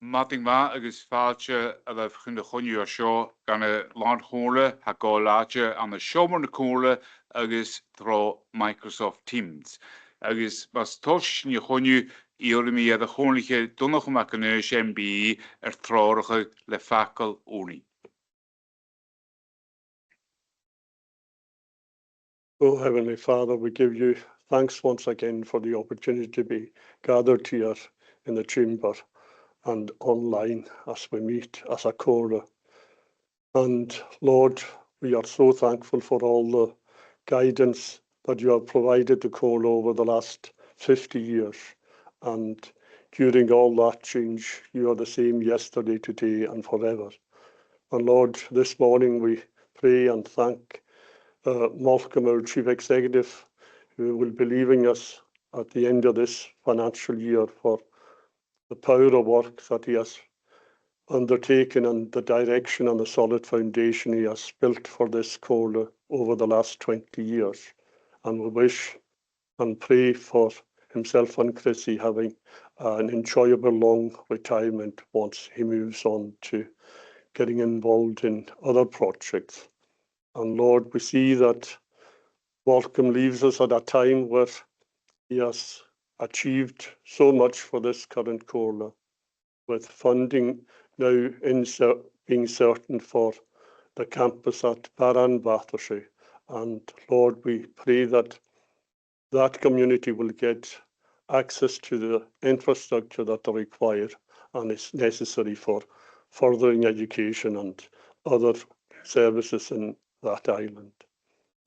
Mating ma agus fáilte a bheith chun de chunniú seo gan landchóla ha gá láte an siomar na cóla agus thrá Microsoft Teams. Agus mas tos ní chunniú íormí a chónliche donnach mac an MB tráiricha le facail óní. Oh, Heavenly Father, we give you thanks once again for the opportunity to be gathered here in the chamber and online as we meet as a Cora. And Lord, we are so thankful for all the guidance that you have provided to Cora over the last 50 years. And during all that change, you are the same yesterday, today, and forever. And Lord, this morning we pray and thank Malcolm, our Chief Executive, who will be leaving us at the end of this financial year, for the power of work that he has undertaken and the direction and the solid foundation he has built for this Cora over the last 20 years. And we wish and pray for himself and Chrissy having an enjoyable long retirement once he moves on to getting involved in other projects. And Lord, we see that Malcolm leaves us at a time where he has achieved so much for this current Cora, with funding now being certain for the campus at Baran Battersea. And Lord, we pray that that community will get access to the infrastructure that they require and is necessary for furthering education and other services in that island.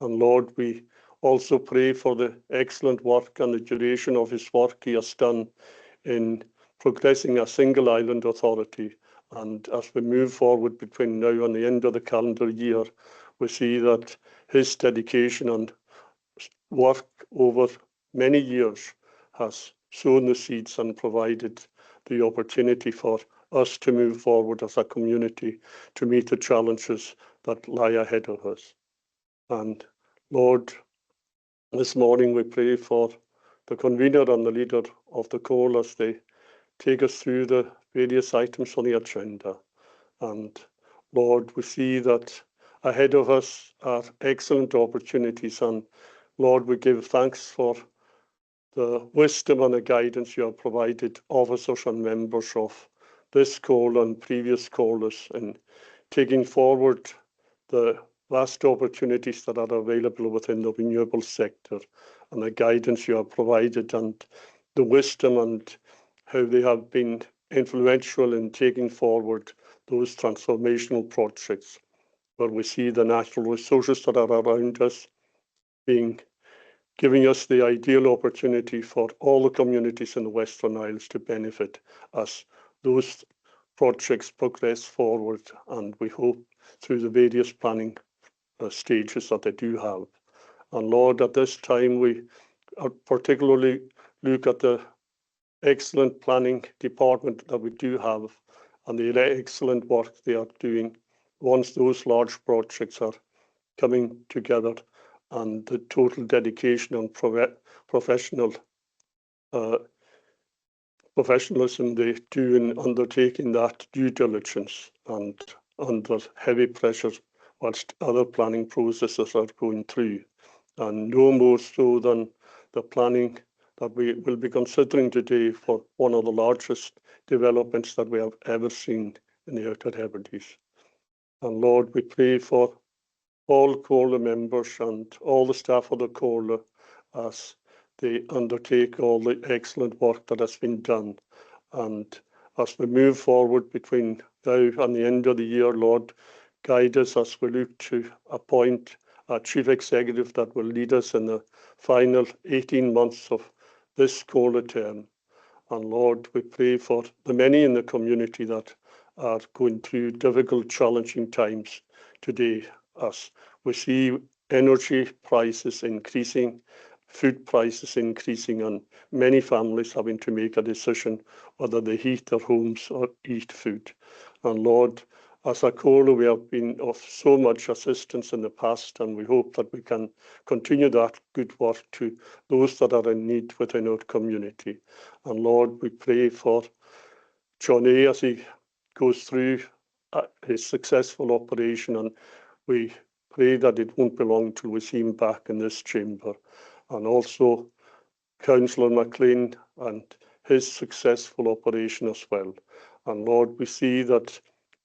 And Lord, we also pray for the excellent work and the duration of his work he has done in progressing a single island authority. And as we move forward between now and the end of the calendar year, we see that his dedication and work over many years has sown the seeds and provided the opportunity for us to move forward as a community to meet the challenges that lie ahead of us. And Lord, this morning we pray for the convener and the leader of the call as they take us through the various items on the agenda. And Lord, we see that ahead of us are excellent opportunities. And Lord, we give thanks for the wisdom and the guidance you have provided officers and members of this call and previous callers in taking forward the vast opportunities that are available within the renewable sector, and the guidance you have provided and the wisdom and how they have been influential in taking forward those transformational projects where we see the natural resources that are around us giving us the ideal opportunity for all the communities in the Western Isles to benefit as those projects progress forward, and we hope through the various planning stages that they do have. And Lord, at this time we particularly look at the excellent planning department that we do have and the excellent work they are doing once those large projects are coming together, and the total dedication and professionalism they do in undertaking that due diligence and under heavy pressure whilst other planning processes are going through. And no more so than the planning that we will be considering today for one of the largest developments that we have ever seen in the Outer Hebrides. And Lord, we pray for all Cora members and all the staff of the Cora as they undertake all the excellent work that has been done. And as we move forward between now and the end of the year, Lord, guide us as we look to appoint a chief executive that will lead us in the final 18 months of this Cora term. And Lord, we pray for the many in the community that are going through difficult, challenging times today, as we see energy prices increasing, food prices increasing, and many families having to make a decision whether they heat their homes or eat food. And Lord, as a Cora, we have been of so much assistance in the past, and we hope that we can continue that good work to those that are in need within our community. And Lord, we pray for John A. as he goes through his successful operation, and we pray that it won't be long till we see him back in this chamber. And also Councillor MacLean and his successful operation as well. And Lord, we see that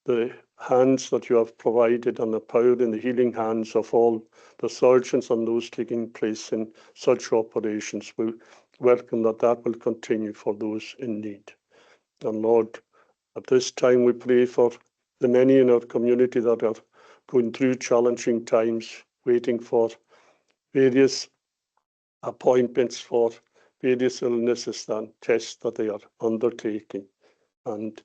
the hands that you have provided and the power in the healing hands of all the surgeons and those taking place in such operations, we welcome that will continue for those in need. And Lord, at this time we pray for the many in our community that are going through challenging times, waiting for various appointments for various illnesses and tests that they are undertaking. And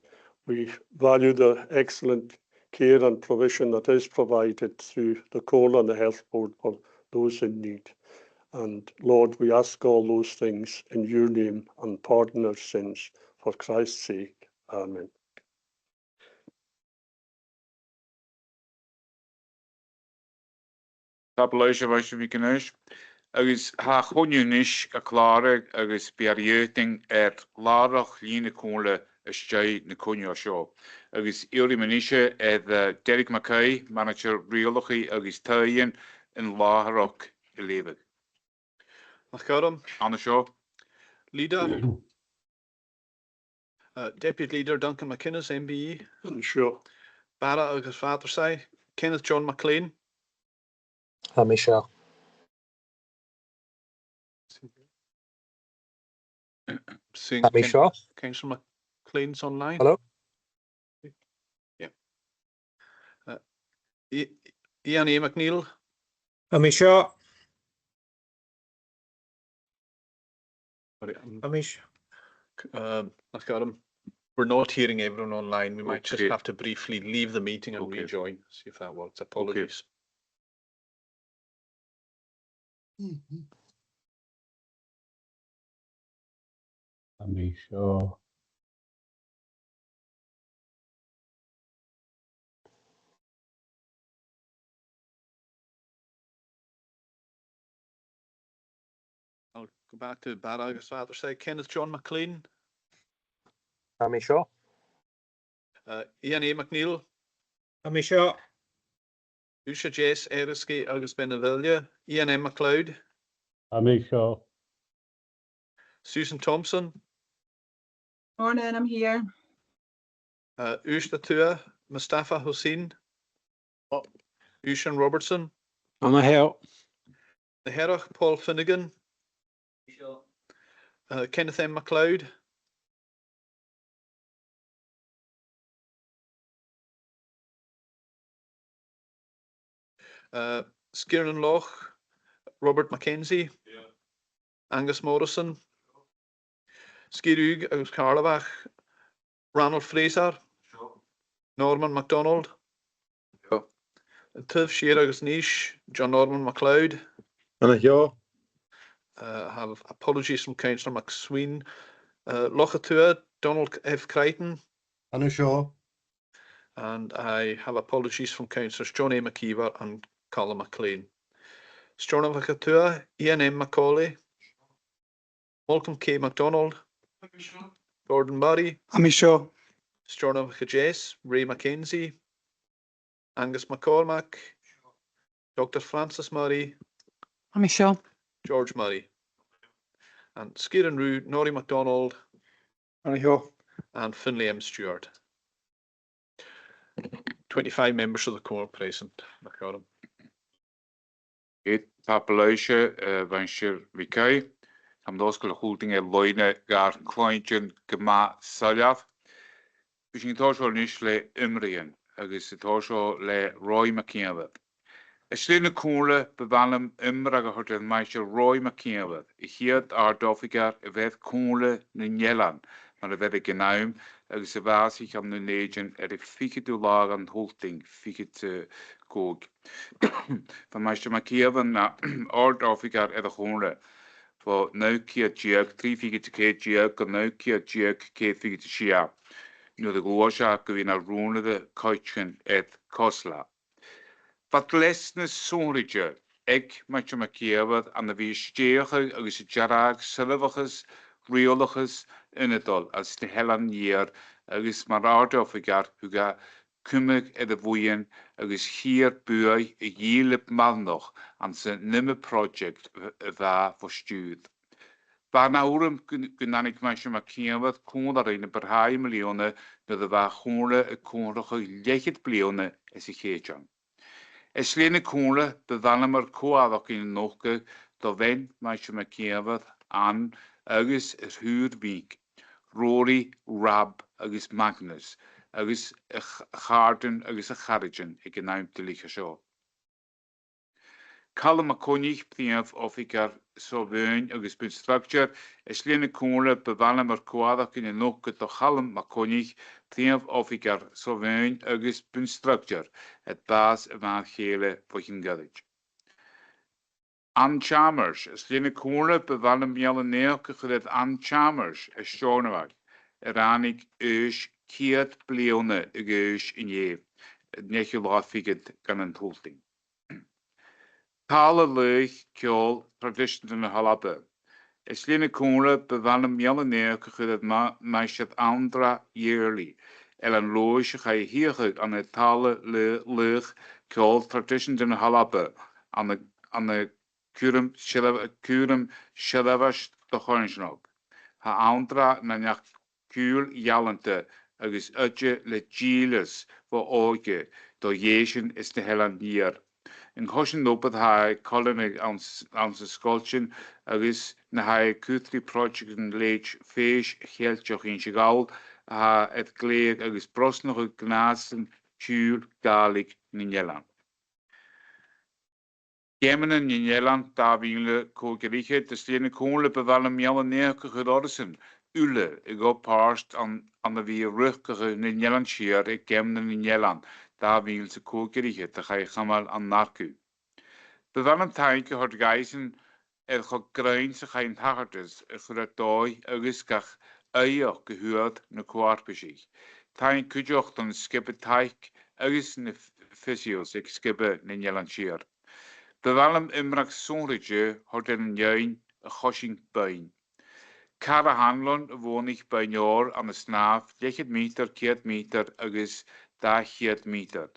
we value the excellent care and provision that is provided through the Comhairle and the Health Board for those in need. And Lord, we ask all those things in your name and pardon our sins for Christ's sake. Amen. Tableisio bhaid sé bhí cinéis. Agus ha chóniúnis a chlára agus bearioting lárach lína Comhairle istí na cóniú seo. Agus Iori Manisha Derek Mackay, manager riolachaí agus taíon in látharach I lévig. Machgaram, Anna seo. Leader, Deputy Leader Duncan McInnes, MBE, Sure. Bara agus Fathersay, Kenneth John MacLean, Michelle. seeing Michelle. Councillor MacLean's online. Hello. Yeah. Ian A. McNeil, Amisha. sorry, Amish. Machgaram, we're not hearing everyone online. We might just Okay. have to briefly leave the meeting and Okay. rejoin. See if that works. Apologies. Amisha. I'll go back to Bara agus Fathersay. Kenneth John MacLean, Amisha. Ian A. McNeil, Amisha. Usha Jess Eriski agus Benavilla, Ian M. MacLeod, Amisha. Susan Thompson, Morning, I'm here. Ushta Tua, Mustafa Hussein, Ushan Robertson, I'm here. the Herach Paul Finnegan, Kenneth M. MacLeod, Skieran Loch, Robert Mackenzie, Angus Morrison, Skirug agus Carlebach, Ronald Fraser, Norman MacDonald, Tuv Shear agus Nish, John Norman MacLeod. I'm here. Have apologies from Councillor McSween. Lochatua, Donald F. Crichton, I'm sure. and I have apologies from Councillors John A. McKeever and Colin MacLean. Storna Lochatua, Ian M. Macaulay, Malcolm K. MacDonald, Gordon Murray, Amisha. Storna Lochajace, Ray Mackenzie, Angus McCormack, Dr. Francis Murray, Amisha. George Murray, and Skieran Rue, Norrie MacDonald, I'm here. and Finlay M. Stewart. 25 members of the Comhairle present. Machgaram. Tableisio bhaid sé bhí cé. Am doscail chulting loine gar clointjin gema saliaf. Bhí sin táseo níos le imrian agus táseo le Roy McKeever. Is lína Comhairle bhhailm imra go chuirte maise Roy McKeever. I chiad dofigar a bheith Comhairle nan Eilean mar a bheith gnáim agus a bhásich am na néidir I fichidú lá an hulting fichid góg. Van maise McKeever na dofigar a Comhairle. For now kia jiag, 3 figure ke jiag, go now kia jiag ke figure shia. No the goasha go in a rune the coichin et kosla. But lessness sonrige, eg macho makiavad and the visteige agus jarag silvaches, reolaches in it all as the Helen year agus mar áde offigar huga cumig y fwyn agus hir bwy y gilib malnoch an sy nimme project y dda fo stwyd. Ba na wrym gynanig maes yma ciafod cwnd ar ein y barhau milione na dda chwrle y cwrlwch o lechyd blione es I chejan. Eslyn y cwrle byddan yma'r cwaddoch yn nochge do fen maes yma ciafod an agus yr hwyr fig, Rory, Rab agus Magnus, agus y charden agus y charigen I gynnawd dylich o sio. Callum a conig priaf officar sofyn agus byn structure, eslyn y cwrle byddan yma'r cwaddoch yn nochge do chalum a conig priaf officar sofyn agus byn structure, et bas y fan chele fo hyn gydig. Ann Chalmers, eslyn y cwrle byddan ymwneud yn neoch gychwyd Ann Chalmers, siownawag, anig ys ciad blione y gys yn ie, nech I lot figyd gan yn tŵlting. Tal y leich ciol tradition yn y halabbe. Eslyn y cwrle byddan ymwneud yn neoch gychwyd maesiad andra yearly, yn loes y chai hiachig an y tal y leich ciol tradition yn y halabbe, an y Cwrym siadafas do chornsnog. Ha andra na nach cwl ialante agus ydje le giles fo oge do jesyn is de helan hier. Yn chosyn nopad hai colonig ans y skolchen agus na hai cwthri project yn leich feis cheltioch in sigawl ha et gleeg agus brosnog y gnasen cwl galig ninjelan. Gemene in Nederland, daar wielen kookeriche, de stenen kolen bevallen mij alle neergegorsen. Ule, ik op paarst aan de weer rugige in Eilean Siar, ik gemene in Nederland, daar wielen ze kookeriche, te ga je gamal aan narku. Bevallen taike had geisen, gaat gruin zich geen hartes, het dooi, gach eioch gehuurd na kwaadbezig. Taik kujoch dan skippe taik, ne fysios, ik skippe in Eilean Siar. Bywalym ymrag sonrige had een juin a choshing bain. Cara hanlon wonig bain jaar aan de snaaf, 10 meter, 4 meter, agus 10 meter.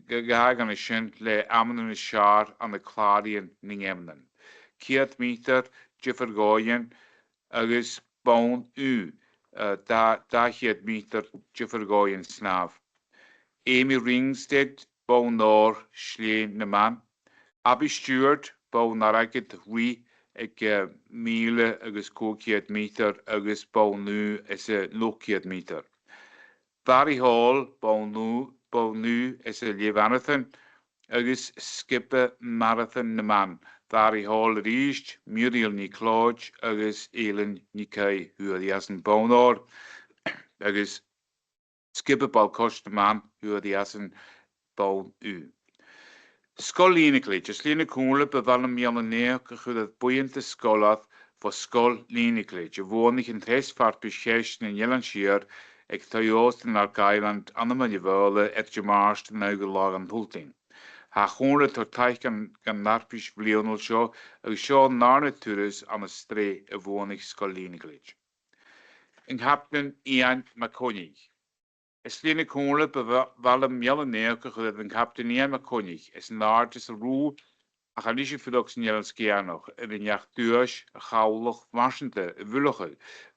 Gaag aan de shin le amnen Siar aan de klarien ning emnen. 4 meter, jiffergoyen, agus baun u, 10 meter, jiffergoyen snaaf. Amy Ringstead, baun noor, sleen ne man. Abby Stewart, bau naragid wi ag míle agus 200 meter agus bau nu is 900 meter. Barry Hall, bau nu is Levanathan agus skippe marathon na man. Barry Hall riist, Muriel ni Claude agus Eilean ni Kai huadiasen baunor agus skippe bal kost na man huadiasen baun u. Skol línigleid, ys lína cwrle byddan mi an neo gychwyd bwynt y sgolad fo skol línigleid. Y fwnig yn tres farpus cheist yn Eilean Siar ag taiost yn ar gailand anam yn yfole jamarst yn awgol lag an hulting. Ha chwrle tor taich gan narpus flionol sio ag sio narna turis am y stre y fwnig skol línigleid. Yng Nghapten Ian Maconig. Eslyn y cwrle byddan mi an neo gychwyd yn Captain Ian Maconig is yn ard is y rŵ a chan eisiau ffydoch sy'n Eilean Sgianoch yn iach dŵas a chawloch farsynte y fylwchyd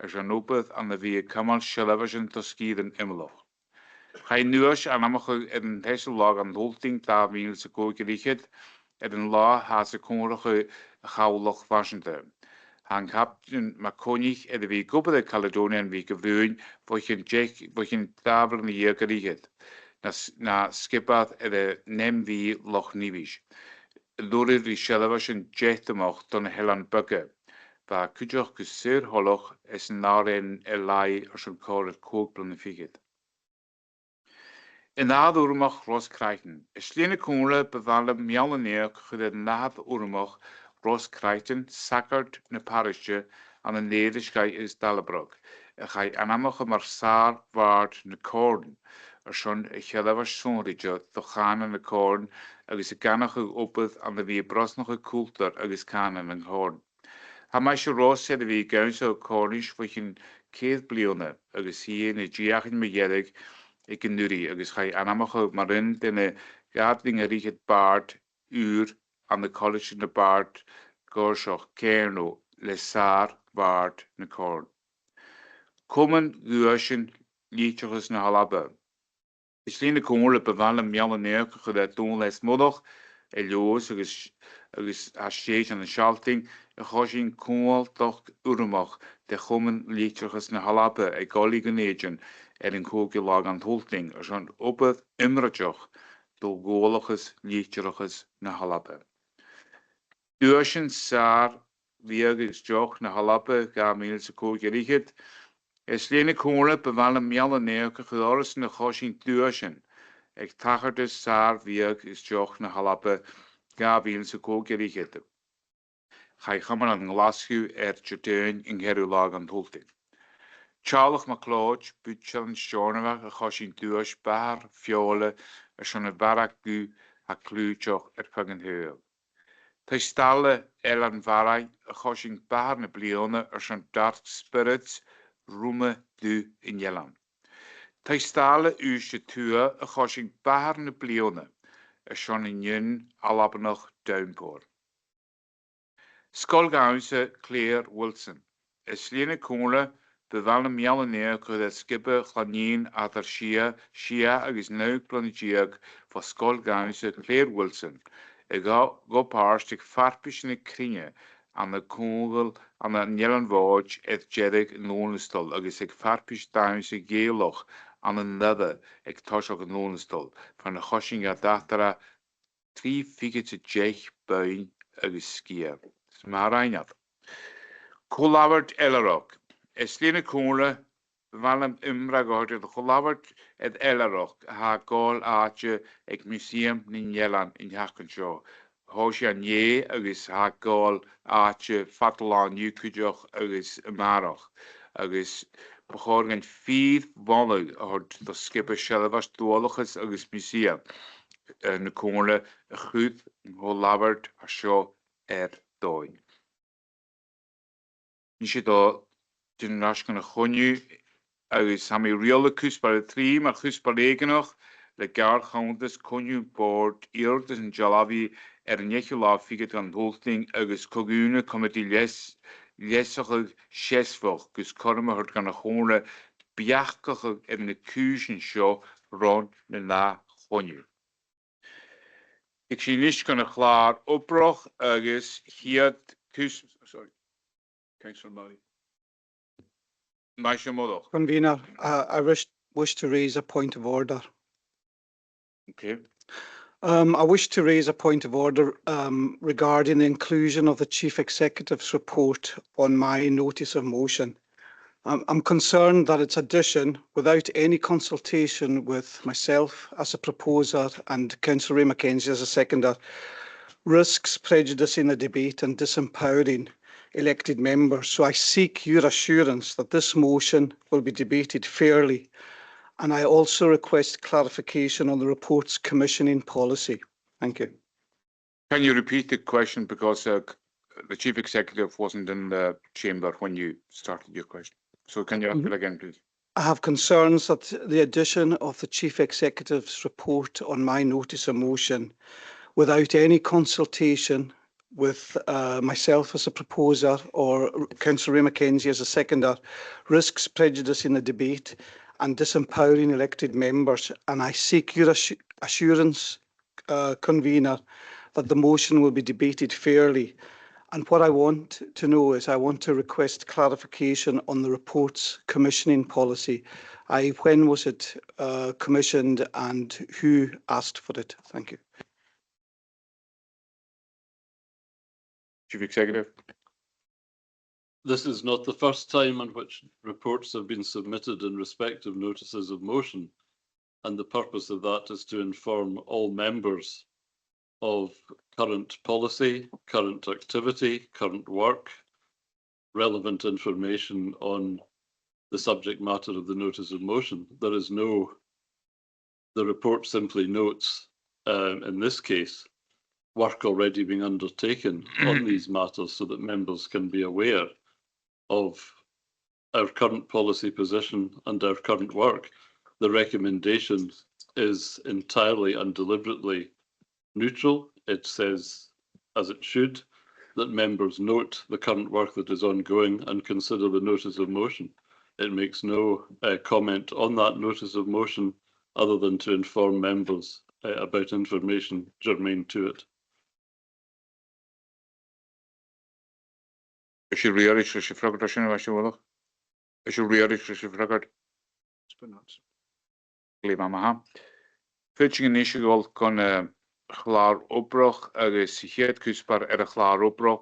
as an obydd an y fi cymal sialafas yn tosgydd yn ymloch. Chai nŵas an amach yn tesol lag an holting da fi'n sy'n gwygyrichyd yn la has y cwrlwch y chawloch farsynte. Han Captain Maconig y fi gwybod y Caledonian fi gyfrwyn fo chi'n dafl yn i gyrigyd na skipad y nem fi loch nifish. Lwrydd fi sialafas yn jet ymwch don helan byge. Fa cwdioch gysur holoch es naren y lai os yn cor y cwg blwn y ffigyd. Yn nad wrmach ros Crichton. Eslyn y cwrle byddan miawl yn neo chyfyd nad wrmach Ros Crichton, Saccard na Parisje an een nederigheid is Dallebrok. Ga je anamach maar saar waard na Corn. Schon chelafas sonrige do gaan na Corn, agus ganach opad an de wie brosnach kultur agus kan an Horn. Ha mai se Ros de wie gauns o Cornish voor je céad bliana agus hí na diachan me dhéirig I gynúri agus chai anamach marin dine gadling a richet bard uur an de college na bard gorsoch Comhairle le Siar bard na corn. Komen guashin liedjes na halabe. Is lína Comhairle bevallen meall neuk dat doen les modig loos agus a stéis an de schalting a choshin Comhairle toch urmach de komen liedjes na halabe golly genegen in kogelag an tolting an opet immerjoch do golaches liedjes na halabe. Duashin Siar is joch na halabe ga meelse kogerichet. Is lína Comhairle bevallen meall neuk gedoris na choshin duashin. Ik tacher dus Siar is joch na halabe ga meelse kogerichet. Chai chammer an glasgu Jordan in gerulag an tolting. Charles MacLeod butchel an Stornawach a choshin duas bar fiole son a barak gu a klúchoch Comhairle. Tá stalle an varai a choshin bar na blione son dark spirits rume du in Jelland. Tá stalle úse tua a choshin bar na blione son in jyn alabanoch downpour. Skolgause Claire Wilson. Is lína Comhairle bevallen meall neuk dat skippe chlanien atar Shia agus neuk planetiag for Skolgause Claire Wilson. Go parstig farpisch na kringe an de Comhairle an de Eilean Vóid jedig in Lónestol agus farpisch daimse géloch an de nede tosoch in Lónestol van de choshinga datara 3 figete jeich buin agus skia. Maar einat. Colabert Ellerok. Is lína Comhairle bevallen imragort de colabert et Ellerok ha gol aatje museum in Jelland in Hackenshire. Hosia nie agus ha gol aatje Fatalan Yukujoch agus Marach. Agus begorgen 4 wolle hort de skippe Shelvas dooloches agus museum. Na Comhairle goed colabert a seo dóin. Ní sé dó dyn ras gan a chonju agus ha mi riole cúspar a trí mar cúspar eigenoch le gar chauntas conju board iortas an jalavi nechu lá figet an tolting agus cogúne comedy lesoch sesfoch gus korma hort gan a Comhairle biachcoch na cúsin seo ron na na chonju. Ik zie niet kunnen klaar oproch agus hier sorry. Councillor Murray. Maisha Modoch. Convener, I wish to raise a point of order. Okay. I wish to raise a point of order regarding the inclusion of the Chief Executive's report on my notice of motion. I'm concerned that its addition, without any consultation with myself as a proposer and Councillor Ray Mackenzie as a seconder, risks prejudicing the debate and disempowering elected members. So I seek your assurance that this motion will be debated fairly, and I also request clarification on the report's commissioning policy. Thank you. Can you repeat the question, because the Chief Executive wasn't in the chamber when you started your question? So can you ask it again, please? I have concerns that the addition of the Chief Executive's report on my notice of motion, without any consultation with myself as a proposer or Councillor Ray Mackenzie as a seconder, risks prejudicing the debate and disempowering elected members. And I seek your assurance, Convener, that the motion will be debated fairly. And what I want to know is I want to request clarification on the report's commissioning policy. When was it commissioned and who asked for it? Thank you. Chief Executive. This is not the first time on which reports have been submitted in respect of notices of motion, and the purpose of that is to inform all members of current policy, current activity, current work, relevant information on the subject matter of the notice of motion. The report simply notes, in this case, work already being undertaken on these matters so that members can be aware of our current policy position and our current work, the recommendation is entirely and deliberately neutral. It says, as it should, that members note the current work that is ongoing and consider the notice of motion. It makes no comment on that notice of motion other than to inform members about information germane to it. Is je realisch als je vraagt als je was je wel? Is je realisch als je vraagt? Leef aan me aan. Fitching is je wel kan klaar opbrug. Is het kusbaar klaar opbrug.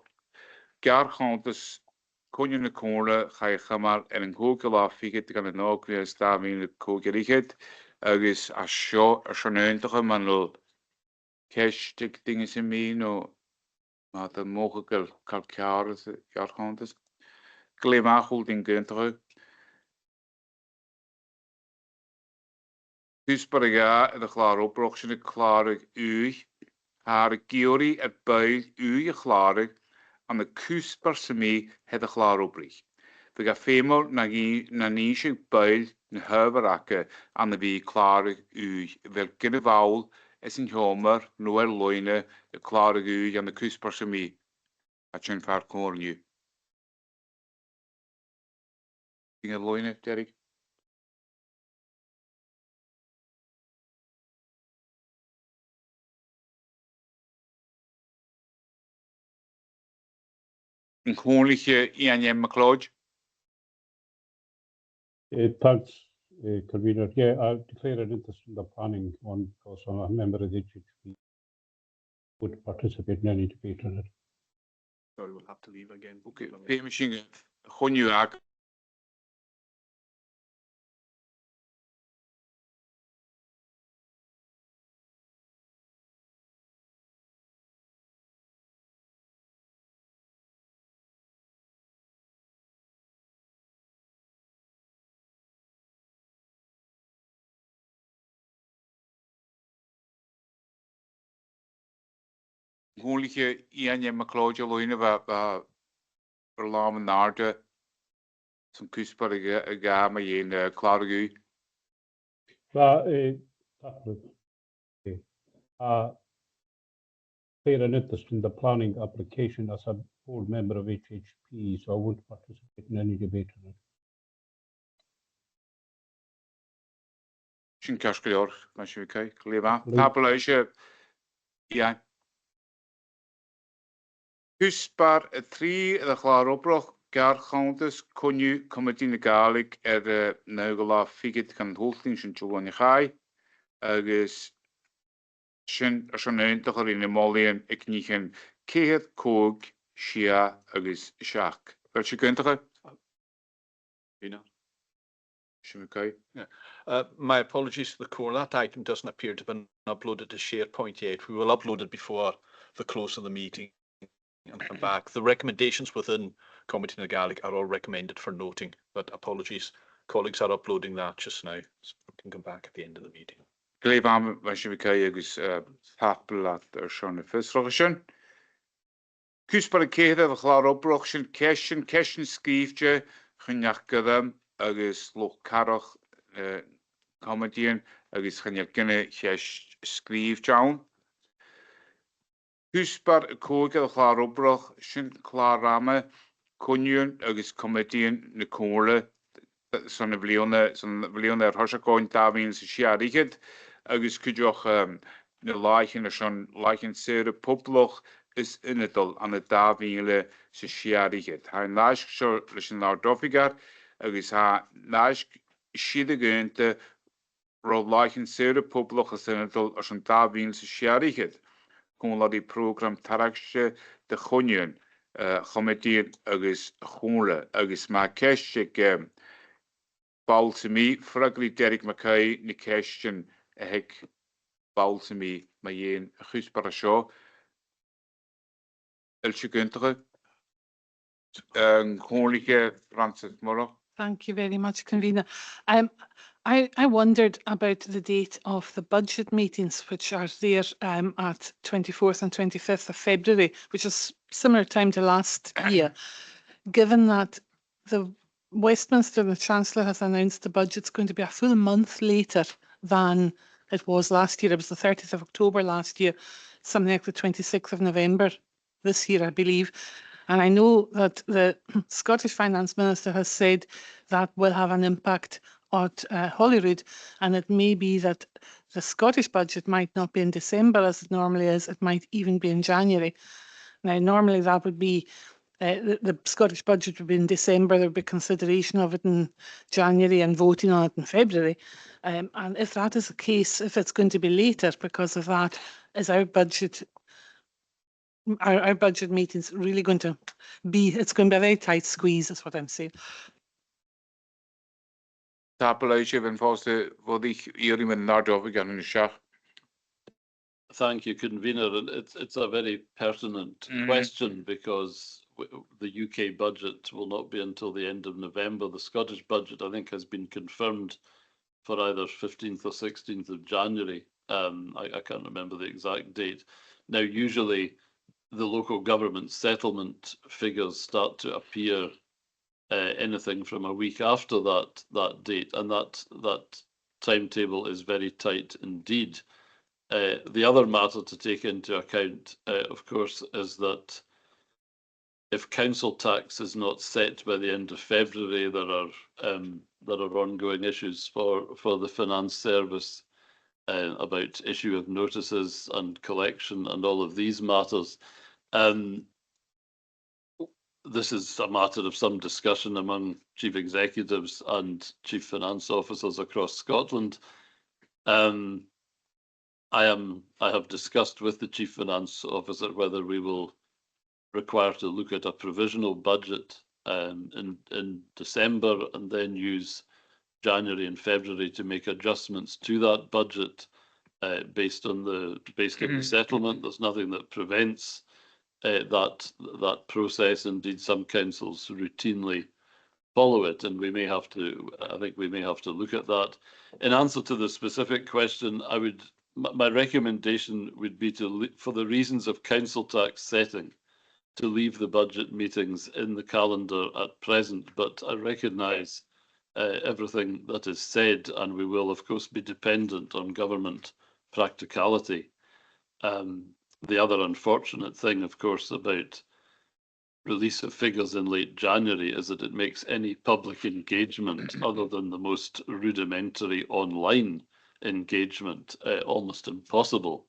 Gar gaan dus kon je een kolen ga je maar een kokel afviegen te gaan ook weer staan in de kokeligheid. Is als je een toch maar nul cash dingen zijn mee no. Maar dat mogelijk kalkaren jaar gaan dus. Klimaathouding terug. Kusbaar de klaar opbrug de klaar u haar georie het bij u klaar aan de kusbaar semi het de klaar opbrug. We gaan veel naar niche bij de huiberakke aan de wie klaar u welke waal is in homer noer loine de klaar u aan de kusbaar semi. Het zijn vaak koren nu. Dingen loine, Derek. Een gewoonlijke Ian McLeod. Thanks, Convener. Yeah, I declare an interest in the planning one because I'm a member of the HHP. Would participate in any debate on it. Sorry, we'll have to leave again. Okay, misschien gewoon je haak. Gewoonlijke Ian McLeod loine waar verlamen naar de zo'n kusbare ga maar je klaar u. Declare an interest in the planning application as a board member of HHP, so I won't participate in any debate on it. Misschien kastgejoor, als je kijkt, klimaat. Tabeluisje, ja. Kusbaar 3 de klaar opbrug. Gargantes kon je committee galig neugela figit kan hoofding zijn Giovanni Gai. Agus sin eindiger in de Eilean ik niet een keer koog Shia agus Shak. Welke kundige? My apologies to the core. That item doesn't appear to have been uploaded to SharePoint yet. We will upload it before the close of the meeting and come back. The recommendations within Committee na Gaelic are all recommended for noting, but apologies, colleagues are uploading that just now, so we can come back at the end of the meeting. Gleef aan was je bekijkt agus tapel at schon fisrochen. Kusbare kede de klaar opbrochen keshen skriefje genjakkedem agus loch karach comedien agus genjakkene kesh skriefjaun. Kusbar koge de klaar opbrochen klaar rame konjun agus comedien ne koole son vlione horshakoin tavin se shiariged. Agus kudjoch ne laichen schon laichen sere poploch is in het al aan het davingle se shiariged. Ha nash scho lischen lar dofigar agus ha nash shide geunte ro laichen sere poploch is in het al as een davin se shiariged. Kon la die program taraksje de gonjen committee agus gole agus ma kesje Balsami, fragli Derek Mackay, ni question a hek Balsami, mayen, a chusbar show. Elche Guntere, Konliche Francis Moro. Thank you very much, Convener. I wondered about the date of the budget meetings, which are there at 24th and 25th of February, which is similar time to last year. Given that the Westminster, the Chancellor has announced the budget's going to be a full month later than it was last year. It was the 30th of October last year, something like the 26th of November this year, I believe. And I know that the Scottish Finance Minister has said that will have an impact at Holyrood, and it may be that the Scottish budget might not be in December as it normally is, it might even be in January. Now, normally that would be the Scottish budget would be in December, there would be consideration of it in January and voting on it in February. And if that is the case, if it's going to be later because of that, is our budget meeting's really going to be, it's going to be a very tight squeeze, is what I'm saying. Tapalaisha van Foster voor die jullie met naar over gaan in de shach. Thank you, Convener. And it's a very pertinent question because the UK budget will not be until the end of November. The Scottish budget, I think, has been confirmed for either 15th or 16th of January. I can't remember the exact date. Now, usually the local government settlement figures start to appear anything from a week after that date, and that timetable is very tight indeed. The other matter to take into account, of course, is that if council tax is not set by the end of February, there are ongoing issues for the Finance Service about issue of notices and collection and all of these matters. This is a matter of some discussion among chief executives and chief finance officers across Scotland. I have discussed with the chief finance officer whether we will require to look at a provisional budget in December and then use January and February to make adjustments to that budget based on the settlement. There's nothing that prevents that process. Indeed, some councils routinely follow it, and we may have to. I think we may have to look at that. In answer to the specific question, my recommendation would be for the reasons of council tax setting, to leave the budget meetings in the calendar at present. But I recognise everything that is said, and we will, of course, be dependent on government practicality. The other unfortunate thing, of course, about release of figures in late January is that it makes any public engagement other than the most rudimentary online engagement almost impossible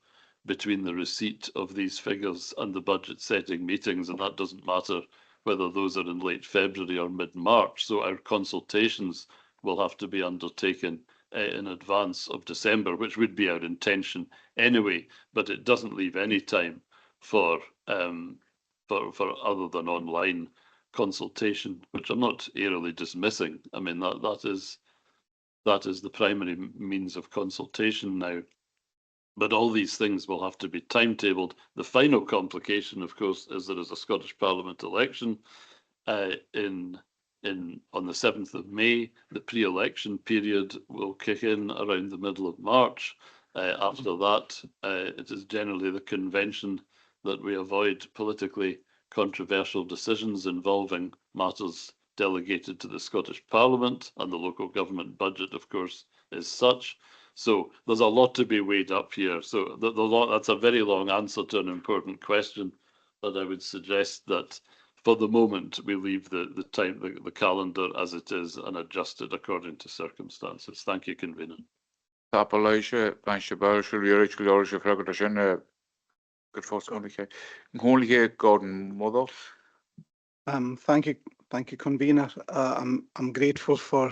between the receipt of these figures and the budget setting meetings, and that doesn't matter whether those are in late February or mid-March. So our consultations will have to be undertaken in advance of December, which would be our intention anyway, but it doesn't leave any time for other than online consultation, which I'm not airily dismissing. I mean, that is the primary means of consultation now. But all these things will have to be timetabled. The final complication, of course, is there is a Scottish Parliament election on the 7th of May. The pre-election period will kick in around the middle of March. After that, it is generally the convention that we avoid politically controversial decisions involving matters delegated to the Scottish Parliament, and the local government budget, of course, is such. So there's a lot to be weighed up here. So that's a very long answer to an important question, but I would suggest that for the moment we leave the calendar as it is and adjust it according to circumstances. Thank you, Convener. Tapalaisha, Banshee Barshal, Yurich, Lorisha, Fragadashin, good force, only Gordon Mother. Thank you, Convener. I'm grateful for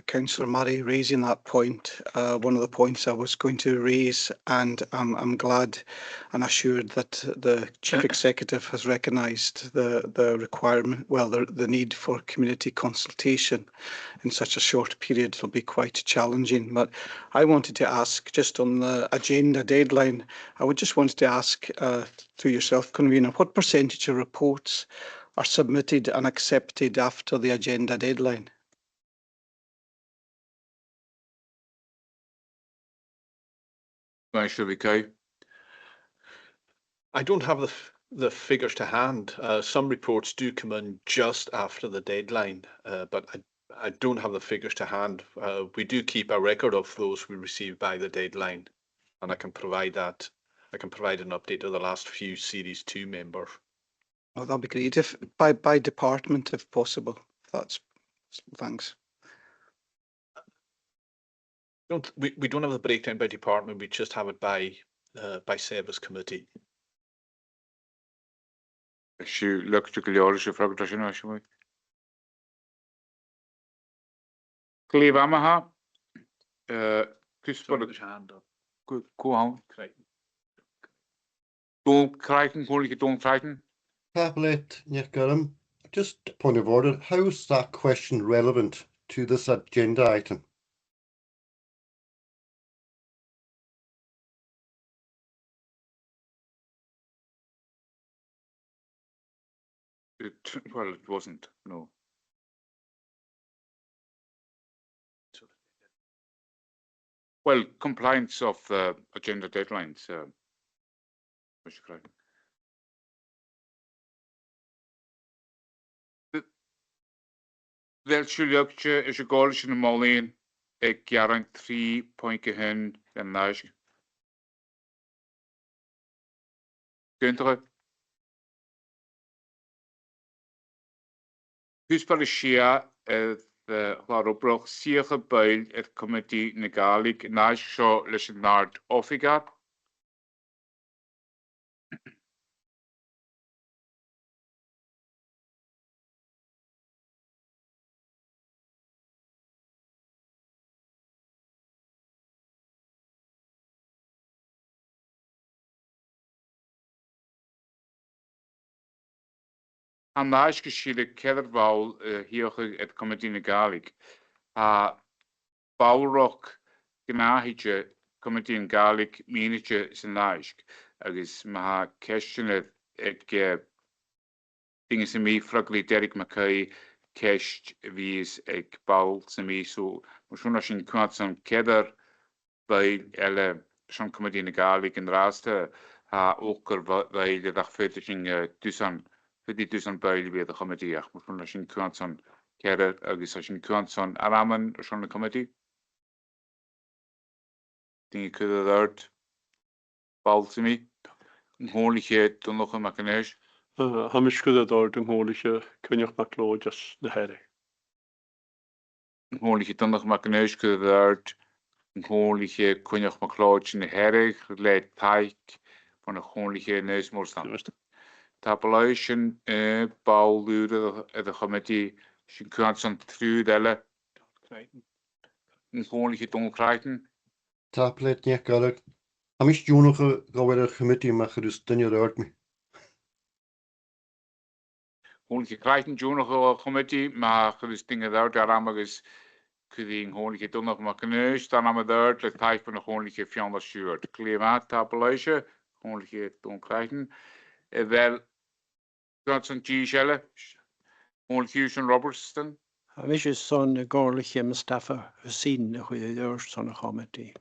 Councillor Murray raising that point. One of the points I was going to raise, and I'm glad and assured that the Chief Executive has recognised the requirement, well, the need for community consultation in such a short period. It'll be quite challenging. But I wanted to ask, just on the agenda deadline, I would just wanted to ask through yourself, Convener, what percentage of reports are submitted and accepted after the agenda deadline? Banshee, I don't have the figures to hand. Some reports do come in just after the deadline, but I don't have the figures to hand. We do keep a record of those we receive by the deadline, and I can provide that. I can provide an update of the last few Series 2 members. Oh, that'd be great. If by department, if possible. That's thanks. We don't have the breakdown by department. We just have it by service committee. Siú lechte go leor se fragta sin as mu. Clíomh amaha cúspar hand up. gohan. Don't Crichton, Holy Don't Crichton. Tablet, just a point of order. How is that question relevant to this agenda item? Well, it wasn't, no. Well, compliance of agenda deadlines. Mr. Crichton. Fel siwliogtio is y gol sy'n ymolyn e garant 3 pwynt hyn yn naes. Gyntaf. Hwys par y sia ydd chlarwbroch siach y beil ydd comedi negalig naes sio leis yn nard offigar. Am naes gysylltu cedr fawl hiwch ydd comedi negalig. A bawroch gynahidje comedi negalig minidje sy'n naes. Agos mae cestiynedd ag dingen sy'n mi ffraglu Derek McKay cest fys ag bawl sy'n mi so mwyswn sy'n cwnt sy'n cedr bail ele sy'n comedi negalig yn raste a ochr bail ydach ffyd sy'n dusan Fyddi dusan bail i fydd y comediach. Mwyswn sy'n cwnt sy'n cedr agos sy'n cwnt sy'n araman sy'n y comedi. Dingen cydda ddard bawl sy'n mi. Ngholige dwi'n nog yn macanesh. Hamish gyda dord ngholige cynnych maclojas na heri. Ngholige dwi'n nog macanesh cydda ddard. Ngholige cynnych macloj yn herig. Le taik van y ngholige neus morstan. Tablau sy'n bawl lwyd y comedi sy'n cwnt sy'n trwyd ele. Ngholige dwi'n Crichton. Tablet, Hamish Jonoch gawir committee ma chydus dynnyr ord mi. Ngholige Crichton Jonoch comedi ma chydus dinge ddard ar amagos cyddi ngholige dwi'n nog macanesh dan am y ddard le taik van y ngholige fion o siwrt. Clemat tablau sy'n ngholige dwi'n Crichton. Fel Johnson G. Shelle, Houston Robertson. Hamish is son gorliche Mustafa Hussein chwyddwr son y comedi.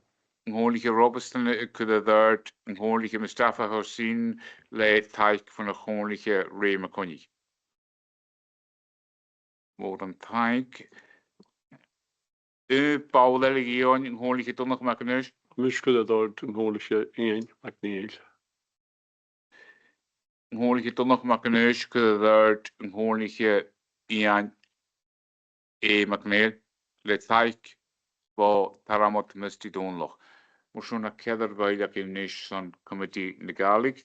Ngholige Robertson could have third, Ngholige Mustafa Hussein le taik van a ngholige Ray McConaughey. More than taik. Paul Eligion, Ngholige Donach McNeill. Hamish gyda dord ngholige Ian McNeill. Ngholige Donach McNeill could have third, Ngholige Ian A. McNeill le taik bo taramot misty donloch. Mwyswn a cedr bail ac imnish son comedi negalig.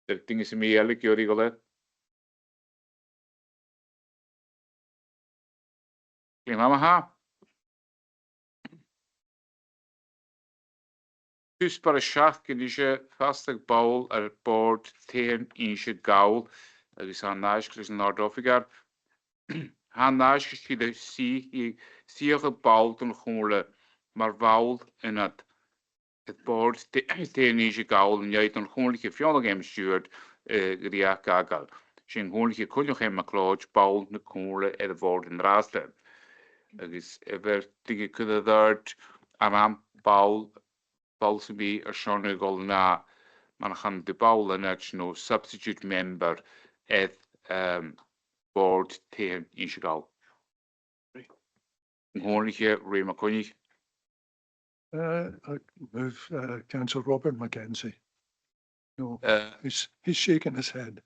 Dyr dinges i mi elig i o'r golet. Glyn mam ha. Hws bar y siach gyn eisiau fastag bawl ar bord tehan eisiau gawl agos han naes glys yn Nord-Offigar. Han naes gyda siach y bawl dyn chwle mae'r fawl yn at het bord tehan eisiau gawl yn iaith yn chwle chi fionog em steward gyda gagal. Sy'n chwle cwnnwch em a cloj bawl na chwle y ford yn rasle. Agos efer digi cyda ddard am bawl sy'n bi ar Sean y gol na man chan de bawl yn no substitute member edd board tean insigal. Nghorliche Ray McConaughey. I move Councillor Robert Mackenzie. No, Uh, he's shaking his head.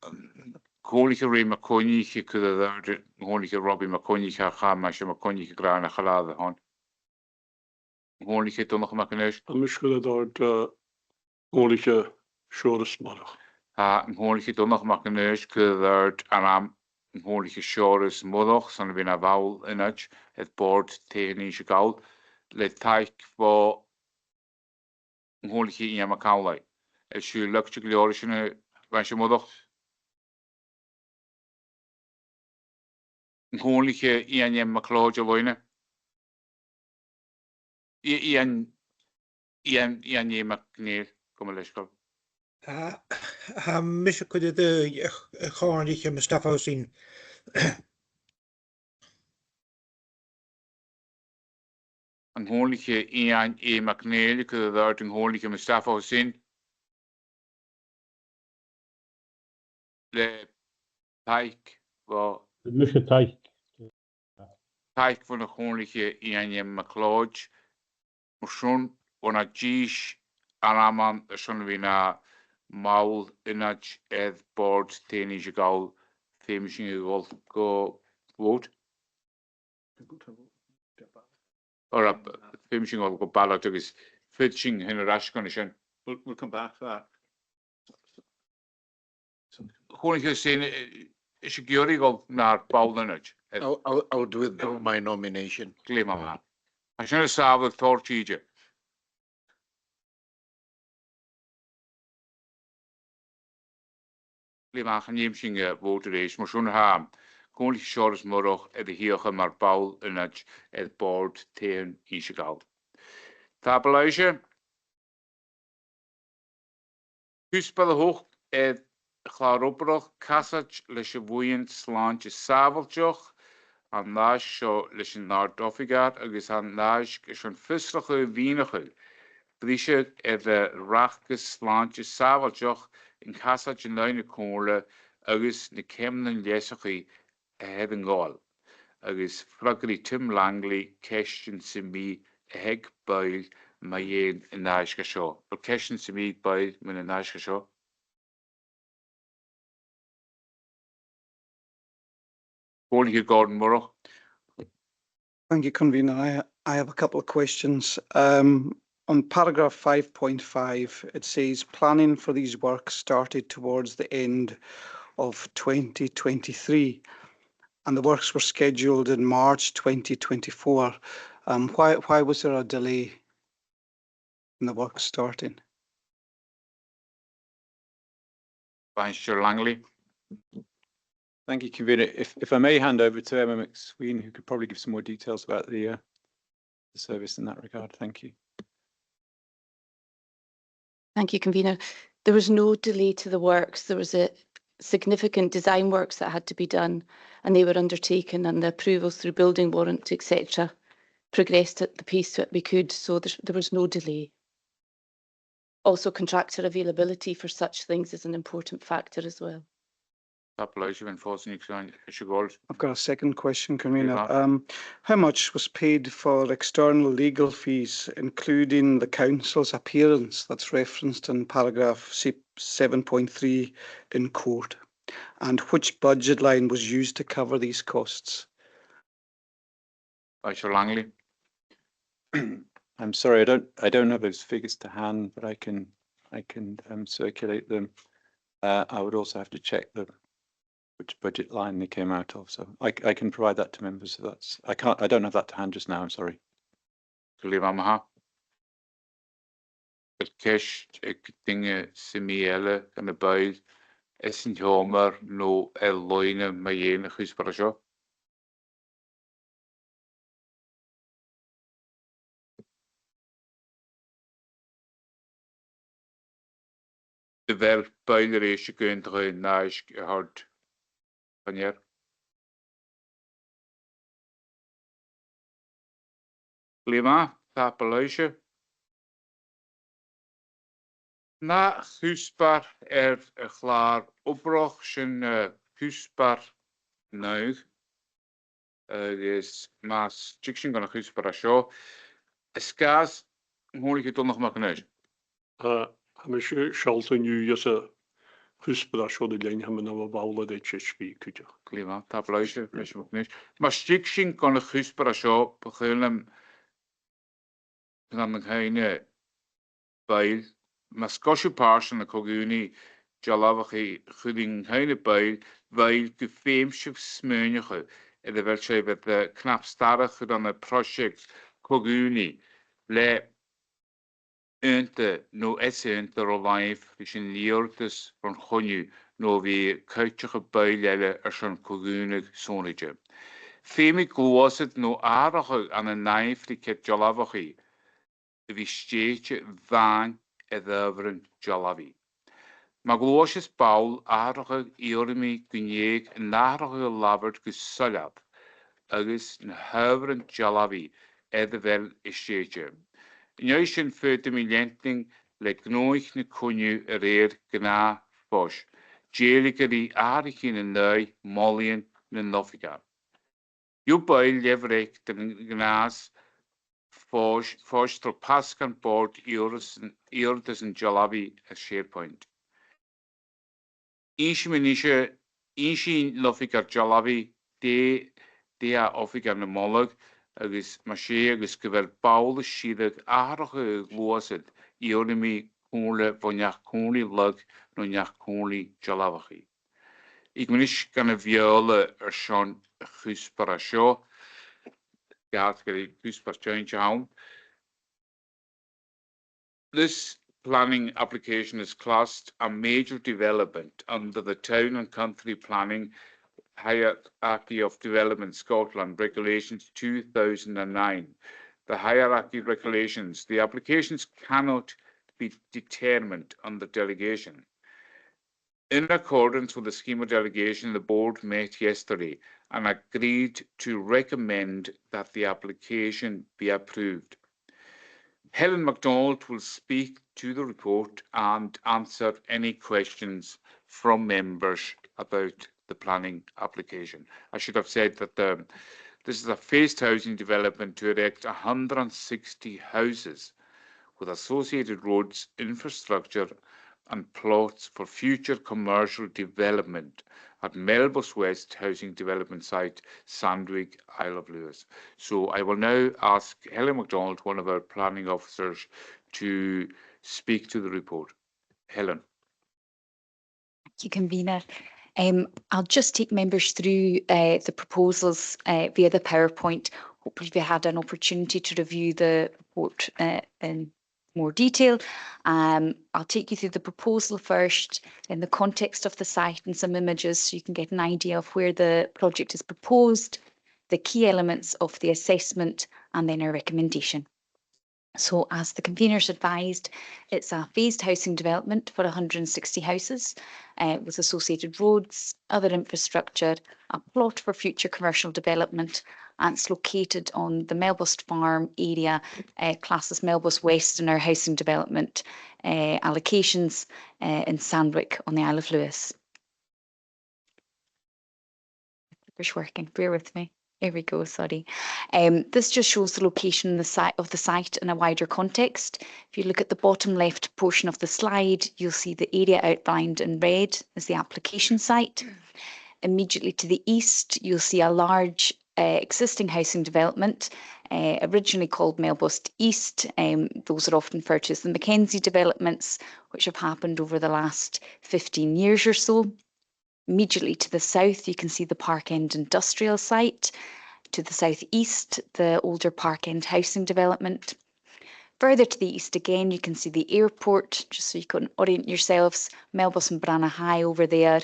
Nghorliche Ray McConaughey could have Nghorliche Robbie McConaughey ha mas McConaughey gran a chalade hon. Nghorliche donach McConaughey. I'm sure that only shortest mother. Ha Nghorliche donach McConaughey could have anam Nghorliche shores modoch son bin a bawl in het board tean insigal. Le taik fo Nghorliche in Macaulay. Is you look to glorious was je modoch. Nghorliche Ian McCloud loine. Ian McNeil, kom eens kom. Mis could the Comhairle Mustafa Hussein. Nghorliche Ian McNeil, could have Nghorliche Mustafa Hussein. Le taik fo Misha Taik. taik van de Nghorliche Ian McCloud. Motion ona jish anaman son vina maul inach ed board teni jigal famishing go vote or up famishing go ballot is fetching in a rash condition. We'll come back to that. Gewoon saying is je giori go naar baul inach. I'll withdraw my nomination. Claim man. I should have saw the torch. Lima gaan neem zingen voter is, maar zo'n haam. Gewoon shores morog de hier maar baul in het board tegen insigal. Tabeluisje. Huspel hoog het chláróbrach casach leis bhuiin sláinte sábhailteach an náis seo leis an ná dofigar agus an náis gus an fistracha bhínacha. Bríse rachgus sláinte sábhailteach in casach an leine cónla agus na cemnan léisachaí a head an gáil. Agus fragarí Tim Langley ceistin sa mí a heag bail ma dhéon in náis go seo. Bal ceistin sa mí bail man in náis go seo. Gordon Murrow. Thank you, Convener. I have a couple of questions. On paragraph 5.5, it says planning for these works started towards the end of 2023, and the works were scheduled in March 2024. Why was there a delay in the work starting? Mr. Langley. Thank you, Convener. If I may hand over to Emma McSween, who could probably give some more details about the service in that regard. Thank you. Thank you, Convener. There was no delay to the works. There was a significant design works that had to be done, and they were undertaken, and the approvals through building warrant, etc., progressed at the pace that we could, so there was no delay. Also, contractor availability for such things is an important factor as well. I've got a second question, Convener. How much was paid for external legal fees, including the council's appearance that's referenced in paragraph 7.3 in court? And which budget line was used to cover these costs? Mr. Langley. I'm sorry, I don't have those figures to hand, but I can circulate them. I would also have to check which budget line they came out of, so I can provide that to members. So I don't have that to hand just now. I'm sorry. Cash dingen semiele en de buil is een homer no loine mayene gusparasjo. De wel builer is je kunt er naast hard. Wanneer? Lima, tapeluisje. Na húsbar y chlar obroch sy'n húsbar nawg. Is mas chicken gan húsbar a sio. Ysgas, mwyn i chi dod nog mag I'm sure Shelton you as a whisper show the line him na bawla de chishpi kuja. Glima, ta blaise, mes mwyn gwneud. Mas chicken gan húsbar a sio, bachylem gan yng bail. Mas gosio pars yn y cogwni, jalafach i chydyn heine bail, bail gyffeimsif smynach iddo fel sef bydd knap starach yn y prosiect cogwni, le no ente o laif sy'n liortus van chonju no vi kuitjige bailelle sy'n cogwnig sonige. Femi gloset no aardige aan een naif die ket jalavachi. Vi steetje van edoveren jalavi. Maar gloosjes baul aardige irmi gynjeg en aardige labert gesalab. Agus een huiveren jalavi edovel steetje. Juist een feute milenting le gnoich ne konju gna bosch. Jelike die aardig in een nui mollien ne noffiga. Jo bail leverek den gnaas Fosh tro paskan board iordes en jalabi a SharePoint. Inshi lofigar jalabi de a offigar na molog agus mashe agus gyfer bawl sydd aardige glosid iornimi cwnle fonyach cwnli lug no nyach cwnli jalabachi. Ik mynish gan y fiole Sean chwsbar a sio. This planning application is classed a major development under the Town and Country Planning Hierarchy of Development Scotland Regulations 2009. The hierarchy regulations, the applications cannot be determined under delegation. In accordance with the scheme of delegation, the board met yesterday and agreed to recommend that the application be approved. Helen MacDonald will speak to the report and answer any questions from members about the planning application. I should have said that this is a phased housing development to erect 160 houses with associated roads, infrastructure and plots for future commercial development at Melbus West Housing Development Site, Sandwich, Isle of Lewis. So I will now ask Helen MacDonald, one of our planning officers, to speak to the report. Helen. Thank you, Convener. I'll just take members through the proposals via the PowerPoint. Hopefully we had an opportunity to review the report in more detail. I'll take you through the proposal first in the context of the site and some images so you can get an idea of where the project is proposed, the key elements of the assessment and then our recommendation. So as the conveners advised, it's a phased housing development for 160 houses with associated roads, other infrastructure, a plot for future commercial development, and it's located on the Melbus Farm area, classed as Melbus West in our housing development allocations in Sandwich on the Isle of Lewis. It's working, bear with me. Here we go, sorry. This just shows the location of the site in a wider context. If you look at the bottom left portion of the slide, you'll see the area outlined in red as the application site. Immediately to the east, you'll see a large existing housing development, originally called Melbus East. Those are often referred to as the Mackenzie developments, which have happened over the last 15 years or so. Immediately to the south, you can see the Park End industrial site. To the southeast, the older Park End housing development. Further to the east again, you can see the airport, just so you can orient yourselves, Melbus and Branagh High over there.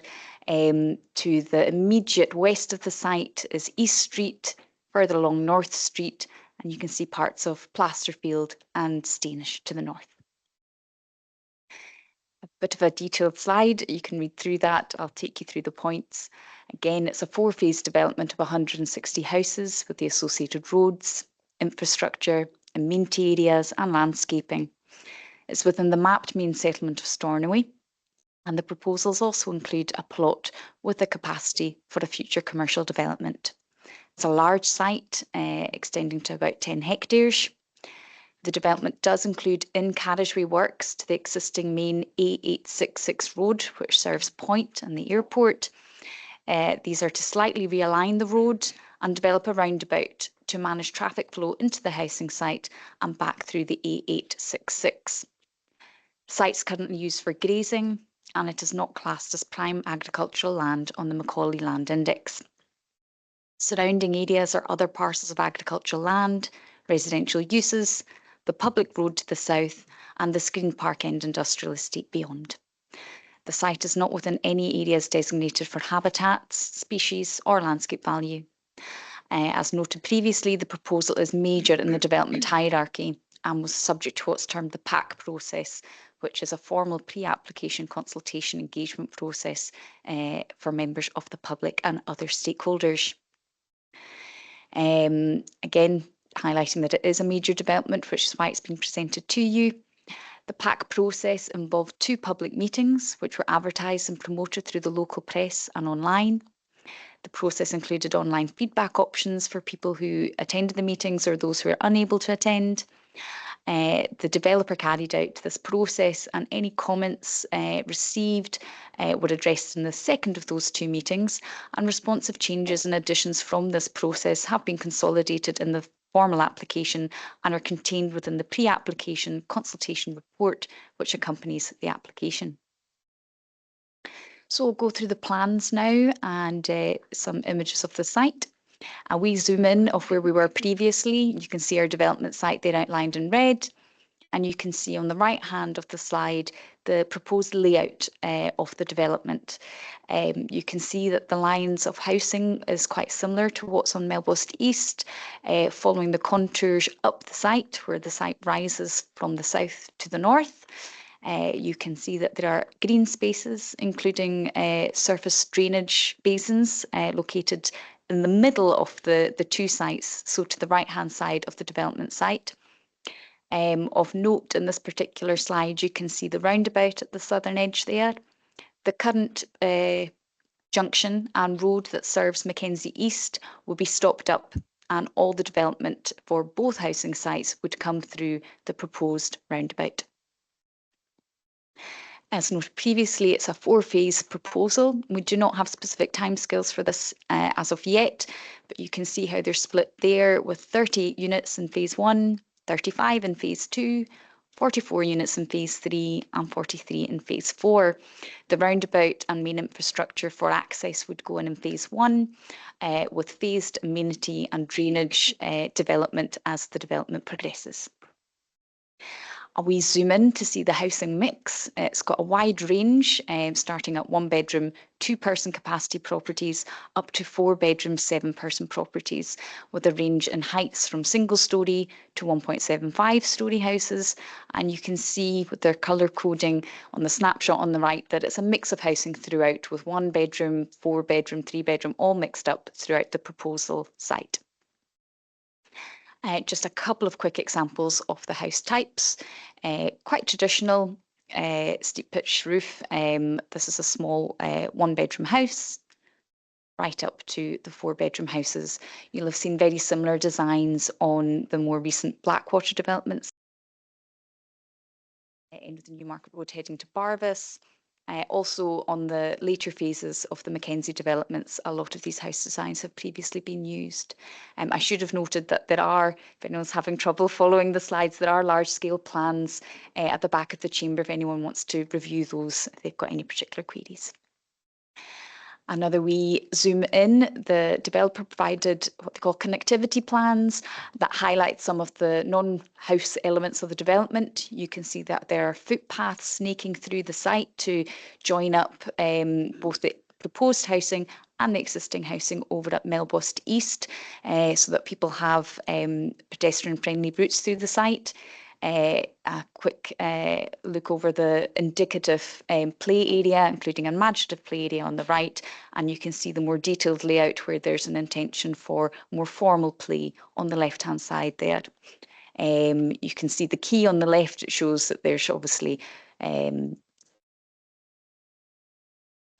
To the immediate west of the site is East Street, further along North Street, and you can see parts of Plasterfield and Stainish to the north. A bit of a detailed slide, you can read through that. I'll take you through the points. Again, it's a four-phase development of 160 houses with the associated roads, infrastructure, amenity areas and landscaping. It's within the mapped main settlement of Stornoway, and the proposals also include a plot with the capacity for a future commercial development. It's a large site extending to about 10 hectares. The development does include in-carriageway works to the existing main A866 road, which serves Point and the airport. These are to slightly realign the road and develop a roundabout to manage traffic flow into the housing site and back through the A866. The site is currently used for grazing, and it is not classed as prime agricultural land on the Macaulay Land Index. Surrounding areas are other parcels of agricultural land, residential uses, the public road to the south, and the Screen Park End industrial estate beyond. The site is not within any areas designated for habitats, species, or landscape value. As noted previously, the proposal is major in the development hierarchy and was subject to what's termed the PAC process, which is a formal pre-application consultation engagement process for members of the public and other stakeholders. Again, highlighting that it is a major development, which is why it's been presented to you. The PAC process involved 2 public meetings, which were advertised and promoted through the local press and online. The process included online feedback options for people who attended the meetings or those who were unable to attend. The developer carried out this process, and any comments received were addressed in the second of those 2 meetings, and responsive changes and additions from this process have been consolidated in the formal application and are contained within the pre-application consultation report which accompanies the application. So we'll go through the plans now and some images of the site. We zoom in of where we were previously. You can see our development site there outlined in red, and you can see on the right hand of the slide the proposed layout of the development. You can see that the lines of housing is quite similar to what's on Melbost East, following the contours up the site where the site rises from the south to the north. You can see that there are green spaces, including surface drainage basins located in the middle of the 2 sites, so to the right-hand side of the development site. Of note in this particular slide, you can see the roundabout at the southern edge there. The current junction and road that serves Mackenzie East will be stopped up, and all the development for both housing sites would come through the proposed roundabout. As noted previously, it's a 4-phase proposal. We do not have specific timescales for this as of yet, but you can see how they're split there, with 30 units in phase 1, 35 in phase 2, 44 units in phase 3 and 43 in phase 4. The roundabout and main infrastructure for access would go in phase 1, with phased amenity and drainage development as the development progresses. We zoom in to see the housing mix. It's got a wide range, starting at 1-bedroom, 2-person capacity properties up to 4-bedroom, 7-person properties, with a range in heights from single-storey to 1.75-storey houses. And you can see with their colour coding on the snapshot on the right that it's a mix of housing throughout, with 1-bedroom, 4-bedroom, 3-bedroom, all mixed up throughout the proposal site. Just a couple of quick examples of the house types. Quite traditional, steep pitch roof. This is a small 1-bedroom house, right up to the 4-bedroom houses. You'll have seen very similar designs on the more recent Blackwater developments. End of the Newmarket Road heading to Barvis. Also on the later phases of the Mackenzie developments, a lot of these house designs have previously been used. I should have noted that there are, if anyone's having trouble following the slides, there are large-scale plans at the back of the chamber if anyone wants to review those, if they've got any particular queries. Another wee zoom in, the developer provided what they call connectivity plans that highlight some of the non-house elements of the development. You can see that there are footpaths snaking through the site to join up both the proposed housing and the existing housing over at Melbost East, so that people have pedestrian-friendly routes through the site. A quick look over the indicative play area, including an imaginative play area on the right, and you can see the more detailed layout where there's an intention for more formal play on the left-hand side there. You can see the key on the left. It shows that there's obviously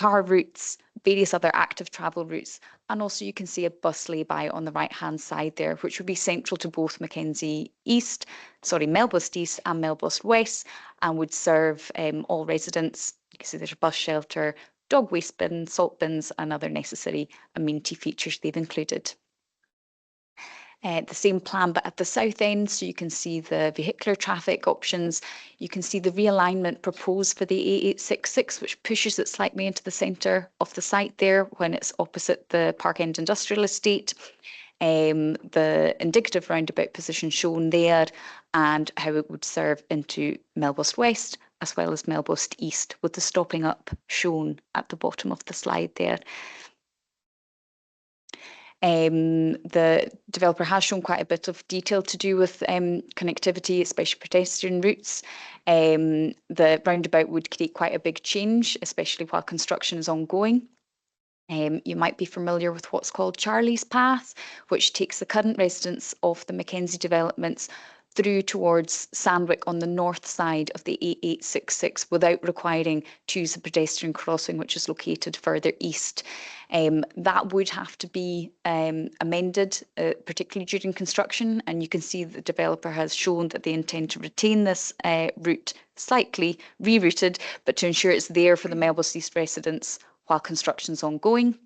car routes, various other active travel routes, and also you can see a bus lay-by on the right-hand side there, which would be central to both Melbourne East and Melbourne West, and would serve all residents. You can see there's a bus shelter, dog waste bins, salt bins, and other necessary amenity features they've included. The same plan, but at the south end, so you can see the vehicular traffic options. You can see the realignment proposed for the A866, which pushes it slightly into the centre of the site there when it's opposite the Park End Industrial Estate. The indicative roundabout position shown there, and how it would serve into Melbourne West as well as Melbourne East, with the stopping up shown at the bottom of the slide there. The developer has shown quite a bit of detail to do with connectivity, especially pedestrian routes. The roundabout would create quite a big change, especially while construction is ongoing. You might be familiar with what's called Charlie's Path, which takes the current residents of the Mackenzie developments through towards Sandwick on the north side of the A866 without requiring to use the pedestrian crossing, which is located further east. That would have to be amended, particularly during construction, and you can see the developer has shown that they intend to retain this route, slightly rerouted, but to ensure it's there for the Melbourne East residents while construction is ongoing.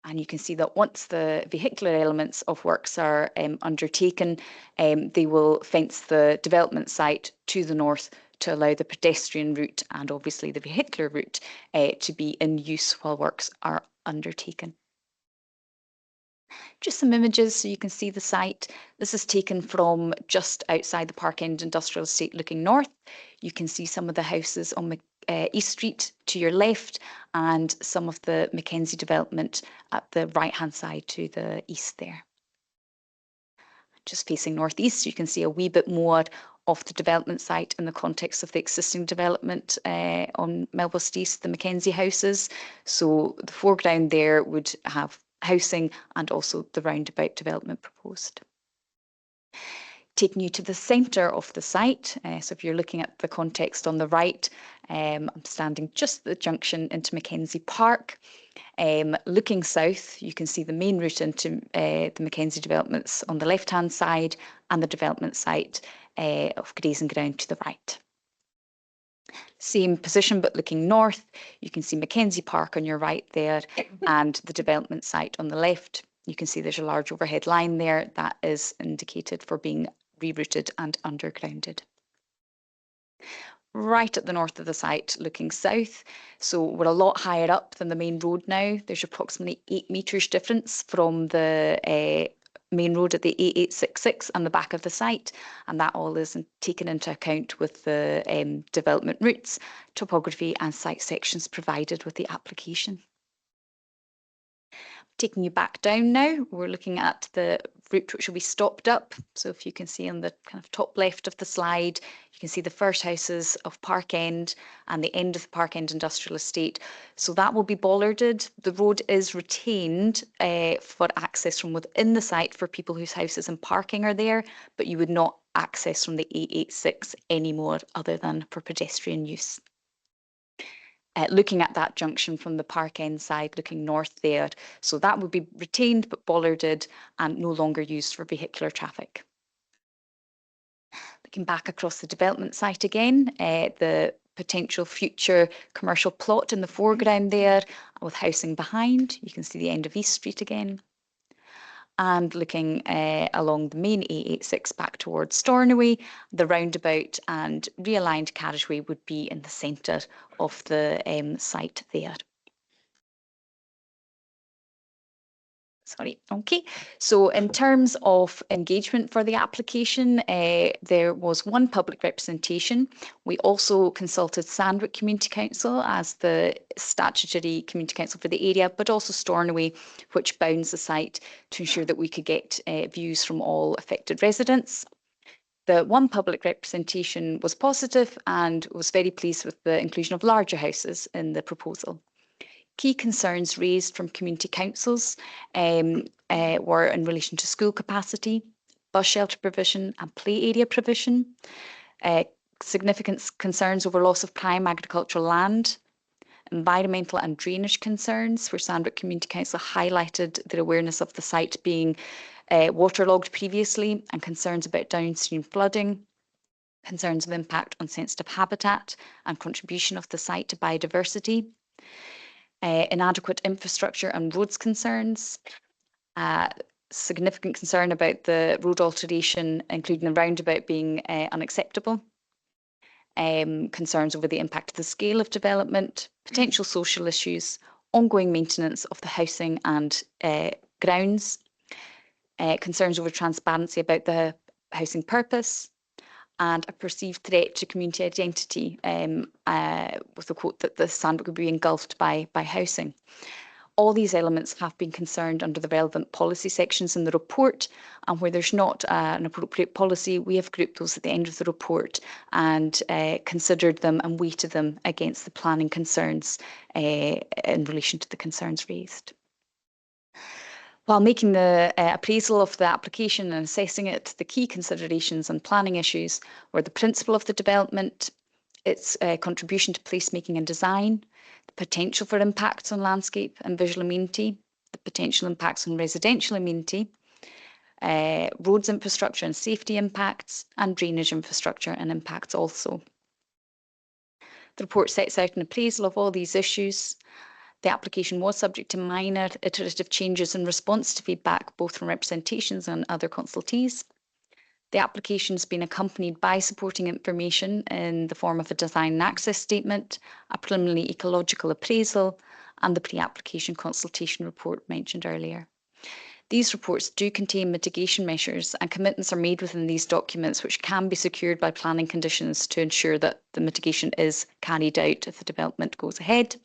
And you can see that once the vehicular elements of works are undertaken, they will fence the development site to the north to allow the pedestrian route and obviously the vehicular route to be in use while works are undertaken. Just some images so you can see the site. This is taken from just outside the Park End Industrial Estate looking north. You can see some of the houses on East Street to your left, and some of the Mackenzie development at the right-hand side to the east there. Just facing northeast, you can see a wee bit more of the development site in the context of the existing development on Melbourne East, the Mackenzie houses. So the foreground there would have housing and also the roundabout development proposed. Taking you to the centre of the site. So if you're looking at the context on the right, I'm standing just at the junction into Mackenzie Park. Looking south, you can see the main route into the Mackenzie developments on the left-hand side and the development site of grazing ground to the right. Same position, but looking north, you can see Mackenzie Park on your right there and the development site on the left. You can see there's a large overhead line there that is indicated for being rerouted and undergrounded. Right at the north of the site, looking south, so we're a lot higher up than the main road now. There's approximately 8 metres difference from the main road at the A866 and the back of the site, and that all is taken into account with the development routes, topography and site sections provided with the application. Taking you back down now, we're looking at the route which will be stopped up. So if you can see on the kind of top left of the slide, you can see the first houses of Park End and the end of the Park End Industrial Estate. So that will be bollarded. The road is retained for access from within the site for people whose houses and parking are there, but you would not access from the A86 anymore other than for pedestrian use. Looking at that junction from the Park End side, looking north there. So that would be retained but bollarded and no longer used for vehicular traffic. Looking back across the development site again, the potential future commercial plot in the foreground there with housing behind. You can see the end of East Street again. And looking along the main A86 back towards Stornoway, the roundabout and realigned carriageway would be in the centre of the site there. Sorry, okay. So in terms of engagement for the application, there was one public representation. We also consulted Sandwick Community Council as the statutory community council for the area, but also Stornoway, which bounds the site, to ensure that we could get views from all affected residents. The one public representation was positive and was very pleased with the inclusion of larger houses in the proposal. Key concerns raised from community councils were in relation to school capacity, bus shelter provision and play area provision, significant concerns over loss of prime agricultural land, environmental and drainage concerns, where Sandwich Community Council highlighted their awareness of the site being waterlogged previously and concerns about downstream flooding, concerns of impact on sensitive habitat and contribution of the site to biodiversity, inadequate infrastructure and roads concerns, significant concern about the road alteration, including the roundabout being unacceptable, concerns over the impact of the scale of development, potential social issues, ongoing maintenance of the housing and grounds, concerns over transparency about the housing purpose, and a perceived threat to community identity, with the quote that the Sandwich would be engulfed by housing. All these elements have been concerned under the relevant policy sections in the report, and where there's not an appropriate policy, we have grouped those at the end of the report and considered them and weighted them against the planning concerns in relation to the concerns raised. While making the appraisal of the application and assessing it, the key considerations and planning issues were the principle of the development, its contribution to placemaking and design, the potential for impacts on landscape and visual amenity, the potential impacts on residential amenity, roads infrastructure and safety impacts, and drainage infrastructure and impacts also. The report sets out an appraisal of all these issues. The application was subject to minor iterative changes in response to feedback, both from representations and other consultees. The application has been accompanied by supporting information in the form of a design and access statement, a preliminary ecological appraisal, and the pre-application consultation report mentioned earlier. These reports do contain mitigation measures, and commitments are made within these documents which can be secured by planning conditions to ensure that the mitigation is carried out if the development goes ahead.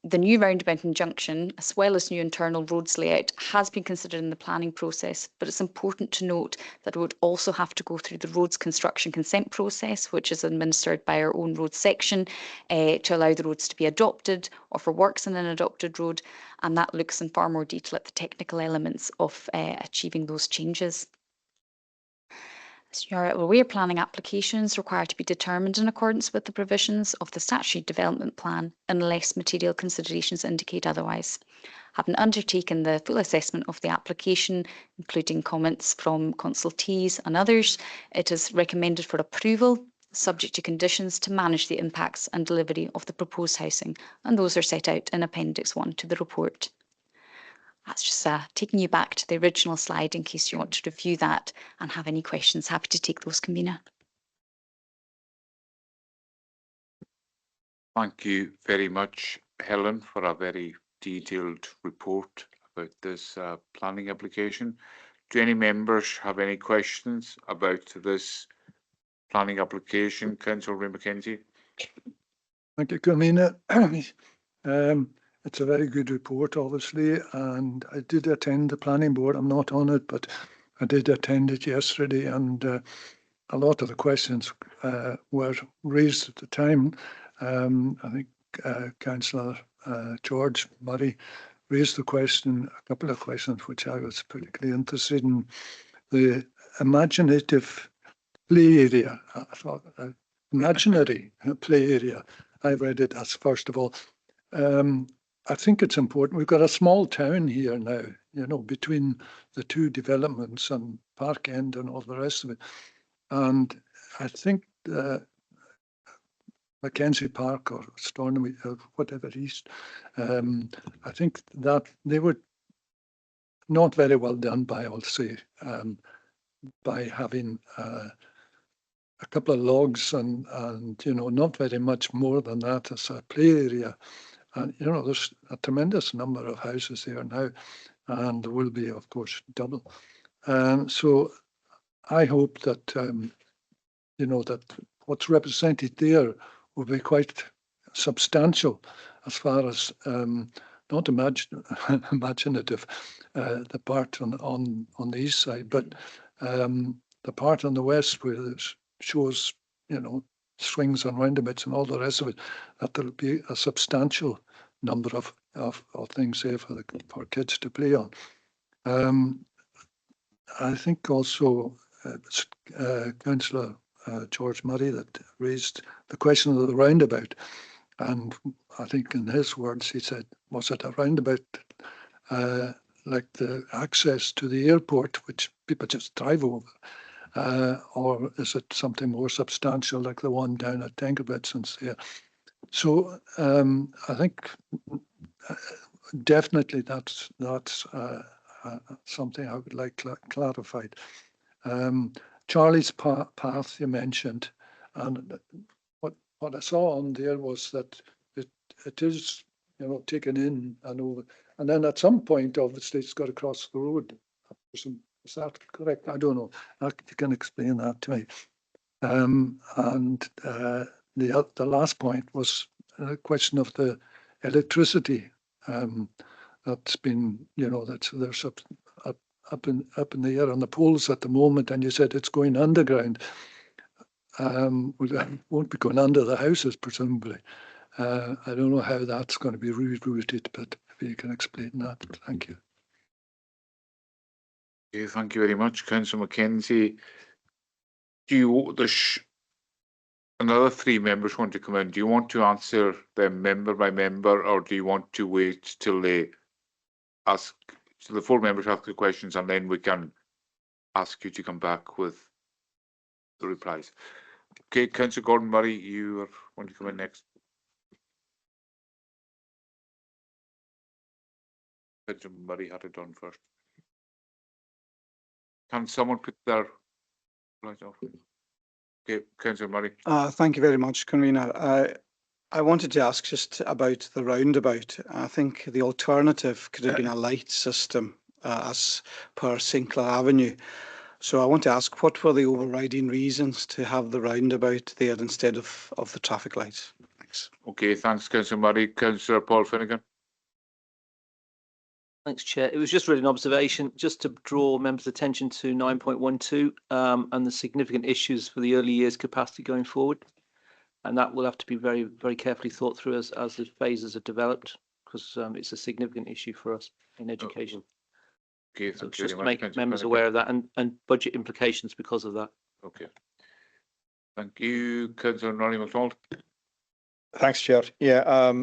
The new roundabout and junction, as well as new internal roads layout, has been considered in the planning process, but it's important to note that it would also have to go through the roads construction consent process, which is administered by our own road section, to allow the roads to be adopted or for works in an adopted road, and that looks in far more detail at the technical elements of achieving those changes. As you are aware, planning applications require to be determined in accordance with the provisions of the statutory development plan unless material considerations indicate otherwise. Having undertaken the full assessment of the application, including comments from consultees and others, it is recommended for approval, subject to conditions to manage the impacts and delivery of the proposed housing, and those are set out in Appendix 1 to the report. That's just taking you back to the original slide in case you want to review that and have any questions. Happy to take those, Convener. Thank you very much, Helen, for a very detailed report about this planning application. Do any members have any questions about this planning application? Councillor Ray Mackenzie. Thank you, Convener. It's a very good report, obviously, and I did attend the planning board. I'm not on it, but I did attend it yesterday, and a lot of the questions were raised at the time. I think Councillor George Murray raised a couple of questions, which I was particularly interested in. The imaginative play area, I thought, imaginary play area, I read it as first of all. I think it's important. We've got a small town here now, you know, between the two developments and Park End and all the rest of it. And I think Mackenzie Park or Stornoway or whatever east, I think that they were not very well done by, I'll say, by having a couple of logs and you know, not very much more than that as a play area. And, you know, there's a tremendous number of houses there now, and there will be, of course, double. So I hope that, you know, that what's represented there will be quite substantial as far as not imaginative, the part on the east side, but the part on the west where it shows, you know, swings and roundabouts and all the rest of it, that there'll be a substantial number of things there for kids to play on. I think also Councillor George Murray that raised the question of the roundabout. And I think in his words, he said, was it a roundabout like the access to the airport, which people just drive over? Or is it something more substantial like the one down at Tenkerbetson's there? So I think definitely that's something I would like clarified. Charlie's path you mentioned, and what I saw on there was that it is, you know, taken in and over, and then at some point, obviously, it's got to cross the road. Is that correct? I don't know. You can explain that to me. And the last point was a question of the electricity. That's been, you know, there's up in the air on the poles at the moment, and you said it's going underground. Well, it won't be going under the houses, presumably. I don't know how that's going to be rerouted, but if you can explain that, thank you. Okay, thank you very much, Councillor Mackenzie. There's another 3 members want to come in. Do you want to answer them member by member, or do you want to wait till they ask, so the 4 members ask the questions, and then we can ask you to come back with the replies? Okay, Councillor Gordon Murray, you want to come in next. Councillor Murray had it done first. Can someone put their light off? Okay, Councillor Murray. Thank you very much, Convener. I wanted to ask just about the roundabout. I think the alternative could have been a light system as per Sinclair Avenue. So I want to ask, what were the overriding reasons to have the roundabout there instead of the traffic lights? Thanks. Okay, thanks, Councillor Murray. Councillor Paul Finnegan. Thanks, Chair. It was just really an observation, just to draw members' attention to 9.12 and the significant issues for the early years capacity going forward. And that will have to be very, very carefully thought through as the phases are developed, because it's a significant issue for us in education. Okay, so just to make members aware of that and budget implications because of that. Okay. Thank you, Councillor Ronnie MacDonald. Thanks, Chair. Yeah,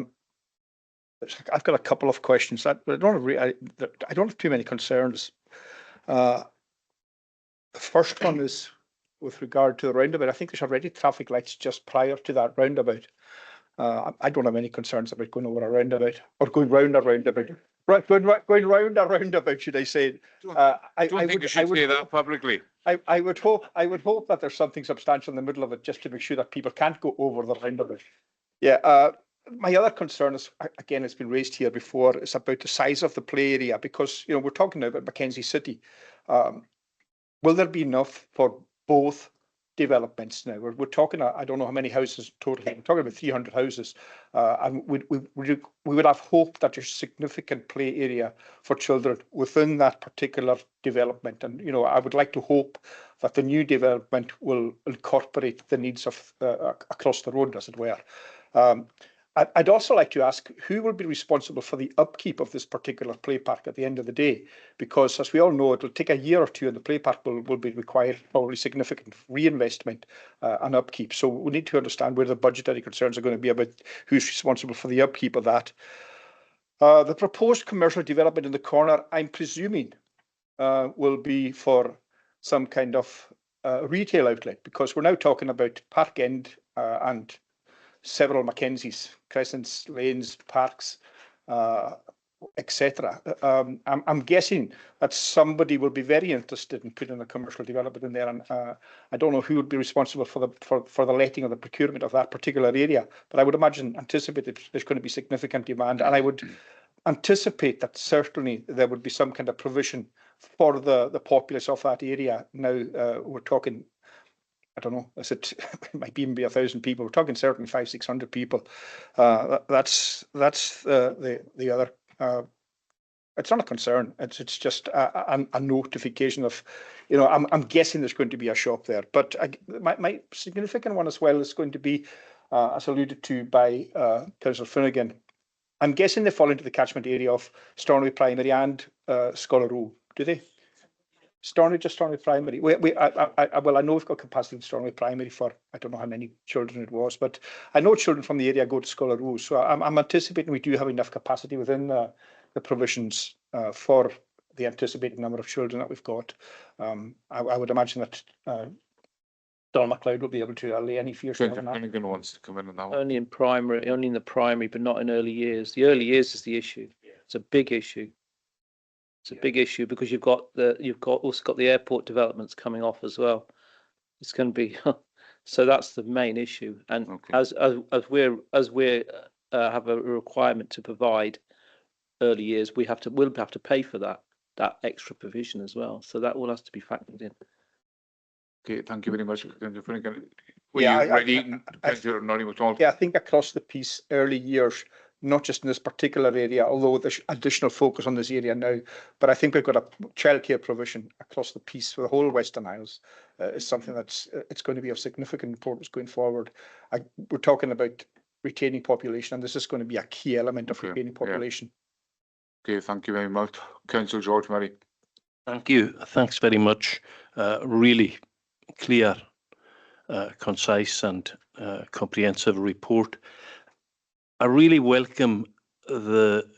I've got a couple of questions. I don't have too many concerns. The first one is with regard to the roundabout. I think there's already traffic lights just prior to that roundabout. I don't have any concerns about going over a roundabout or going round a roundabout. Right, going round a roundabout, should I say? I don't think you should say that publicly. I would hope that there's something substantial in the middle of it, just to make sure that people can't go over the roundabout. Yeah. My other concern is, again, it's been raised here before, is about the size of the play area, because, you know, we're talking now about Mackenzie City. Will there be enough for both developments now? We're talking, I don't know how many houses total. We're talking about 300 houses. And we would have hoped that there's significant play area for children within that particular development. And, you know, I would like to hope that the new development will incorporate the needs of across the road, as it were. I'd also like to ask, who will be responsible for the upkeep of this particular play park at the end of the day? Because, as we all know, it will take a year or two, and the play park will be required probably significant reinvestment and upkeep. So we need to understand where the budgetary concerns are going to be about who's responsible for the upkeep of that. The proposed commercial development in the corner, I'm presuming, will be for some kind of retail outlet, because we're now talking about Park End and several Mackenzies, Crescents, Lanes, Parks, etc. I'm guessing that somebody will be very interested in putting a commercial development in there, and I don't know who would be responsible for the letting or the procurement of that particular area, but I would anticipate that there's going to be significant demand, and I would anticipate that certainly there would be some kind of provision for the populace of that area. Now we're talking, I don't know, it might even be 1,000 people. We're talking certainly 500-600 people. That's the other. It's not a concern. It's just a notification of, you know, I'm guessing there's going to be a shop there. But my significant one as well is going to be, as alluded to by Councillor Finnegan, I'm guessing they fall into the catchment area of Stornoway Primary and Scholar Row. Do they? Stornoway Primary. Well, I know we've got capacity in Stornoway Primary for, I don't know how many children it was, but I know children from the area go to Scholar Row. So I'm anticipating we do have enough capacity within the provisions for the anticipated number of children that we've got. I would imagine that Donald MacLeod will be able to allay any fears. Finnegan wants to come in on that one. Only in the primary, but not in early years. The early years is the issue. It's a big issue. It's a big issue because you've also got the airport developments coming off as well. It's going to be so that's the main issue. And as we have a requirement to provide early years, we'll have to pay for that extra provision as well. So that all has to be factored in. Okay, thank you very much, Councillor Finnegan. I think across the piece, early years, not just in this particular area, although there's additional focus on this area now, but I think we've got a childcare provision across the piece for the whole Western Isles. Is something it's going to be of significant importance going forward. We're talking about retaining population, and this is going to be a key element of retaining population. Yeah. Okay, thank you very much. Councillor George Murray. Thank you. Thanks very much. Really clear, concise and comprehensive report. I really welcome the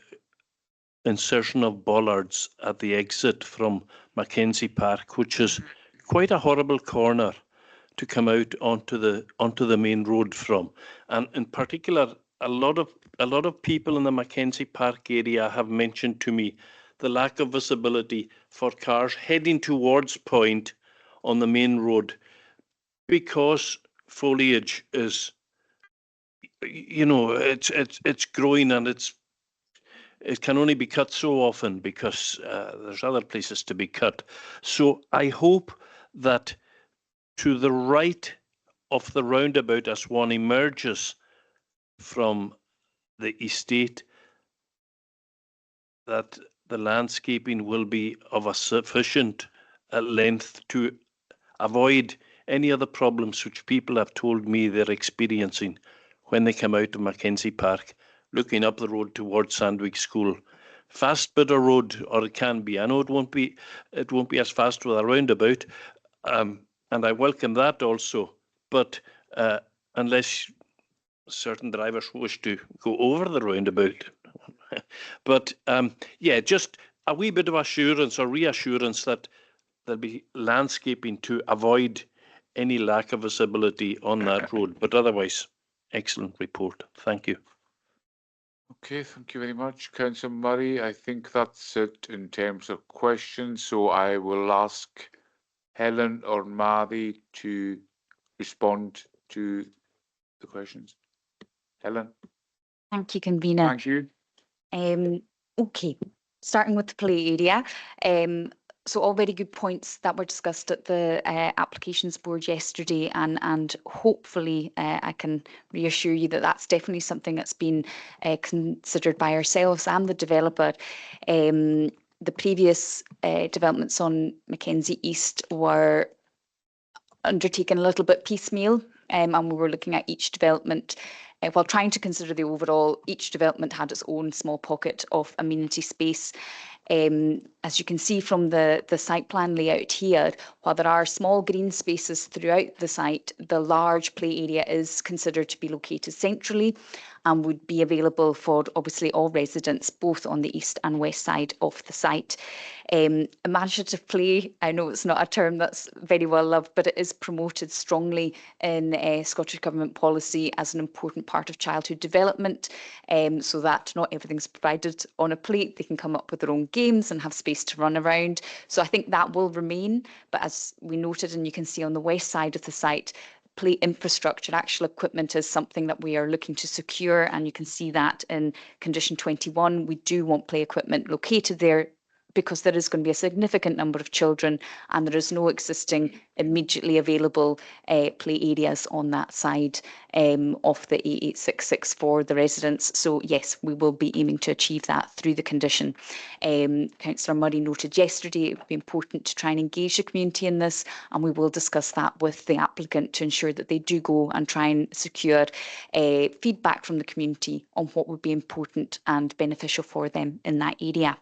insertion of bollards at the exit from Mackenzie Park, which is quite a horrible corner to come out onto the main road from. And in particular, a lot of people in the Mackenzie Park area have mentioned to me the lack of visibility for cars heading towards Point on the main road because foliage is, it's growing and it can only be cut so often because there's other places to be cut. So I hope that to the right of the roundabout as one emerges from the estate, that the landscaping will be of a sufficient length to avoid any other problems which people have told me they're experiencing when they come out of Mackenzie Park, looking up the road towards Sandwich School. Fast bit of road, or it can be. I know it won't be as fast with a roundabout, and I welcome that also. But unless certain drivers wish to go over the roundabout, but yeah, just a wee bit of assurance or reassurance that there'll be landscaping to avoid any lack of visibility on that road. But otherwise, excellent report. Thank you. Okay, thank you very much, Councillor Murray. I think that's it in terms of questions. So I will ask Helen or Marty to respond to the questions. Helen. Thank you, Convener. Thank you. Okay, starting with the play area. So all very good points that were discussed at the applications board yesterday, and hopefully I can reassure you that that's definitely something that's been considered by ourselves and the developer. The previous developments on Mackenzie East were undertaken a little bit piecemeal, and we were looking at each development while trying to consider the overall. Each development had its own small pocket of amenity space. As you can see from the site plan layout here, while there are small green spaces throughout the site, the large play area is considered to be located centrally and would be available for obviously all residents, both on the east and west side of the site. Imaginative play, I know it's not a term that's very well loved, but it is promoted strongly in Scottish Government policy as an important part of childhood development, so that not everything's provided on a plate. They can come up with their own games and have space to run around. So I think that will remain. But as we noted, and you can see on the west side of the site, play infrastructure, actual equipment is something that we are looking to secure, and you can see that in condition 21. We do want play equipment located there because there is going to be a significant number of children and there is no existing immediately available play areas on that side of the A866 for the residents. So yes, we will be aiming to achieve that through the condition. Councillor Murray noted yesterday it would be important to try and engage the community in this, and we will discuss that with the applicant to ensure that they do go and try and secure feedback from the community on what would be important and beneficial for them in that area.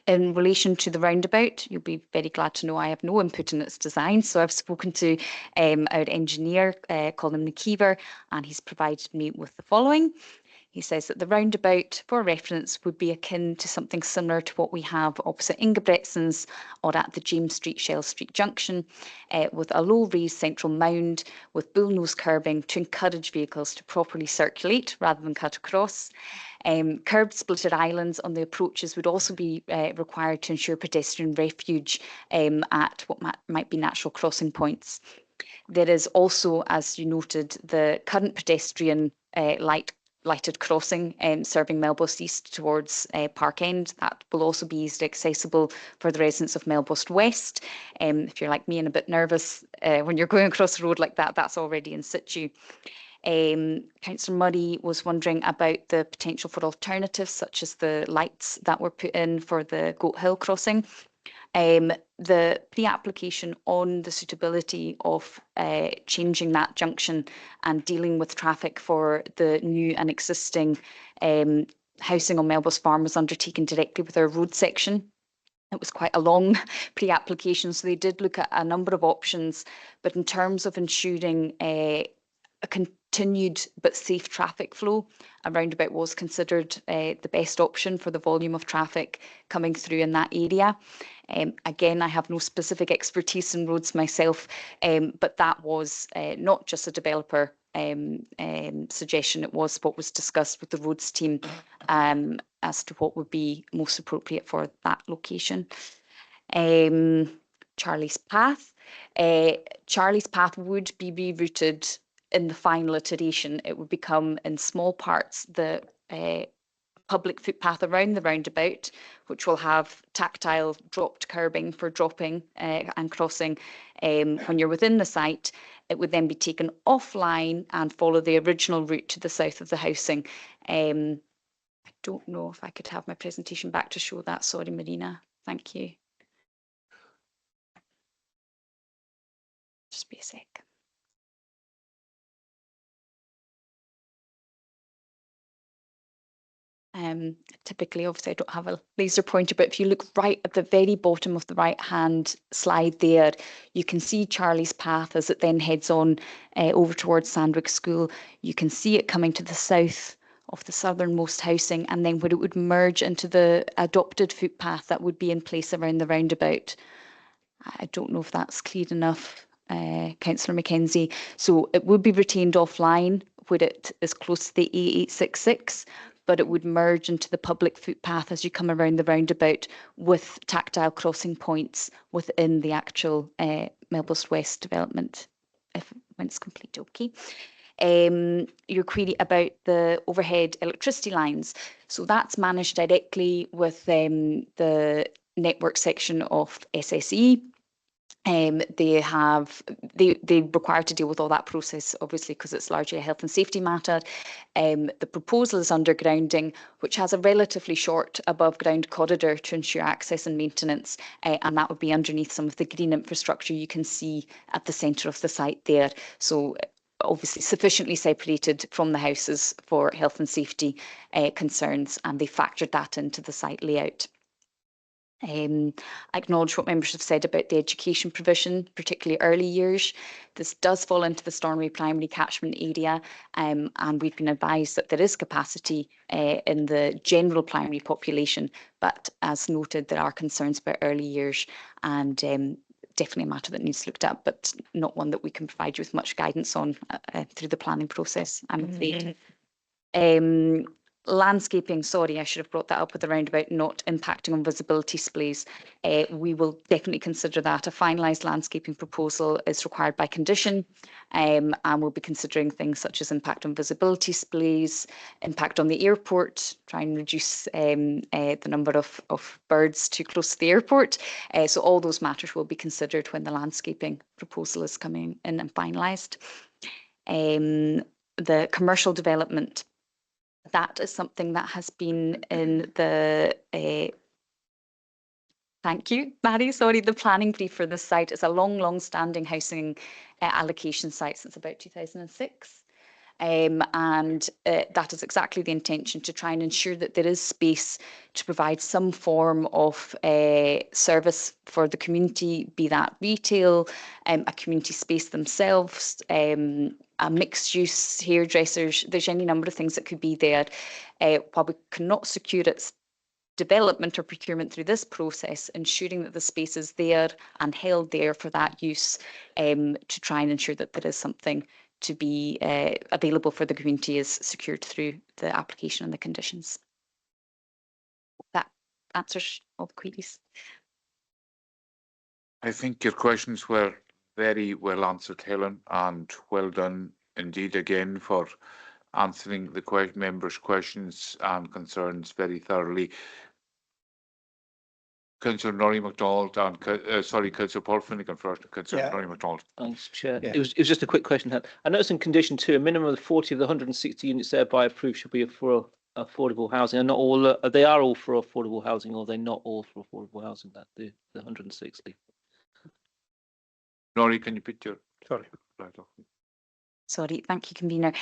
In relation to the roundabout, you'll be very glad to know I have no input in its design. So I've spoken to our engineer, Colin McKeever, and he's provided me with the following. He says that the roundabout, for reference, would be akin to something similar to what we have opposite Ingebrigtsens or at the James Street, Shell Street junction, with a low raised central mound with bullnose curbing to encourage vehicles to properly circulate rather than cut across. Curbed splitted islands on the approaches would also be required to ensure pedestrian refuge at what might be natural crossing points. There is also, as you noted, the current pedestrian lighted crossing serving Melbourne East towards Park End. That will also be easily accessible for the residents of Melbourne West. If you're like me and a bit nervous when you're going across the road like that, that's already in situ. Councillor Murray was wondering about the potential for alternatives such as the lights that were put in for the Goat Hill crossing. The pre-application on the suitability of changing that junction and dealing with traffic for the new and existing housing on Melbourne Farm was undertaken directly with our road section. It was quite a long pre-application, so they did look at a number of options, but in terms of ensuring a continued but safe traffic flow, a roundabout was considered the best option for the volume of traffic coming through in that area. Again, I have no specific expertise in roads myself, but that was not just a developer suggestion, it was what was discussed with the roads team as to what would be most appropriate for that location. Charlie's Path. Charlie's Path would be rerouted in the final iteration. It would become in small parts the public footpath around the roundabout, which will have tactile dropped curbing for dropping and crossing when you're within the site. It would then be taken offline and follow the original route to the south of the housing. I don't know if I could have my presentation back to show that. Sorry, Marina. Thank you. Just be a sec. Typically, obviously, I don't have a laser pointer, but if you look right at the very bottom of the right-hand slide there, you can see Charlie's Path as it then heads on over towards Sandwich School. You can see it coming to the south of the southernmost housing, and then where it would merge into the adopted footpath that would be in place around the roundabout. I don't know if that's clear enough, Councillor Mackenzie. So it would be retained offline where it is close to the A866, but it would merge into the public footpath as you come around the roundabout with tactile crossing points within the actual Melbourne West development, when it's complete. Okay. Your query about the overhead electricity lines. So that's managed directly with the network section of SSE. They require to deal with all that process, obviously, because it's largely a health and safety matter. The proposal is undergrounding, which has a relatively short above ground corridor to ensure access and maintenance, and that would be underneath some of the green infrastructure you can see at the centre of the site there. So obviously sufficiently separated from the houses for health and safety concerns, and they factored that into the site layout. I acknowledge what members have said about the education provision, particularly early years. This does fall into the Stornoway primary catchment area, and we've been advised that there is capacity in the general primary population, but as noted, there are concerns about early years, and definitely a matter that needs looked at, but not one that we can provide you with much guidance on through the planning process, I'm afraid. Landscaping, sorry, I should have brought that up with the roundabout, not impacting on visibility displays. We will definitely consider that. A finalised landscaping proposal is required by condition, and we'll be considering things such as impact on visibility displays, impact on the airport, try and reduce the number of birds too close to the airport. So all those matters will be considered when the landscaping proposal is coming in and finalised. The commercial development, that is something that has been in the, thank you, Maddie, sorry, the planning brief for this site is a long standing housing allocation site since about 2006. and that is exactly the intention, to try and ensure that there is space to provide some form of service for the community, be that retail, a community space themselves, a mixed use hairdressers. There's any number of things that could be there. While we cannot secure its development or procurement through this process, ensuring that the space is there and held there for that use, to try and ensure that there is something to be available for the community is secured through the application and the conditions. That answers all the queries. I think your questions were very well answered, Helen, and well done indeed again for answering the members' questions and concerns very thoroughly. Councillor Norrie MacDonald and Councillor Paul Finnegan first. Councillor Norrie MacDonald. Thanks, Chair. It was just a quick question. I noticed in condition 2, a minimum of 40 of the 160 units thereby approved should be for affordable housing, and not all. They are all for affordable housing, or they're not all for affordable housing. That the 160. Norrie, can you put your right off? Sorry, thank you, convener.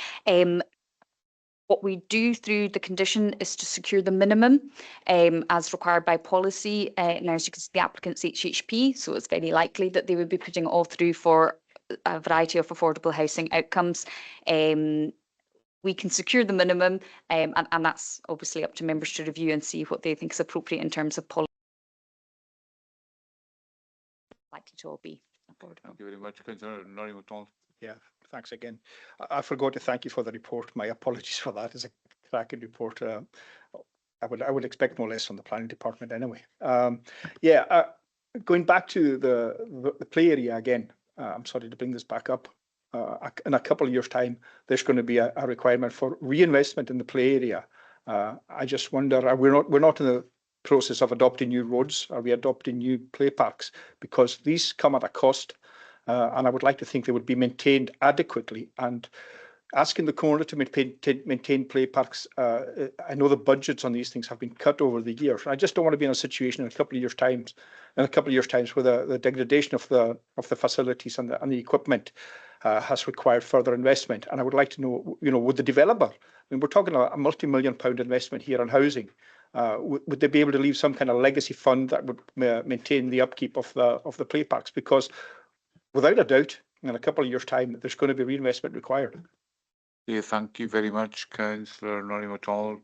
What we do through the condition is to secure the minimum as required by policy. Now, as you can see, the applicant's HHP, so it's very likely that they would be putting it all through for a variety of affordable housing outcomes. We can secure the minimum, and that's obviously up to members to review and see what they think is appropriate in terms of policy. Likely to all be affordable. Thank you very much, Councillor Norrie MacDonald. Yeah, thanks again. I forgot to thank you for the report. My apologies for that. It's a cracking report. I would expect no less from the planning department anyway. Going back to the play area again. I'm sorry to bring this back up. In a couple of years' time, there's going to be a requirement for reinvestment in the play area. I just wonder, we're not in the process of adopting new roads. Are we adopting new play parks? Because these come at a cost. And I would like to think they would be maintained adequately. And asking the corner to maintain play parks, I know the budgets on these things have been cut over the years. I just don't want to be in a situation in a couple of years' times, where the degradation of the facilities and the equipment has required further investment. And I would like to know, would the developer, we're talking a multi-million-pound investment here on housing. Would they be able to leave some kind of legacy fund that would maintain the upkeep of the play parks? Because without a doubt, in a couple of years' time, there's going to be reinvestment required. Yeah, thank you very much, Councillor Norrie MacDonald.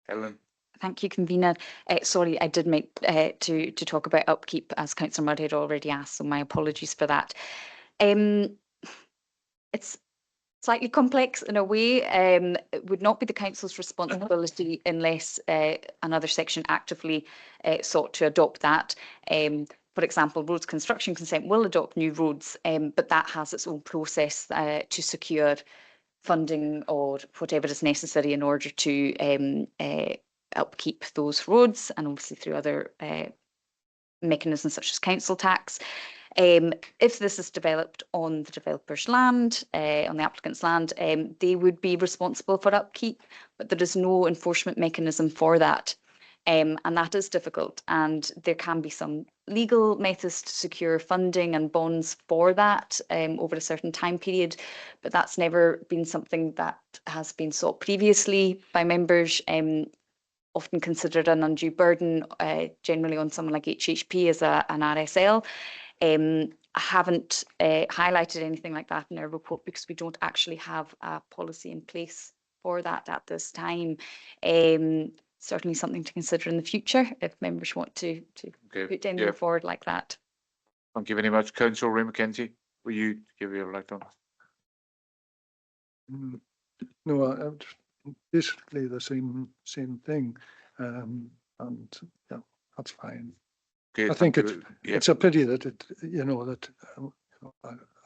Helen. Thank you, convener. Sorry, I did make to talk about upkeep, as Councillor Mudd had already asked, so my apologies for that. It's slightly complex in a way. It would not be the council's responsibility unless another section actively sought to adopt that. For example, roads construction consent will adopt new roads, but that has its own process to secure funding or whatever is necessary in order to upkeep those roads, and obviously through other mechanisms such as council tax. If this is developed on the developer's land, on the applicant's land, they would be responsible for upkeep, but there is no enforcement mechanism for that. And that is difficult, and there can be some legal methods to secure funding and bonds for that over a certain time period, but that's never been something that has been sought previously by members, often considered an undue burden, generally on someone like HHP as an RSL. I haven't highlighted anything like that in our report because we don't actually have a policy in place for that at this time. Certainly something to consider in the future if members want to put anything forward like that. Thank you very much. Councillor Ray McKenzie, will you give your light on? No, basically the same thing, and yeah, that's fine. Okay, I think it's a pity that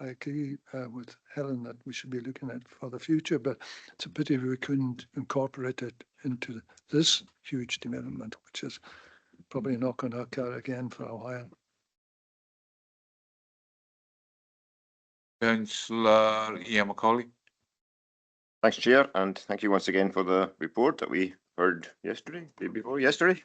I agree with Helen that we should be looking at for the future, but it's a pity we couldn't incorporate it into this huge development, which is probably not going to occur again for a while. Councillor Ian Macaulay. Thanks, Chair, and thank you once again for the report that we heard yesterday, day before yesterday.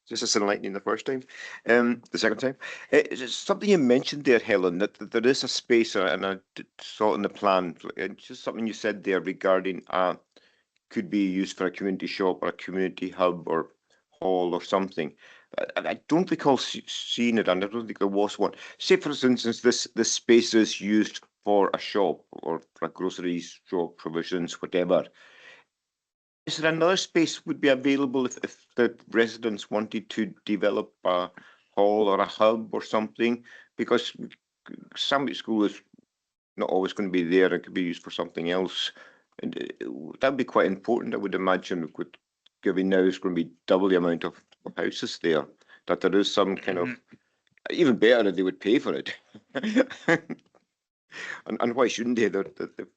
Just as enlightening the first time. The second time, it's something you mentioned there, Helen, that there is a space, and I saw it in the plan. Just something you said there regarding could be used for a community shop or a community hub or hall or something. I don't recall seeing it, and I don't think there was one. Say, for instance, this space is used for a shop or for a grocery shop, provisions, whatever. Is there another space would be available if the residents wanted to develop a hall or a hub or something? Because Sandwich School is not always going to be there. It could be used for something else. And that would be quite important, I would imagine, given now it's going to be double the amount of houses there, that there is some kind of, even better if they would pay for it. and why shouldn't they?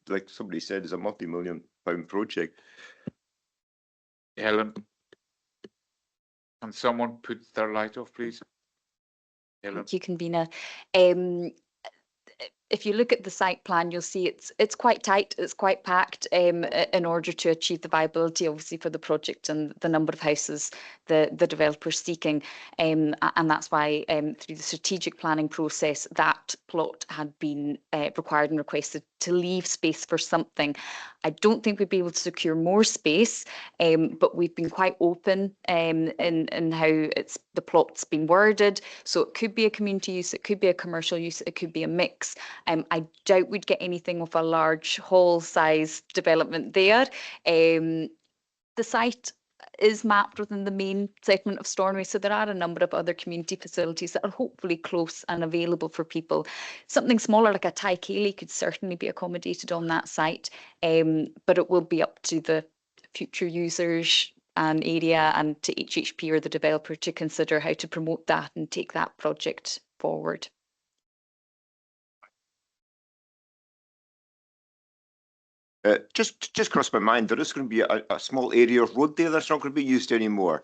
Like somebody said, it's a multi-million-pound project. Helen, can someone put their light off, please? Helen. Thank you, convener. If you look at the site plan, you'll see it's quite tight, it's quite packed in order to achieve the viability, obviously, for the project and the number of houses the developer's seeking. And that's why through the strategic planning process, that plot had been required and requested to leave space for something. I don't think we'd be able to secure more space, but we've been quite open in how the plot's been worded. So it could be a community use, it could be a commercial use, it could be a mix. I doubt we'd get anything of a large hall size development there. The site is mapped within the main segment of Stornoway, so there are a number of other community facilities that are hopefully close and available for people. Something smaller like a Tykeely could certainly be accommodated on that site, but it will be up to the future users and area and to HHP or the developer to consider how to promote that and take that project forward. Just crossed my mind, there is going to be a small area of road there that's not going to be used anymore.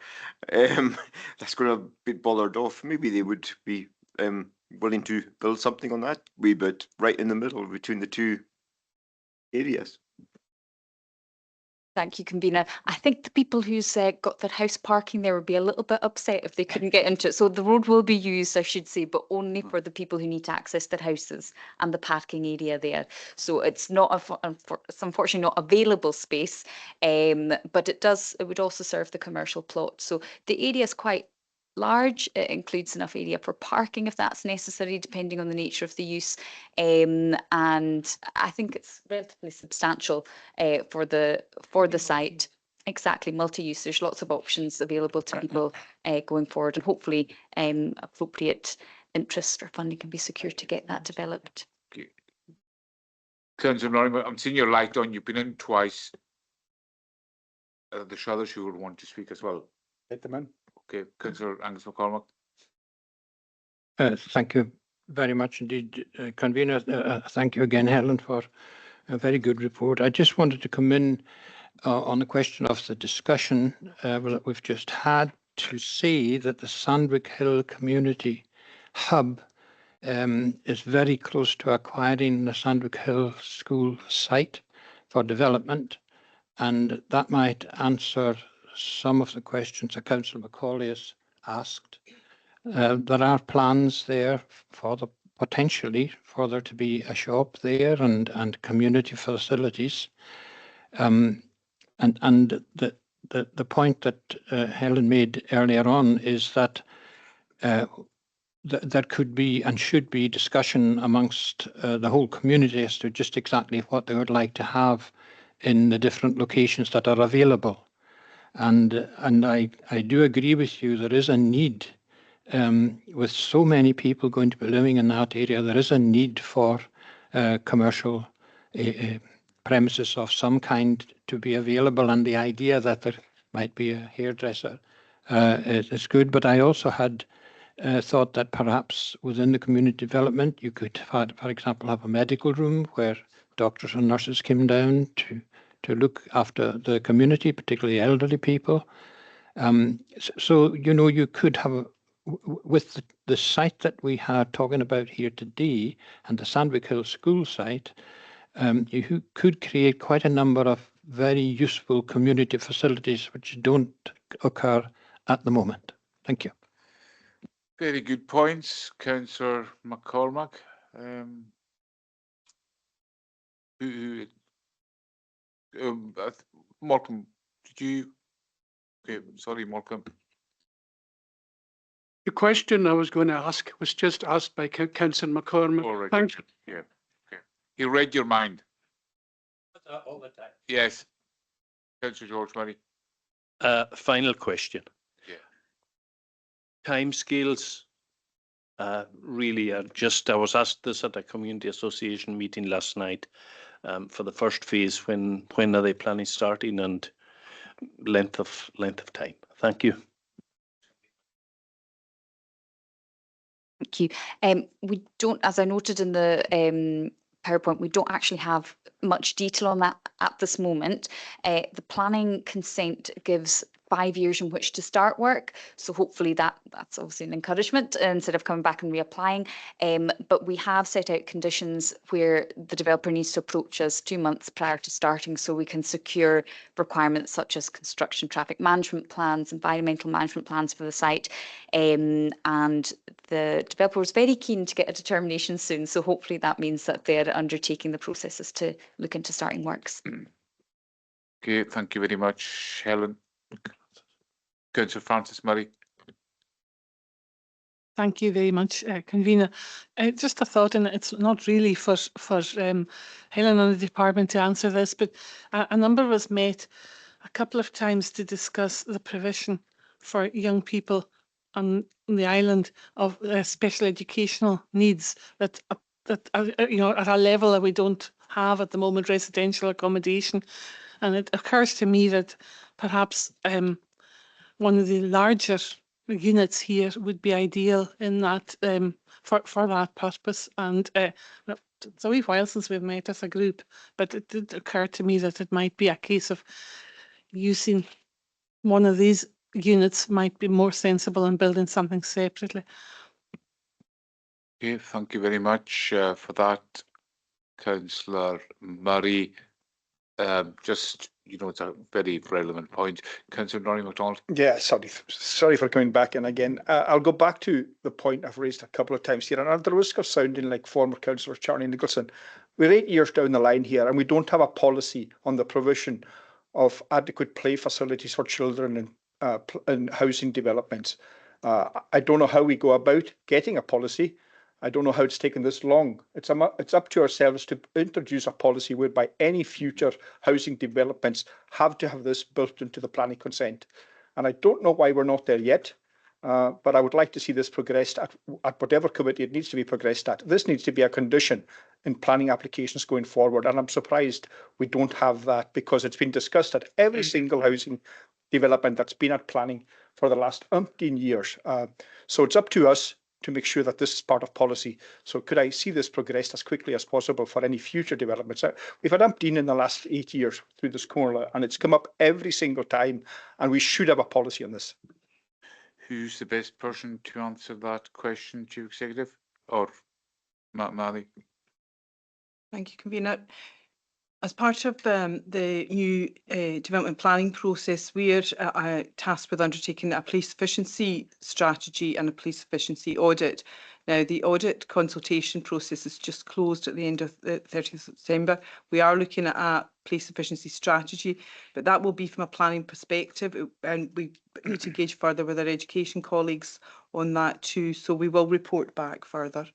That's going to be bothered off. Maybe they would be willing to build something on that wee bit right in the middle between the two areas. Thank you, convener. I think the people who's got their house parking there would be a little bit upset if they couldn't get into it. So the road will be used, I should say, but only for the people who need to access their houses and the parking area there. So it's not it's unfortunately not available space, but it would also serve the commercial plot. So the area is quite large. It includes enough area for parking if that's necessary, depending on the nature of the use. And I think it's relatively substantial for the site. Exactly, multi-use. There's lots of options available to people going forward, and hopefully appropriate interest or funding can be secured to get that developed. Okay. Councillor Norman, I'm seeing your light on. You've been in twice. The others who would want to speak as well. Let them in. Okay, Councillor Angus McCormack. Thank you very much indeed, convener. Thank you again, Helen, for a very good report. I just wanted to come in on the question of the discussion that we've just had, to say that the Sandwich Hill Community Hub is very close to acquiring the Sandwich Hill School site for development, and that might answer some of the questions that Councillor Macaulay has asked. There are plans there for potentially for there to be a shop there and community facilities. And the point that Helen made earlier on is that there could be and should be discussion amongst the whole community as to just exactly what they would like to have in the different locations that are available. And I do agree with you, there is a need, with so many people going to be living in that area, there is a need for commercial premises of some kind to be available, and the idea that there might be a hairdresser is good. But I also had thought that perhaps within the community development you could, for example, have a medical room where doctors and nurses came down to look after the community, particularly elderly people. So, you know, you could have, with the site that we are talking about here today and the Sandwich Hill School site, you could create quite a number of very useful community facilities which don't occur at the moment. Thank you. Very good points, Councillor McCormack. Malcolm, did you? Okay, sorry, Malcolm. The question I was going to ask was just asked by Councillor McCormack. All right. Thanks. Yeah. Okay. He read your mind. All the time. Yes. Councillor George Murray. Final question. Yeah. Timescales really are just, I was asked this at a community association meeting last night for the first phase. When are they planning starting, and length of time? Thank you. Thank you. We don't, as I noted in the PowerPoint, we don't actually have much detail on that at this moment. The planning consent gives 5 years in which to start work. So hopefully that's obviously an encouragement instead of coming back and reapplying. But we have set out conditions where the developer needs to approach us 2 months prior to starting, so we can secure requirements such as construction traffic management plans, environmental management plans for the site. And the developer was very keen to get a determination soon. So hopefully that means that they're undertaking the processes to look into starting works. Okay, thank you very much, Helen. Councillor Francis Murray. Thank you very much, Convener. Just a thought, and it's not really for Helen and the department to answer this, but a number of us met a couple of times to discuss the provision for young people on the island of special educational needs that you know, at a level that we don't have at the moment, residential accommodation. And it occurs to me that perhaps one of the larger units here would be ideal in that for that purpose. And it's a wee while since we've met as a group, but it did occur to me that it might be a case of using one of these units might be more sensible than building something separately. Okay, thank you very much for that, Councillor Murray. Just, you know, it's a very relevant point. Councillor Norrie MacDonald. Yeah, sorry for coming back. And again, I'll go back to the point I've raised a couple of times here. And at the risk of sounding like former Councillor Charlie Nicholson, we're 8 years down the line here, and we don't have a policy on the provision of adequate play facilities for children in housing developments. I don't know how we go about getting a policy. I don't know how it's taken this long. It's up to ourselves to introduce a policy whereby any future housing developments have to have this built into the planning consent. And I don't know why we're not there yet, but I would like to see this progressed at whatever committee it needs to be progressed at. This needs to be a condition in planning applications going forward. And I'm surprised we don't have that, because it's been discussed at every single housing development that's been at planning for the last umpteen years. So it's up to us to make sure that this is part of policy. So could I see this progressed as quickly as possible for any future developments? We've had umpteen in the last 8 years through this Comhairle, and it's come up every single time, and we should have a policy on this. Who's the best person to answer that question, Chief Executive? Or Mally? Thank you, Convener. As part of the new development planning process, we are tasked with undertaking a police efficiency strategy and a police efficiency audit. Now, the audit consultation process is just closed at the end of the 30th of September. We are looking at a police efficiency strategy, but that will be from a planning perspective, and we need to engage further with our education colleagues on that too. So we will report back further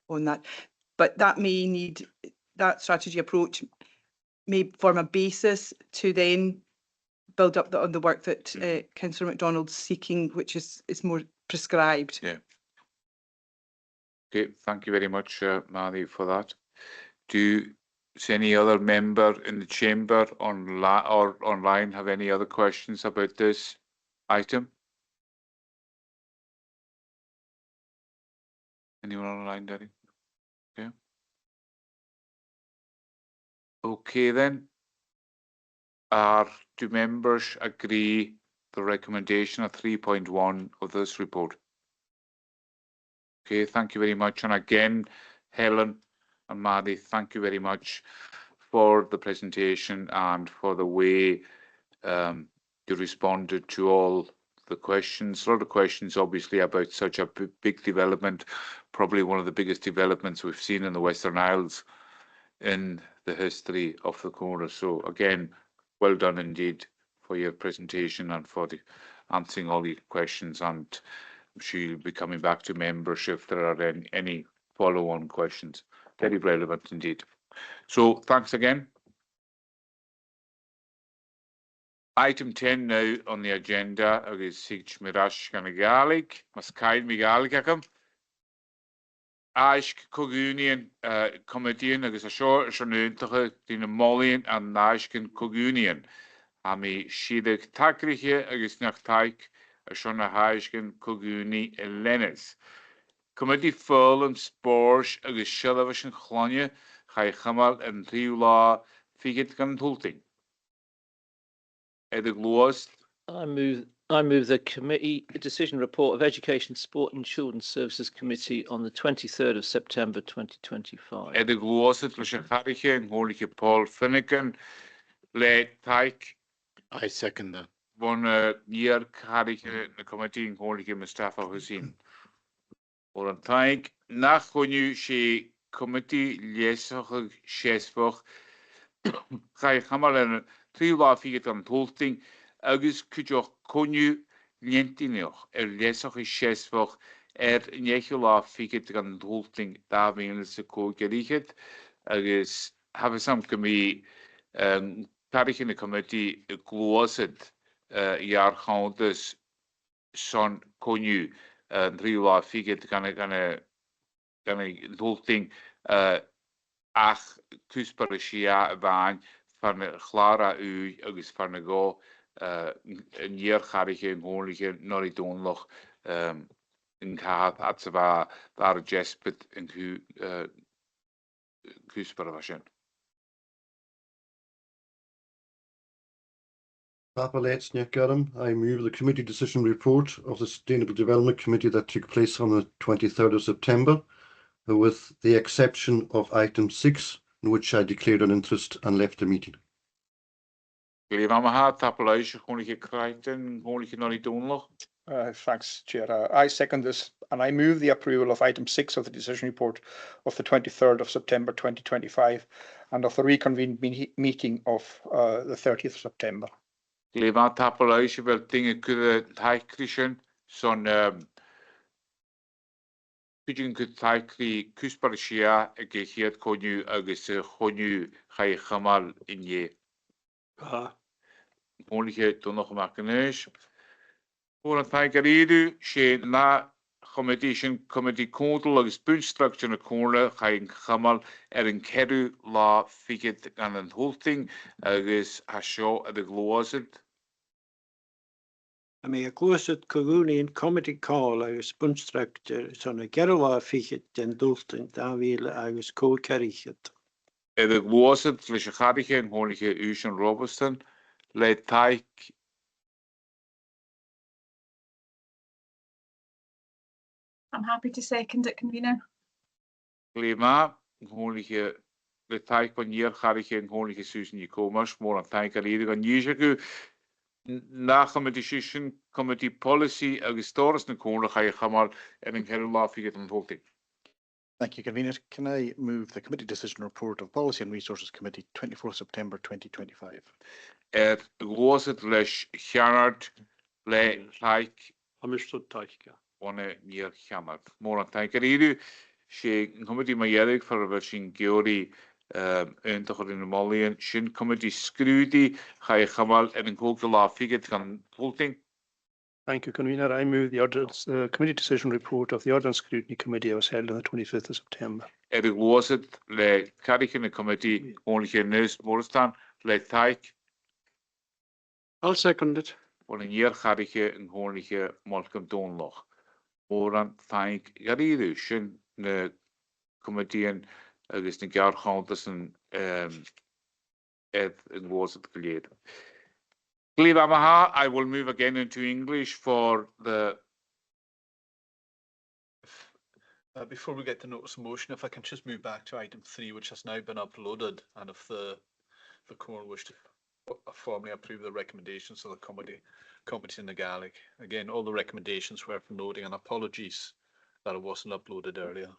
on that. But that may need, that strategy approach may form a basis to then build up on the work that Councillor MacDonald's seeking, which is more prescribed. Yeah. Okay, thank you very much, Mally, for that. Does any other member in the chamber or online have any other questions about this item? Anyone online, Daddy? Okay. Okay then. Do members agree the recommendation of 3.1 of this report? Okay, thank you very much. And again, Helen and Maddie, thank you very much for the presentation and for the way you responded to all the questions. A lot of questions, obviously, about such a big development, probably one of the biggest developments we've seen in the Western Isles in the history of the Comhairle. So again, well done indeed for your presentation and for answering all the questions. And I'm sure you'll be coming back to membership if there are any follow-on questions. Very relevant indeed. So thanks again. Item 10 now on the agenda is Sig Mirash Gaelig, Maskaid Migaligakam. Aishk Cogunian Comedian, agus a short Shanuntacha, Dina Molian and Naishkin Cogunian. Ami Shidig Takriche, agus Nachtaik, a Shona Haishkin Coguni Elenis. Comedy Furlum Sporsh, agus Shelavishan Clonia, Chai Hamal and Riula Figit Gan Tulting. Edig Lost. I move the committee decision report of Education, Sport and Children's Services Committee on the 23rd of September 2025. Edig Lost, Lushan Hariche, and Holy Paul Finnegan, Le Taik. I second that. 1 year Hariche, the committee, and Holy Mustafa Hussein. Or an Taik, Nachonu, she committee, Lesach, Shesfach, Chai Hamal and Triula Figit and Tolting. Agus Kujoch Konu Nientinoch, Lesach Shesfach, Nechula Figit and Tolting, Davin Seko Gerichet, Agus have some committee, Tarich in the committee, Glossed, Yar Houndus, Son Konu, and Triula Figit Gana Tolting, Ach Kusparishia Van, Farne Clara U, Agus Farnago. Een jaar ga ik in Hoorlige naar die donderdag in gaat at ze waar Jespet en Kusper was. Papa Let's I move the committee decision report of the Sustainable Development Committee that took place on the 23rd of September, with the exception of item 6, in which I declared an interest and left the meeting. Thanks, Chair. I second this and I move the approval of item 6 of the decision report of the 23rd of September 2025 and of the reconvened meeting of the 30th of September. Glevan tapalaisje wel dingen kunnen tijkrischen zo'n Pidgin could tijkri kusparishia geheerd konju agus konju ga je gamal in je. Mogelijkheid toen nog maar kennis. Voor een tijkeridu, she na committee kontel agus puntstructure na konle ga je gamal een keru la figet aan een hulting agus hasho at de glozet. I mean, a closet Cogunian committee call agus puntstructure son a gerla figet den dulten dan wil agus co-carichet. De glozet leis a charige en holige Usen Robertson. Le taik I'm happy to second it, convener. Glema, holige le taik van hier garige en holige Susan Jacomers, more an taik alide gan Jijaku. Na committee policy agus Doris na corner ga je gamal en een hele lafige dan hoogte. Thank you, convener. Can I move the committee decision report of Policy and Resources Committee 24 September 2025? Was het les Gerard le taik Understood taik. One year Gerard. More an taik alide. She committee majerik voor een geori en toch in de Malian shin committee scrutiny ga je gamal en een kookte lafige kan hoogte. Thank you, convener. I move the committee decision report of the Ordnance Scrutiny Committee was held on the 25th of September. Was het le carrick in the committee only neus Morstan le taik. I'll second it. Voor een jaar carrick en honige Malcolm Donloch. Moran taik garidu shin de committee en is een jaar gaan tussen het was het geleden. I will move again into English for the. Before we get to notice of motion, if I can just move back to item 3, which has now been uploaded, and if the Comhairle wish to formally approve the recommendations of the committee in the Gaelic. Again, all the recommendations were for noting, and apologies that it wasn't uploaded earlier.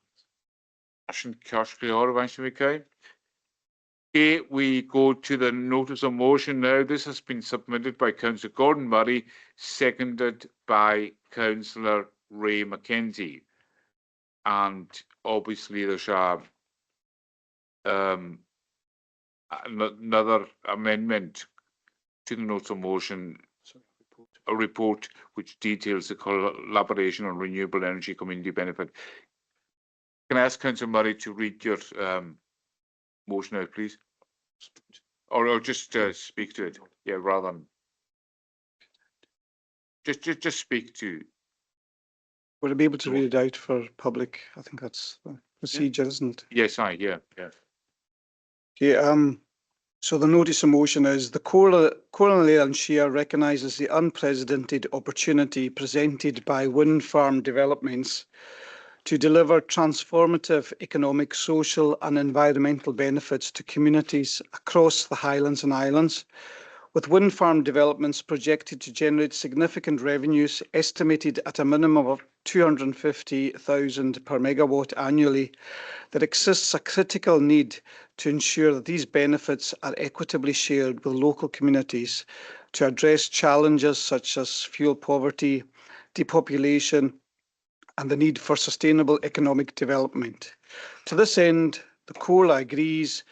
Okay, we go to the notice of motion now. This has been submitted by Councillor Gordon Murray, seconded by Councillor Ray Mackenzie. And obviously there's another amendment to the notice of motion, a report which details the collaboration on renewable energy community benefit. Can I ask Councillor Murray to read your motion out, please? Or just speak to it, yeah, rather than just speak to. Would I be able to read it out for public? I think that's the procedure, isn't it? Yes, yeah. Okay, so the notice of motion is the Comhairle nan Eilean Siar recognises the unprecedented opportunity presented by wind farm developments to deliver transformative economic, social and environmental benefits to communities across the Highlands and Islands, with wind farm developments projected to generate significant revenues estimated at a minimum of 250,000 per megawatt annually. There exists a critical need to ensure that these benefits are equitably shared with local communities to address challenges such as fuel poverty, depopulation, and the need for sustainable economic development. To this end, the Comhairle agrees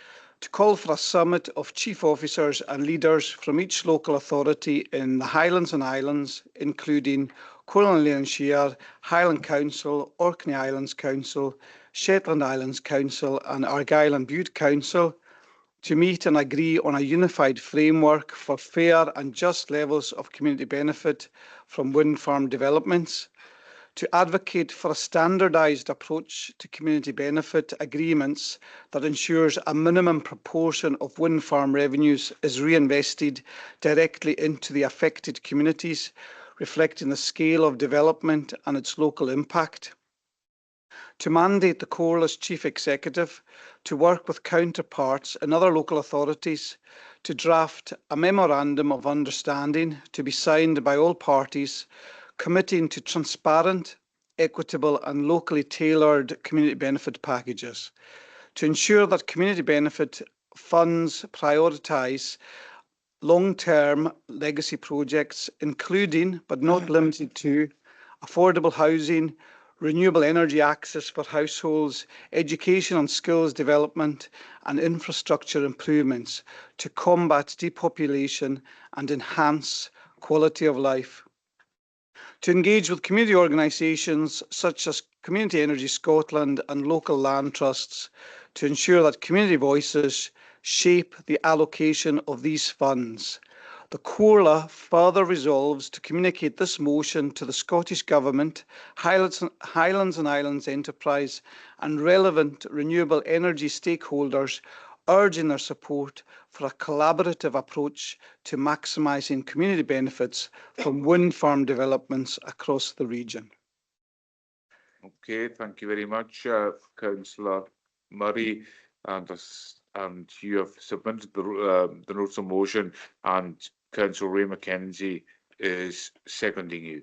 to call for a summit of chief officers and leaders from each local authority in the Highlands and Islands, including Comhairle nan Eilean Siar, Highland Council, Orkney Islands Council, Shetland Islands Council and Argyll and Bute Council, to meet and agree on a unified framework for fair and just levels of community benefit from wind farm developments, to advocate for a standardised approach to community benefit agreements that ensures a minimum proportion of wind farm revenues is reinvested directly into the affected communities, reflecting the scale of development and its local impact, to mandate the Comhairle's Chief Executive to work with counterparts in other local authorities to draft a memorandum of understanding to be signed by all parties, committing to transparent, equitable and locally tailored community benefit packages, to ensure that community benefit funds prioritise long-term legacy projects, including but not limited to affordable housing, renewable energy access for households, education and skills development and infrastructure improvements to combat depopulation and enhance quality of life. To engage with community organisations such as Community Energy Scotland and local land trusts to ensure that community voices shape the allocation of these funds. The Comhairle further resolves to communicate this motion to the Scottish Government, Highlands and Islands Enterprise and relevant renewable energy stakeholders, urging their support for a collaborative approach to maximising community benefits from wind farm developments across the region. Okay, thank you very much, Councillor Murray, and you have submitted the notice of motion, and Councillor Ray Mackenzie is seconding you.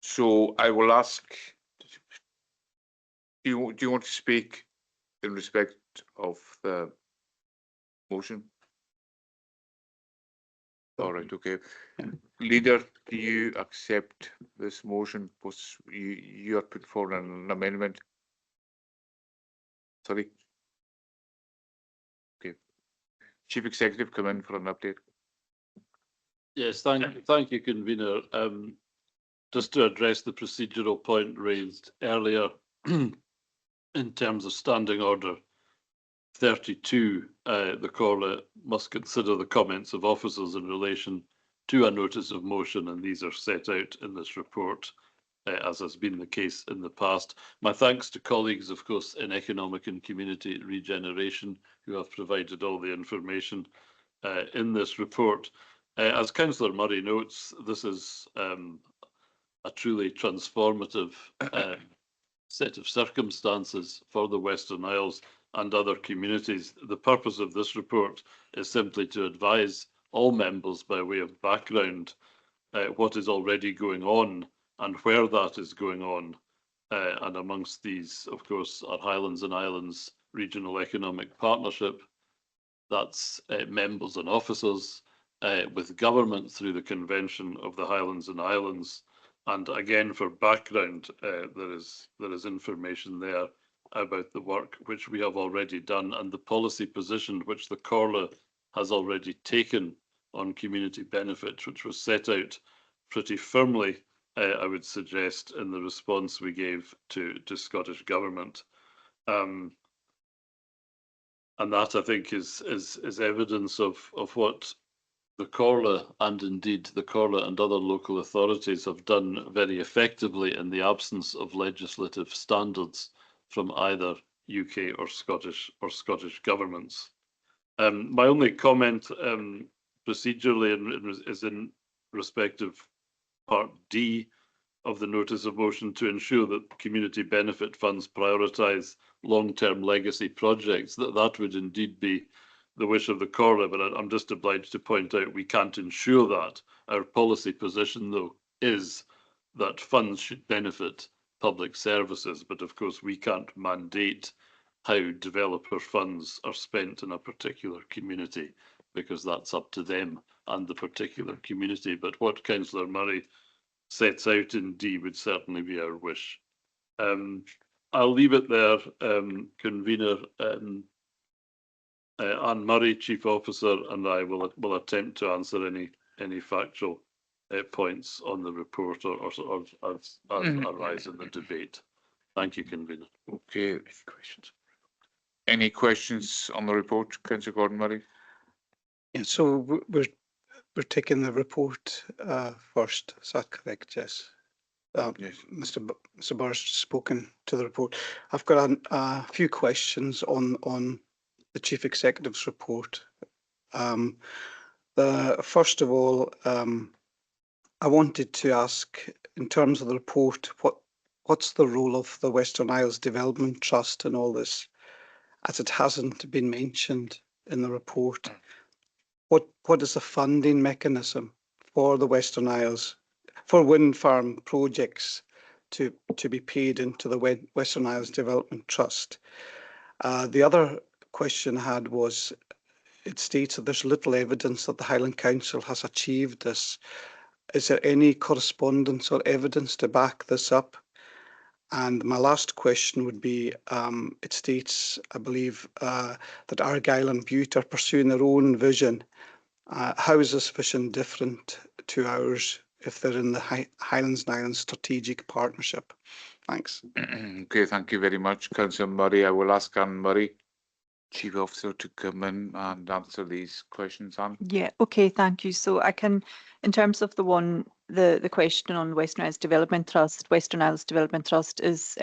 So I will ask, do you want to speak in respect of the motion? All right, okay. Leader, do you accept this motion? You have put forward an amendment. Sorry. Okay. Chief Executive, come in for an update. Yes, thank you, Convener. Just to address the procedural point raised earlier in terms of Standing Order 32, the Comhairle must consider the comments of officers in relation to a notice of motion, and these are set out in this report, as has been the case in the past. My thanks to colleagues, of course, in Economic and Community Regeneration, who have provided all the information in this report. As Councillor Murray notes, this is a truly transformative set of circumstances for the Western Isles, and other communities. The purpose of this report is simply to advise all members by way of background what is already going on and where that is going on. And amongst these, of course, are Highlands and Islands Regional Economic Partnership. That's members and officers, with government through the Convention of the Highlands and Islands. And again, for background, there is information there about the work which we have already done and the policy position which the Comhairle has already taken on community benefit, which was set out pretty firmly, I would suggest, in the response we gave to Scottish Government. And that, I think, is evidence of what the Comhairle and indeed the Comhairle and other local authorities have done very effectively in the absence of legislative standards from either UK or Scottish governments. My only comment procedurally is in respect of Part D of the notice of motion to ensure that community benefit funds prioritise long-term legacy projects. That would indeed be the wish of the Comhairle, but I'm just obliged to point out we can't ensure that. Our policy position, though, is that funds should benefit public services, but of course we can't mandate how developer funds are spent in a particular community, because that's up to them and the particular community. But what Councillor Murray sets out in D would certainly be our wish. I'll leave it there. Convener Anne Murray, Chief Officer, and I will attempt to answer any factual points on the report or as arise in the debate. Thank you, Convener. Okay. Any questions on the report, Councillor Gordon Murray? Yeah, so we're taking the report first. Is that correct? Yes. Yes. Mr. Burr's spoken to the report. I've got a few questions on the Chief Executive's report. First of all, I wanted to ask, in terms of the report, what's the role of the Western Isles Development Trust in all this, as it hasn't been mentioned in the report? What is the funding mechanism for the Western Isles, for wind farm projects to be paid into the Western Isles Development Trust? The other question I had was, it states that there's little evidence that the Highland Council has achieved this. Is there any correspondence or evidence to back this up? And my last question would be, it states, I believe, that Argyll and Bute are pursuing their own vision. How is this vision different to ours if they're in the Highlands and Islands Strategic Partnership? Thanks. Okay, thank you very much, Councillor Murray. I will ask Anne Murray, Chief Officer, to come in and answer these questions. Anne? Yeah, okay, thank you. So I can, in terms of the question on Western Isles Development Trust, Western Isles Development Trust is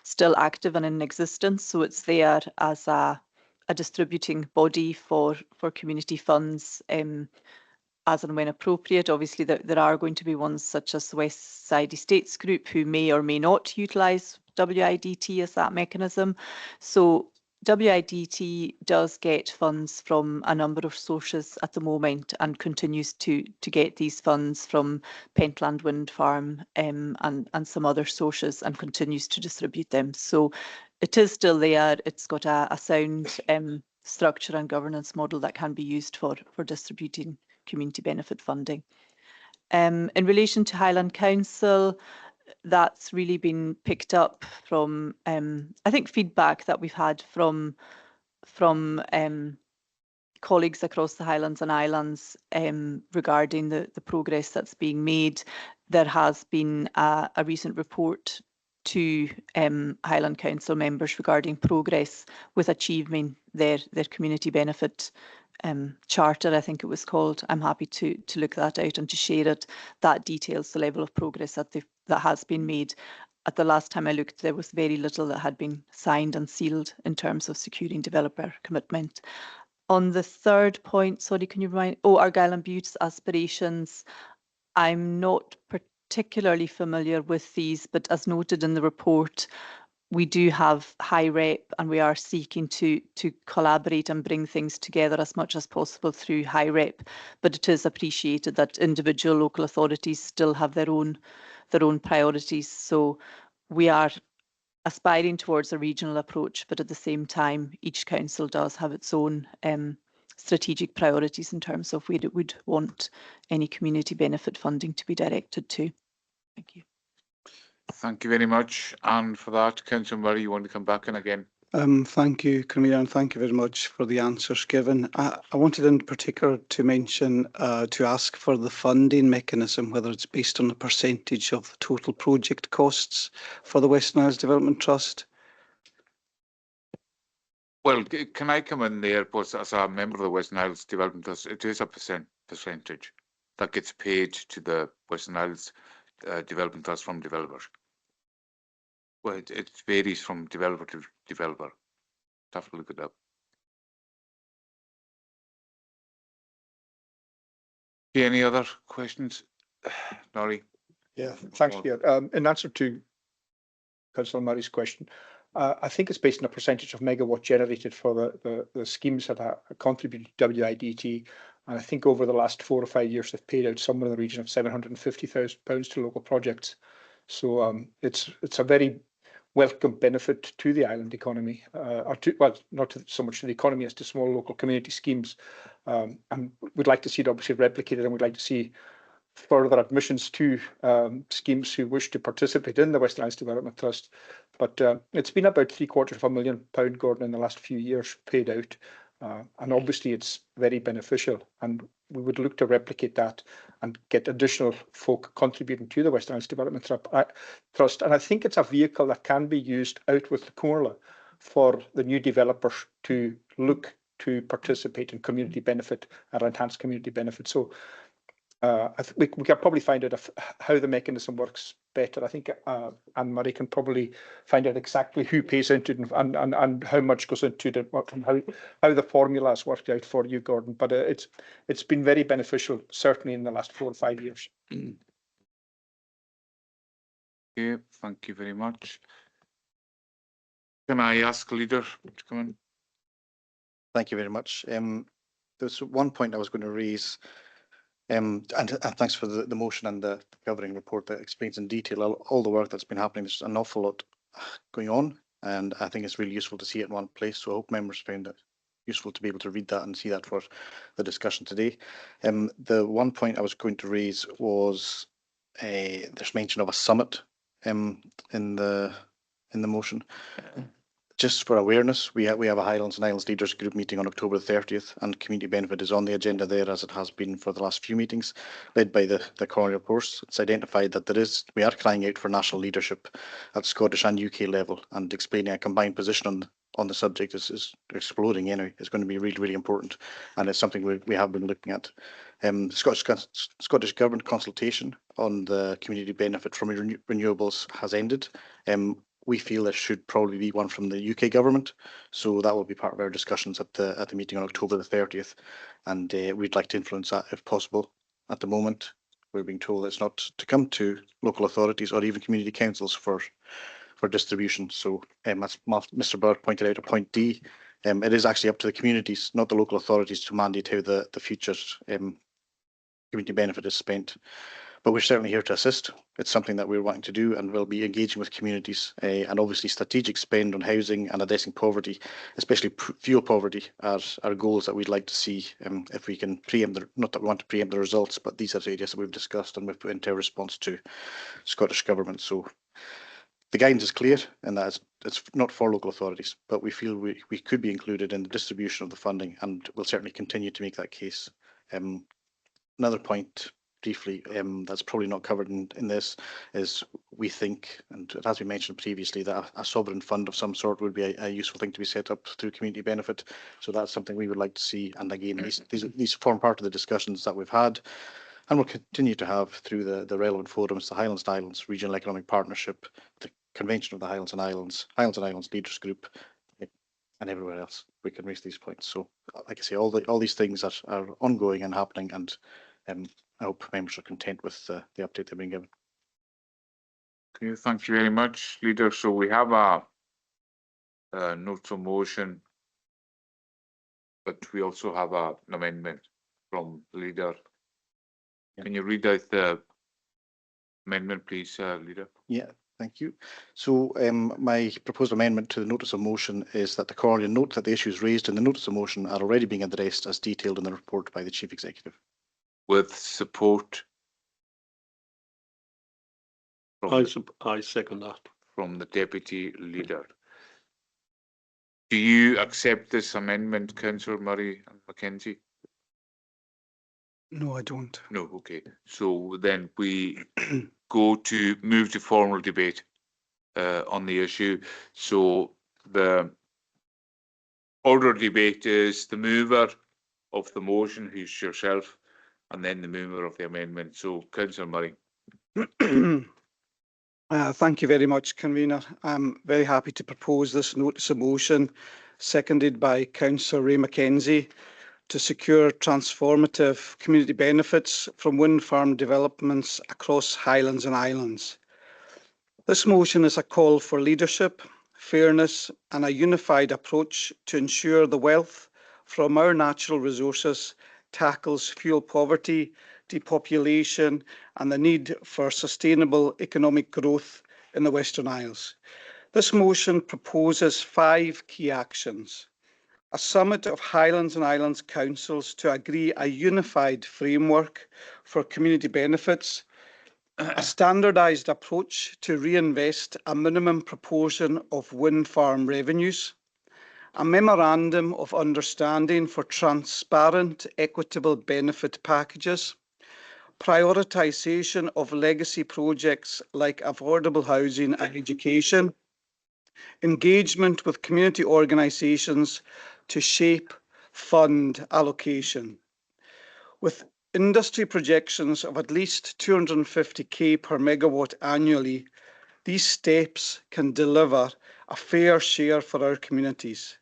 still active and in existence. So it's there as a distributing body for community funds as and when appropriate. Obviously, there are going to be ones such as the West Side Estates Group who may or may not utilise WIDT as that mechanism. So WIDT does get funds from a number of sources at the moment and continues to get these funds from Pentland Wind Farm and some other sources, and continues to distribute them. So it is still there. It's got a sound structure and governance model that can be used for distributing community benefit funding. In relation to Highland Council, that's really been picked up from, I think, feedback that we've had from colleagues across the Highlands and Islands regarding the progress that's being made. There has been a recent report to Highland Council members regarding progress with achieving their community benefit charter, I think it was called. I'm happy to look that out and to share it. That details the level of progress that has been made. At the last time I looked, there was very little that had been signed and sealed in terms of securing developer commitment. On the third point, sorry, can you remind? Oh, Argyll and Bute's aspirations. I'm not particularly familiar with these, but as noted in the report, we do have high rep, and we are seeking to collaborate and bring things together as much as possible through high rep. But it is appreciated that individual local authorities still have their own priorities. So we are aspiring towards a regional approach, but at the same time, each council does have its own strategic priorities in terms of where it would want any community benefit funding to be directed to. Thank you. Thank you very much. And for that, Councillor Murray, you want to come back in again? Thank you, Commissioner, and thank you very much for the answers given. I wanted in particular to mention, to ask for the funding mechanism, whether it's based on the percentage of the total project costs for the Western Isles Development Trust. Well, can I come in there, but as a member of the Western Isles Development Trust, it is a percentage that gets paid to the Western Isles Development Trust from developers. Well, it varies from developer to developer. Have to look it up. Any other questions? Norrie? Yeah, thanks, Pierre. In answer to Councillor Murray's question, I think it's based on a percentage of megawatt generated for the schemes that are contributed to WIDT. And I think over the last 4 or 5 years, they've paid out somewhere in the region of £750,000 to local projects. So it's a very welcome benefit to the island economy, or to, well, not so much to the economy as to small local community schemes. And we'd like to see it obviously replicated, and we'd like to see further admissions to schemes who wish to participate in the Western Isles Development Trust. But it's been about £750,000, Gordon, in the last few years paid out. And obviously it's very beneficial, and we would look to replicate that and get additional folk contributing to the Western Isles Development Trust. And I think it's a vehicle that can be used out with the Comhairle for the new developers to look to participate in community benefit and enhanced community benefit. So we can probably find out how the mechanism works better. I think Anne-Marie can probably find out exactly who pays into it and how much goes into it, and how the formula has worked out for you, Gordon. But it's been very beneficial, certainly in the last 4 or 5 years. Okay, thank you very much. Can I ask Leader to come in? Thank you very much. There's one point I was going to raise. And thanks for the motion and the governing report that explains in detail all the work that's been happening. There's an awful lot going on, and I think it's really useful to see it in one place. So I hope members found it useful to be able to read that and see that for the discussion today. The one point I was going to raise was there's mention of a summit in the motion. Just for awareness, we have a Highlands and Islands Leaders Group meeting on October 30th, and community benefit is on the agenda there, as it has been for the last few meetings, led by the Comhairle course. It's identified that we are crying out for national leadership at Scottish and UK level, and explaining a combined position on the subject is exploding anyway. It's going to be really, really important, and it's something we have been looking at. Scottish Government consultation on the community benefit from renewables has ended. We feel there should probably be one from the UK government, so that will be part of our discussions at the meeting on October the 30th, and we'd like to influence that if possible. At the moment, we're being told it's not to come to local authorities or even community councils for distribution. So as Mr. Bird pointed out at point D, it is actually up to the communities, not the local authorities, to mandate how the future community benefit is spent. But we're certainly here to assist. It's something that we're wanting to do, and we'll be engaging with communities, and obviously strategic spend on housing and addressing poverty, especially fuel poverty, are goals that we'd like to see. If we can preempt, not that we want to preempt the results, but these are the areas that we've discussed and we've put into our response to Scottish Government. So the guidance is clear, and that it's not for local authorities, but we feel we could be included in the distribution of the funding, and we'll certainly continue to make that case. Another point, briefly, that's probably not covered in this, is we think, and it has been mentioned previously, that a sovereign fund of some sort would be a useful thing to be set up through community benefit. So that's something we would like to see. And again, these form part of the discussions that we've had, and will continue to have through the relevant forums, the Highlands and Islands Regional Economic Partnership, the Convention of the Highlands and Islands Leaders Group, and everywhere else. We can raise these points. So, like I say, all these things are ongoing and happening, and I hope members are content with the update they've been given. Okay, thank you very much, Leader. So we have a notes of motion, but we also have an amendment from the leader. Can you read out the amendment, please, leader? Yeah, thank you. So my proposed amendment to the notice of motion is that the Comhairle note that the issues raised in the notice of motion are already being addressed as detailed in the report by the Chief Executive. With support from, I second that. from the Deputy Leader. Do you accept this amendment, Councillor Murray and Mackenzie? No, I don't. No, okay. So then we go to move to formal debate on the issue. So the order of debate is the mover of the motion, who's yourself, and then the mover of the amendment. So Councillor Murray. Thank you very much, Convener. I'm very happy to propose this notice of motion, seconded by Councillor Ray Mackenzie, to secure transformative community benefits from wind farm developments across Highlands and Islands. This motion is a call for leadership, fairness, and a unified approach to ensure the wealth from our natural resources tackles fuel poverty, depopulation, and the need for sustainable economic growth in the Western Isles. This motion proposes 5 key actions: a summit of Highlands and Islands councils to agree a unified framework for community benefits, a standardised approach to reinvest a minimum proportion of wind farm revenues, a memorandum of understanding for transparent, equitable benefit packages, prioritisation of legacy projects like affordable housing and education, engagement with community organisations to shape fund allocation. With industry projections of at least 250k per megawatt annually, these steps can deliver a fair share for our communities.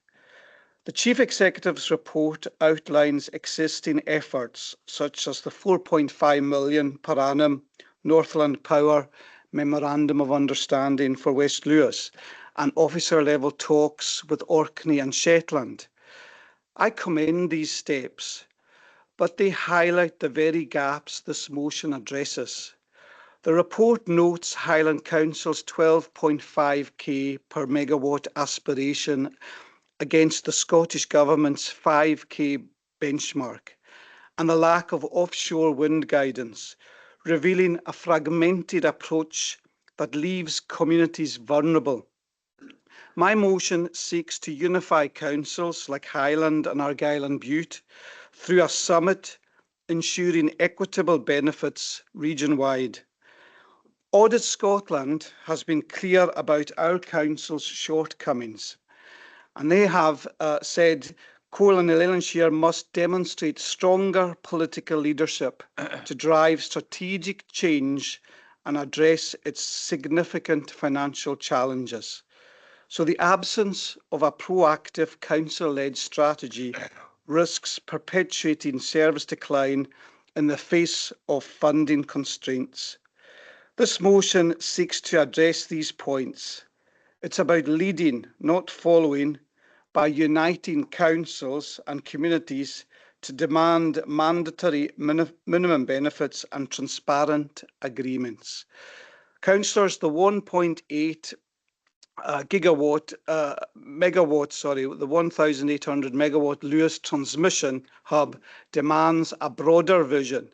The Chief Executive's report outlines existing efforts such as the 4.5 million per annum Northland Power Memorandum of Understanding for West Lewis and officer-level talks with Orkney and Shetland. I commend these steps, but they highlight the very gaps this motion addresses. The report notes Highland Council's 12.5k per megawatt aspiration against the Scottish Government's 5k benchmark and the lack of offshore wind guidance, revealing a fragmented approach that leaves communities vulnerable. My motion seeks to unify councils like Highland and Argyll and Bute through a summit ensuring equitable benefits region-wide. Audit Scotland has been clear about our council's shortcomings, and they have said Comhairle nan Eilean Siar must demonstrate stronger political leadership to drive strategic change and address its significant financial challenges. So the absence of a proactive council-led strategy risks perpetuating service decline in the face of funding constraints. This motion seeks to address these points. It's about leading, not following, by uniting councils and communities to demand mandatory minimum benefits and transparent agreements. Councillors, the 1.8 the 1,800 megawatt Lewis transmission hub demands a broader vision.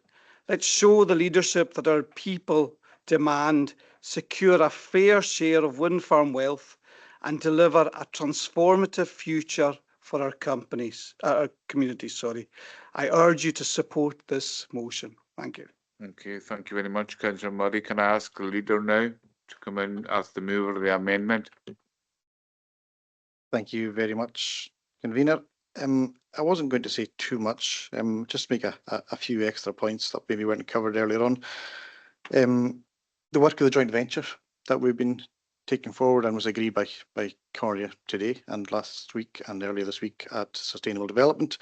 Let's show the leadership that our people demand, secure a fair share of wind farm wealth and deliver a transformative future for our communities. I urge you to support this motion. Thank you. Okay, thank you very much, Councillor Murray. Can I ask the leader now to come in as the mover of the amendment? Thank you very much, Convener. I wasn't going to say too much, just make a few extra points that maybe weren't covered earlier on. The work of the joint venture that we've been taking forward and was agreed by Comhairle today and last week and earlier this week at Sustainable Development.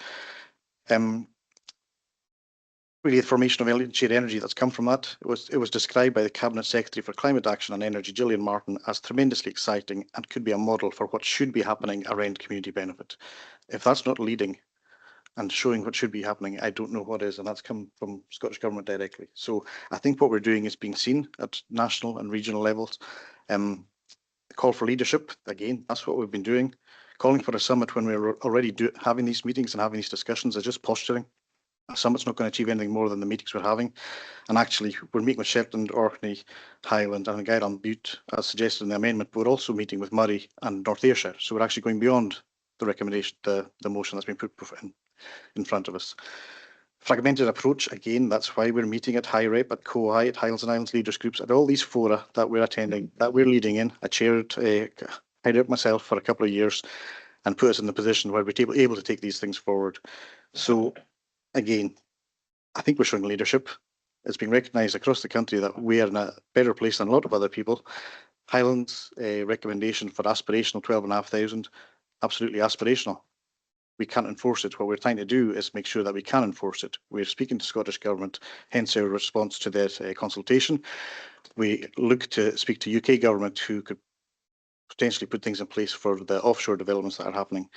really the formation of Eilean Siar Energy that's come from that. It was described by the Cabinet Secretary for Climate Action and Energy, Gillian Martin, as tremendously exciting and could be a model for what should be happening around community benefit. If that's not leading and showing what should be happening, I don't know what is, and that's come from Scottish Government directly. So I think what we're doing is being seen at national and regional levels. Call for leadership, again, that's what we've been doing. Calling for a summit when we're already having these meetings and having these discussions is just posturing. A summit's not going to achieve anything more than the meetings we're having. And actually, we're meeting with Shetland, Orkney, Highland and Gairan Butte, as suggested in the amendment, but we're also meeting with Murray and North Ayrshire. So we're actually going beyond the recommendation, the motion that's been put in front of us. Fragmented approach, again, that's why we're meeting at High Rep, at COI, at Highlands and Islands Leaders Groups, at all these fora that we're attending, that we're leading in. I chaired High Rep myself for a couple of years and put us in the position where we're able to take these things forward. So again, I think we're showing leadership. It's being recognised across the country that we are in a better place than a lot of other people. Highlands recommendation for aspirational 12,500, absolutely aspirational. We can't enforce it. What we're trying to do is make sure that we can enforce it. We're speaking to Scottish Government, hence our response to their consultation. We look to speak to UK Government, who could potentially put things in place for the offshore developments that are happening.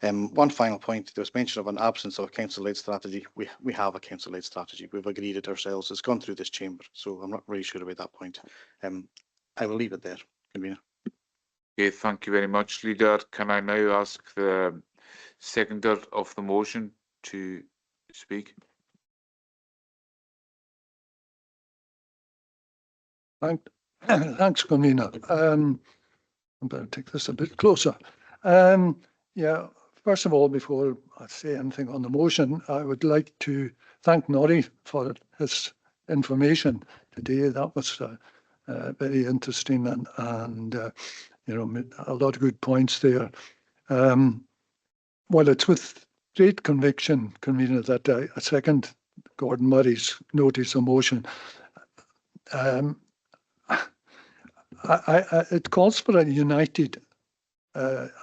One final point, there was mention of an absence of a council-led strategy. We have a council-led strategy. We've agreed it ourselves. It's gone through this chamber, so I'm not really sure about that point. I will leave it there, Convener. Okay, thank you very much, Leader. Can I now ask the seconder of the motion to speak? Thanks, Convener. I better take this a bit closer. Yeah, first of all, before I say anything on the motion, I would like to thank Norrie for his information today. That was very interesting and you know, a lot of good points there. Well, it's with great conviction, Convener, that I second Gordon Murray's notice of motion. It calls for a united,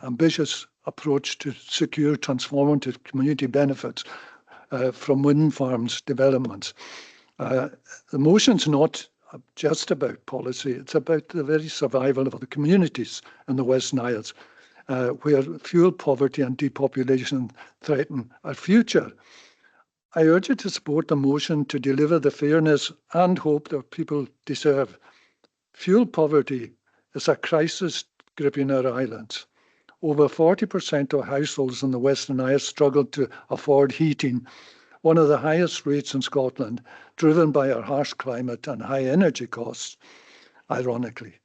ambitious approach to secure transformative community benefits from wind farms developments. The motion's not just about policy, it's about the very survival of the communities in the Western Isles, where fuel poverty and depopulation threaten our future. I urge you to support the motion to deliver the fairness and hope that people deserve. Fuel poverty is a crisis gripping our islands. Over 40% of households in the Western Isles struggle to afford heating, one of the highest rates in Scotland, driven by our harsh climate and high energy costs, ironically.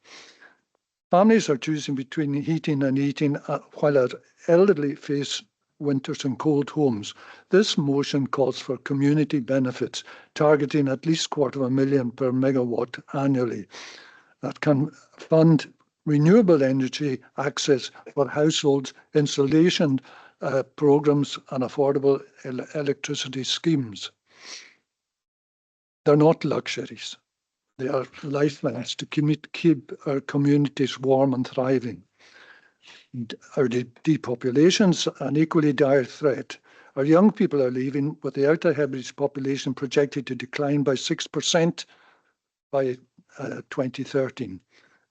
Families are choosing between heating and eating while our elderly face winters in cold homes. This motion calls for community benefits, targeting at least $250,000 per megawatt annually. That can fund renewable energy access for households, insulation programs and affordable electricity schemes. They're not luxuries. They are lifelines to keep our communities warm and thriving. Our depopulation's an equally dire threat. Our young people are leaving, with the Outer Hebrides population projected to decline by 6% by 2013,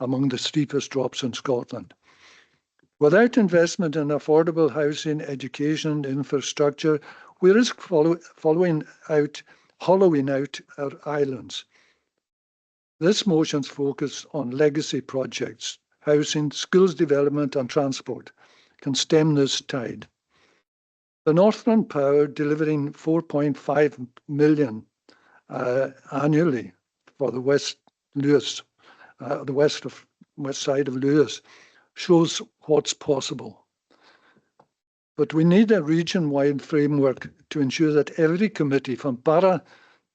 among the steepest drops in Scotland. Without investment in affordable housing, education, infrastructure, we risk hollowing out our islands. This motion's focus on legacy projects, housing, skills development and transport can stem this tide. The Northland Power delivering 4.5 million annually for the West side of Lewis shows what's possible. But we need a region-wide framework to ensure that every committee from Barra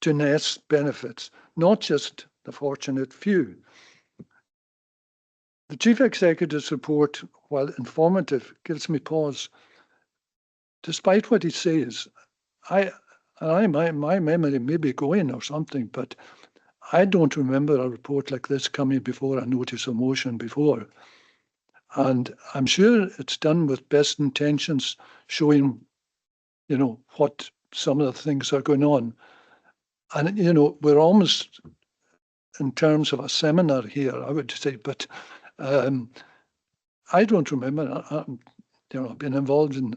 to Ness benefits, not just the fortunate few. The Chief Executive's report, while informative, gives me pause. Despite what he says, my memory may be going or something, but I don't remember a report like this coming before a notice of motion before. And I'm sure it's done with best intentions, showing, you know, what some of the things are going on. And, you know, we're almost in terms of a seminar here, I would say, but I don't remember, you know, I've been involved in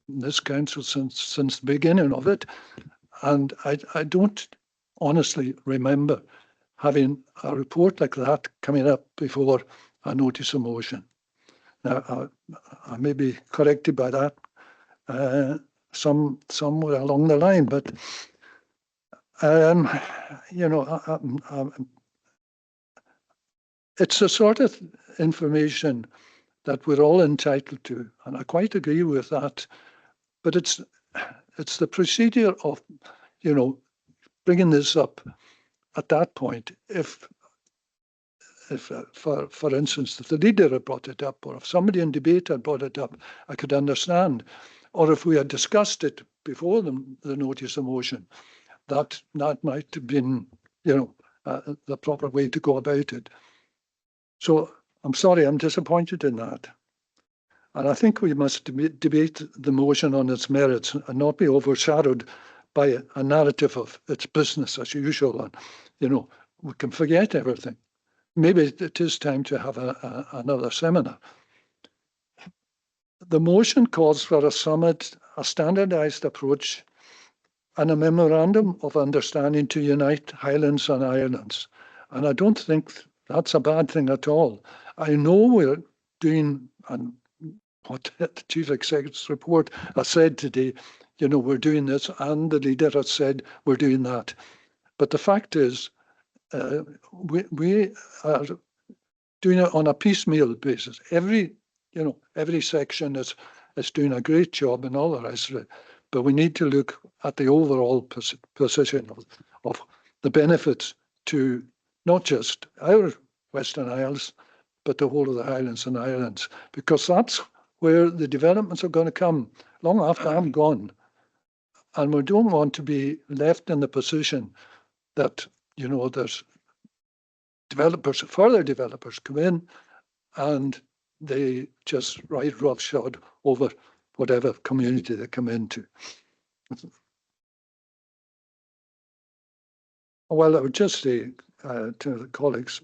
this council since the beginning of it, and I don't honestly remember having a report like that coming up before a notice of motion. Now, I may be corrected by that somewhere along the line, but you know, it's the sort of information that we're all entitled to, and I quite agree with that. But it's the procedure of, you know, bringing this up at that point. If for instance, if the leader had brought it up, or if somebody in debate had brought it up, I could understand. Or if we had discussed it before the notice of motion, that might have been, you know, the proper way to go about it. So I'm sorry, I'm disappointed in that. And I think we must debate the motion on its merits and not be overshadowed by a narrative of it's business as usual. And, you know, we can forget everything. Maybe it is time to have another seminar. The motion calls for a summit, a standardised approach, and a memorandum of understanding to unite Highlands and Islands. And I don't think that's a bad thing at all. I know we're doing, and what the Chief Executive's report has said today, you know, we're doing this, and the leader has said we're doing that. But the fact is, we are doing it on a piecemeal basis. Every section is doing a great job and all the rest of it. But we need to look at the overall position of the benefits to not just our Western Isles, but the whole of the Highlands and Islands, because that's where the developments are going to come long after I'm gone. And we don't want to be left in the position that, you know, there's further developers come in and they just ride roughshod over whatever community they come into. Well, I would just say to the colleagues,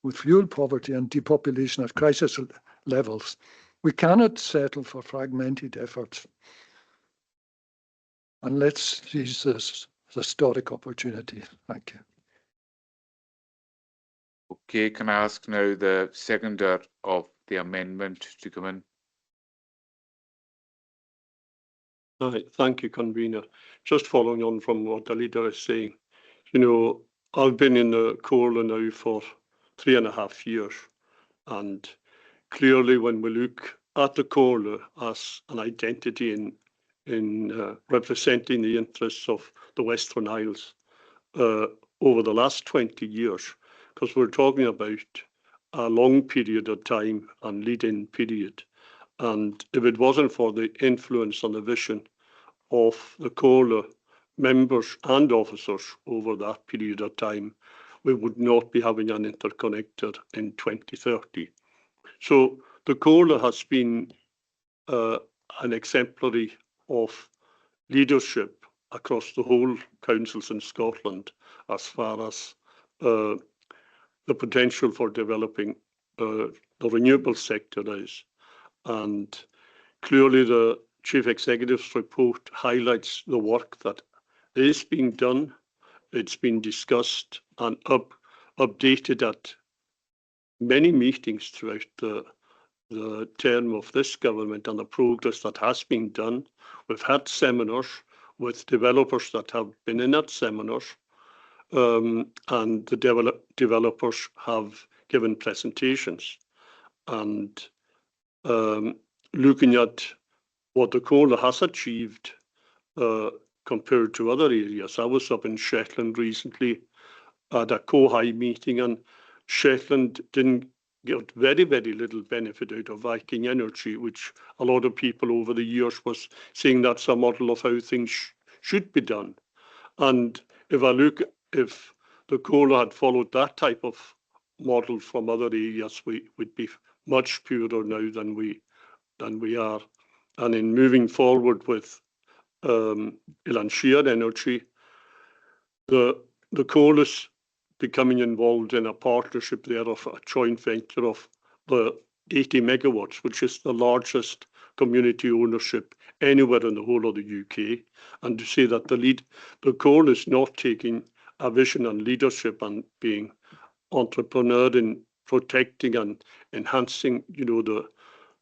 with fuel poverty and depopulation at crisis levels, we cannot settle for fragmented efforts. And let's seize this historic opportunity. Thank you. Okay, can I ask now the seconder of the amendment to come in? Right, thank you, convener. Just following on from what the leader is saying, you know, I've been in the Comhairle now for 3.5 years, and clearly when we look at the Comhairle as an identity in representing the interests of the Western Isles over the last 20 years, because we're talking about a long period of time and lead-in period. And if it wasn't for the influence and the vision of the Comhairle members and officers over that period of time, we would not be having an interconnector in 2030. So the Comhairle has been an exemplary of leadership across the whole councils in Scotland as far as the potential for developing the renewable sector is. And clearly the Chief Executive's report highlights the work that is being done. It's been discussed and updated at many meetings throughout the term of this government and the progress that has been done. We've had seminars with developers that have been in at seminars, and the developers have given presentations. And looking at what the Comhairle has achieved compared to other areas. I was up in Shetland recently at a Comhairle meeting, and Shetland didn't get very, very little benefit out of Viking energy, which a lot of people over the years was saying that's a model of how things should be done. And if the Comhairle had followed that type of model from other areas, we'd be much purer now than we are. And in moving forward with Eilean Siar energy, the Colas becoming involved in a partnership there of a joint venture of the 80 megawatts, which is the largest community ownership anywhere in the whole of the UK, and to say that the Coal is not taking a vision and leadership and being entrepreneur in protecting and enhancing, the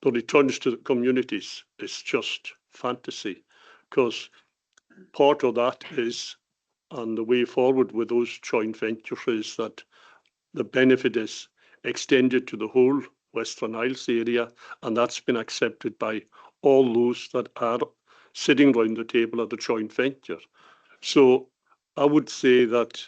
returns to the communities is just fantasy, because part of that is, and the way forward with those joint ventures is that the benefit is extended to the whole Western Isles area, and that's been accepted by all those that are sitting round the table at the joint venture. So I would say that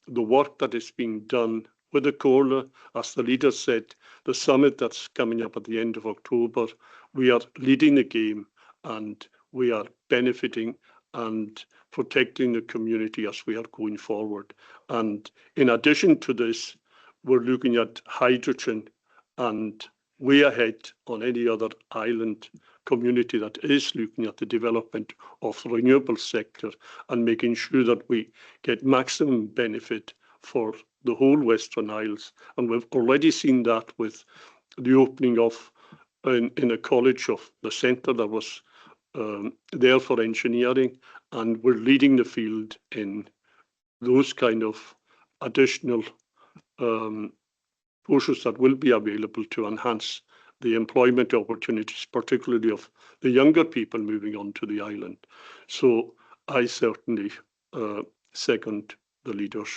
the work that is being done with the Cola, as the leader said, the summit that's coming up at the end of October, we are leading the game and we are benefiting and protecting the community as we are going forward. And in addition to this, we're looking at hydrogen and way ahead on any other island community that is looking at the development of the renewable sector and making sure that we get maximum benefit for the whole Western Isles. And we've already seen that with the opening of in a college of the centre that was there for engineering, and we're leading the field in those kind of additional pushes that will be available to enhance the employment opportunities, particularly of the younger people moving on to the island. So I certainly second the leader's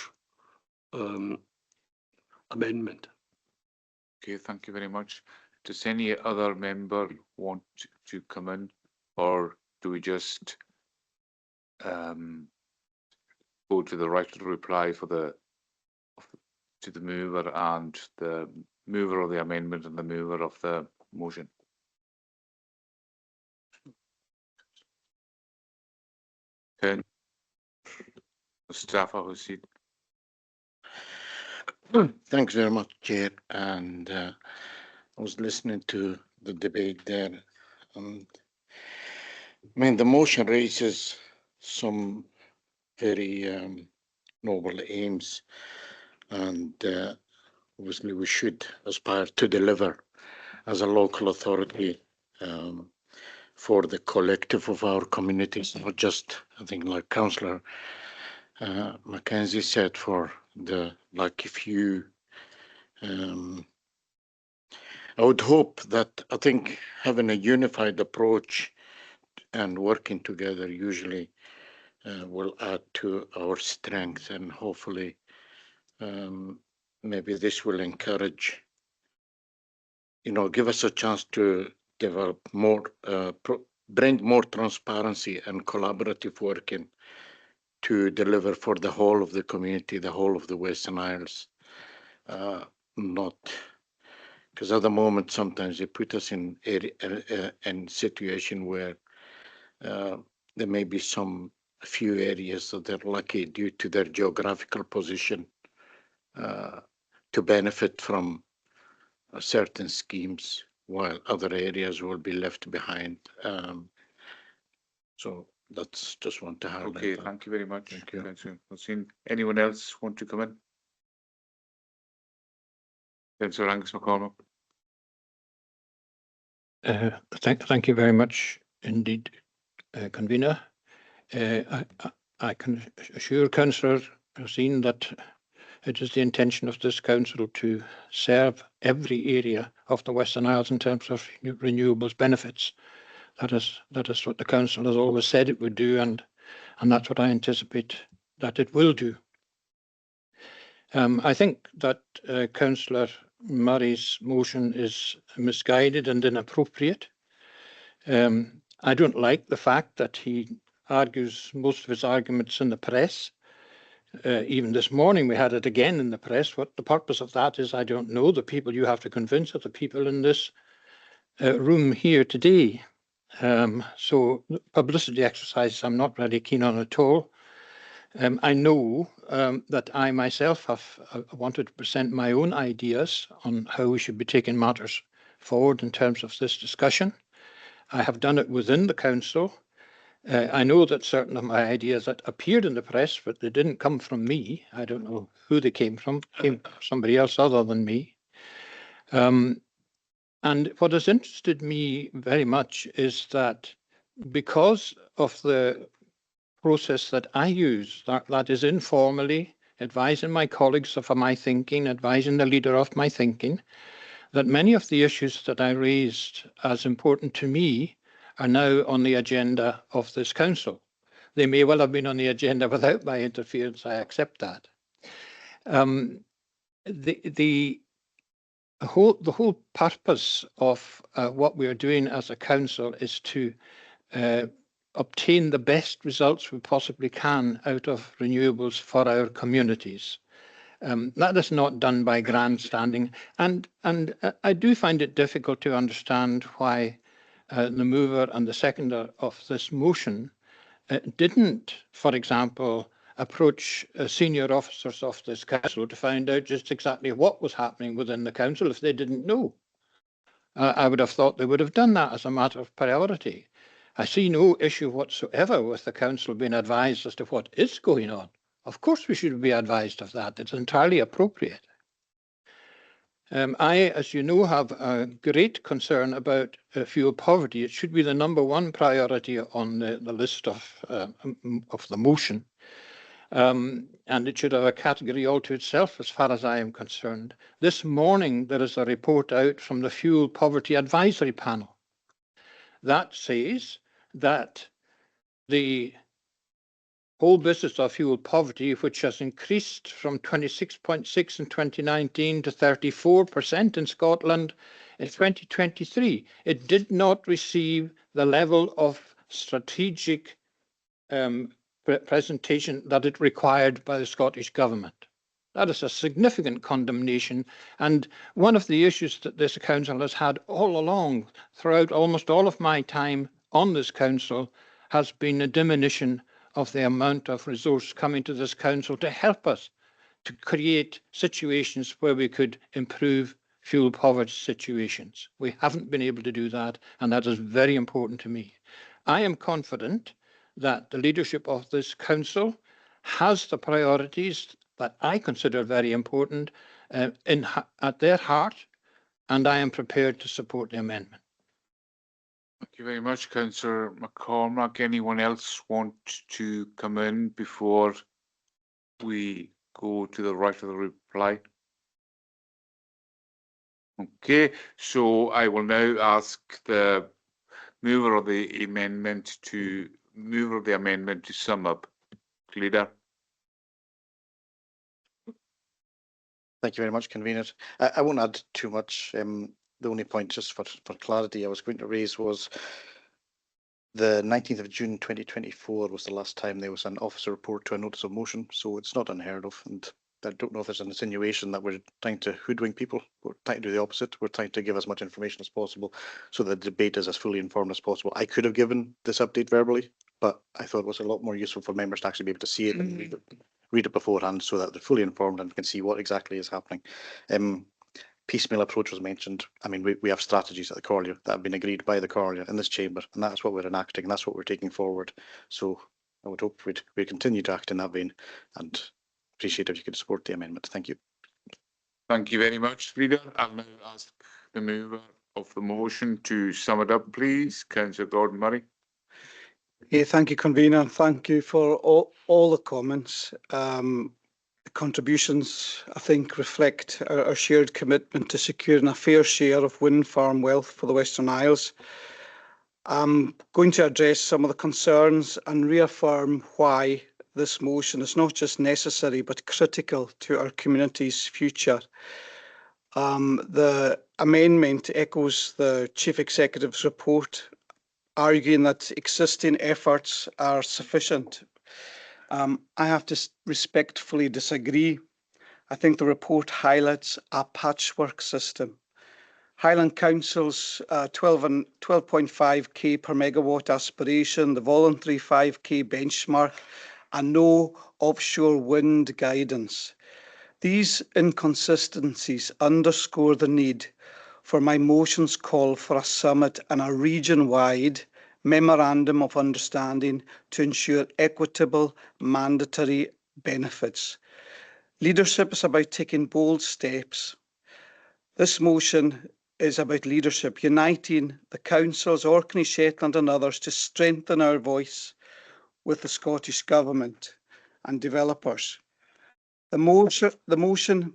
amendment. Okay, thank you very much. Does any other member want to come in, or do we just go to the right of the reply for to the mover and the mover of the amendment and the mover of the motion? Okay. Mustafa Hussein. Thanks very much, Chair. And I was listening to the debate there. And I mean, the motion raises some very noble aims, and obviously we should aspire to deliver as a local authority for the collective of our communities, not just, I think, like Councillor Mackenzie said, for the lucky few. I would hope that, I think, having a unified approach and working together usually will add to our strength, and hopefully maybe this will encourage, give us a chance to develop more, bring more transparency and collaborative working to deliver for the whole of the community, the whole of the Western Isles. Not because at the moment sometimes they put us in a situation where there may be a few areas that they're lucky due to their geographical position to benefit from certain schemes, while other areas will be left behind. So that's just want to highlight. Okay, thank you very much. Thank you. Anyone else want to come in? Councillor Angus McCormick. Thank you very much indeed, Convener. I can assure Councillor Hussein that it is the intention of this council to serve every area of the Western Isles in terms of renewables benefits. That is what the council has always said it would do, and that's what I anticipate that it will do. I think that Councillor Murray's motion is misguided and inappropriate. I don't like the fact that he argues most of his arguments in the press. Even this morning we had it again in the press. What the purpose of that is, I don't know. The people you have to convince are the people in this room here today. So publicity exercises I'm not really keen on at all. I know that I myself have wanted to present my own ideas on how we should be taking matters forward in terms of this discussion. I have done it within the council. I know that certain of my ideas that appeared in the press, but they didn't come from me. I don't know who they came from somebody else other than me. And what has interested me very much is that because of the process that I use, that is informally advising my colleagues of my thinking, advising the leader of my thinking, that many of the issues that I raised as important to me are now on the agenda of this council. They may well have been on the agenda without my interference, I accept that. The whole purpose of what we are doing as a council is to obtain the best results we possibly can out of renewables for our communities. That is not done by grandstanding, and I do find it difficult to understand why the mover and the seconder of this motion didn't, for example, approach senior officers of this council to find out just exactly what was happening within the council if they didn't know. I would have thought they would have done that as a matter of priority. I see no issue whatsoever with the council being advised as to what is going on. Of course we should be advised of that. It's entirely appropriate. I, as you know, have a great concern about fuel poverty. It should be the #1 priority on the list of the motion. And it should have a category all to itself as far as I am concerned. This morning there is a report out from the Fuel Poverty Advisory Panel that says that the whole business of fuel poverty, which has increased from 26.6 in 2019 to 34% in Scotland in 2023, it did not receive the level of strategic presentation that it required by the Scottish Government. That is a significant condemnation, and one of the issues that this council has had all along, throughout almost all of my time on this council, has been a diminution of the amount of resource coming to this council to help us to create situations where we could improve fuel poverty situations. We haven't been able to do that, and that is very important to me. I am confident that the leadership of this council has the priorities that I consider very important at their heart, and I am prepared to support the amendment. Thank you very much, Councillor McCormack. Anyone else want to come in before we go to the right of the reply? Okay, so I will now ask the mover of the amendment to sum up. Leader. Thank you very much, Convener. I won't add too much. The only point, just for clarity, I was going to raise was the 19th of June 2024 was the last time there was an officer report to a notice of motion, so it's not unheard of. And I don't know if there's an insinuation that we're trying to hoodwink people. We're trying to do the opposite. We're trying to give as much information as possible so the debate is as fully informed as possible. I could have given this update verbally, but I thought it was a lot more useful for members to actually be able to see it and read it beforehand so that they're fully informed and can see what exactly is happening. Piecemeal approach was mentioned. I mean, we have strategies at the Comhairle that have been agreed by the Comhairle in this chamber, and that's what we're enacting, and that's what we're taking forward. So I would hope we'd continue to act in that vein, and appreciate if you could support the amendment. Thank you. Thank you very much, Leader. I'll now ask the mover of the motion to sum it up, please. Councillor Gordon Murray. Thank you, Convener. Thank you for all the comments. The contributions, I think, reflect our shared commitment to securing a fair share of wind farm wealth for the Western Isles. I'm going to address some of the concerns and reaffirm why this motion is not just necessary but critical to our community's future. The amendment echoes the Chief Executive's report, arguing that existing efforts are sufficient. I have to respectfully disagree. I think the report highlights a patchwork system. Highland Council's 12.5k per megawatt aspiration, the voluntary 5k benchmark, and no offshore wind guidance. These inconsistencies underscore the need for my motion's call for a summit and a region-wide Memorandum of Understanding to ensure equitable mandatory benefits. Leadership is about taking bold steps. This motion is about leadership, uniting the councils, Orkney, Shetland and others to strengthen our voice with the Scottish Government and developers. The motion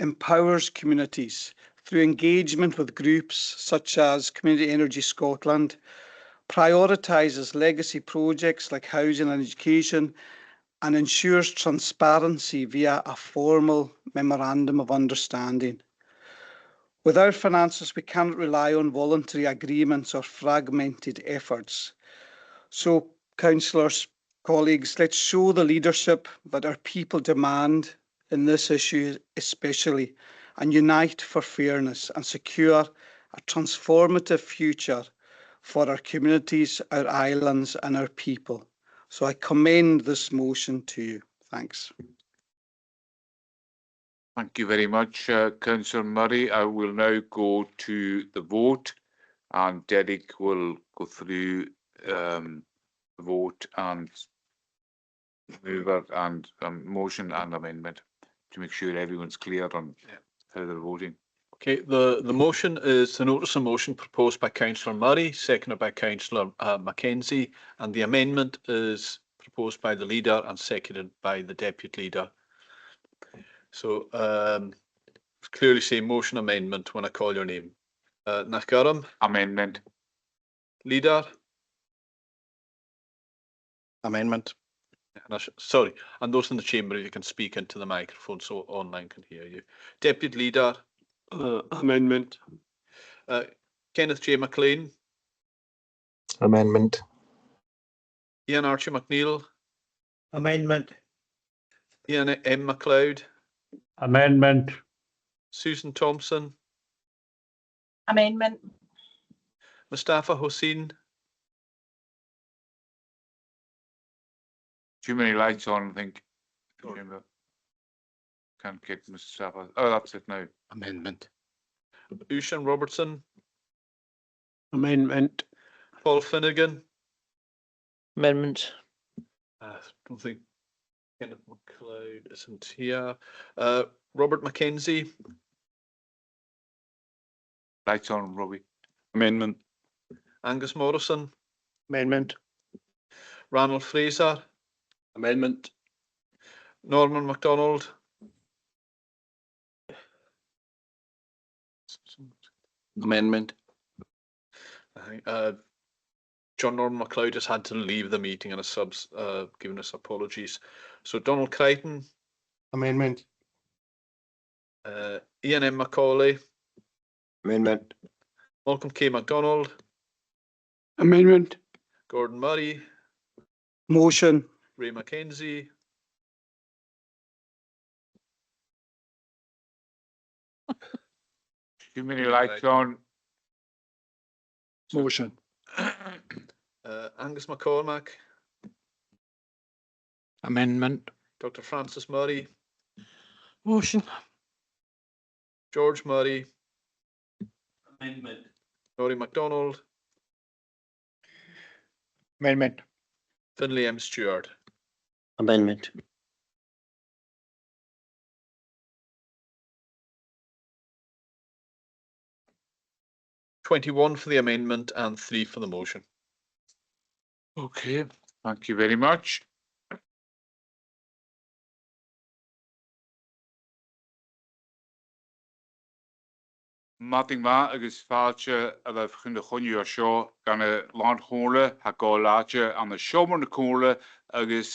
empowers communities through engagement with groups such as Community Energy Scotland, prioritises legacy projects like housing and education, and ensures transparency via a formal Memorandum of Understanding. With our finances, we cannot rely on voluntary agreements or fragmented efforts. So, councillors, colleagues, let's show the leadership that our people demand in this issue especially, and unite for fairness and secure a transformative future for our communities, our islands and our people. So I commend this motion to you. Thanks. Thank you very much, Councillor Murray. I will now go to the vote, and Derek will go through the vote and mover and motion and amendment to make sure everyone's clear on how they're voting. Okay, the motion is the notice of motion proposed by Councillor Murray, seconded by Councillor Mackenzie, and the amendment is proposed by the leader and seconded by the deputy leader. So clearly say motion amendment when I call your name. Nachgaram? Amendment. Leader? Amendment. Sorry, and those in the chamber, you can speak into the microphone so online can hear you. Deputy Leader? Amendment. Kenneth J. McLean? Amendment. Ian Archie McNeil? Amendment. Ian M. MacLeod? Amendment. Susan Thompson? Amendment. Mustafa Hussain? Too many lights on, I think. Remember. Can't get Mustafa. Oh, that's it now. Amendment. Ushan Robertson? Amendment. Paul Finnegan? Amendment. I don't think Kenneth MacLeod isn't here. Robert Mackenzie? Lights on, Robbie. Amendment. Angus Morrison? Amendment. Ranald Fraser? Amendment. Norman MacDonald? Amendment. John Norman MacLeod has had to leave the meeting and has given us apologies. So Donald Crichton? Amendment. Ian M. Macaulay? Amendment. Malcolm K. MacDonald? Amendment. Gordon Murray? Motion. Ray Mackenzie? Too many lights on. Motion. Angus McCormack? Amendment. Dr. Francis Murray? Motion. George Murray? Amendment. Rory MacDonald? Amendment. Finlay M. Stewart? Amendment. (21) for the amendment and 3 for the motion. Okay, thank you very much. Mating ma agus fáilte a bheith chun de chunne seo gan a landchónle ha gá láte an na seomar na cónle agus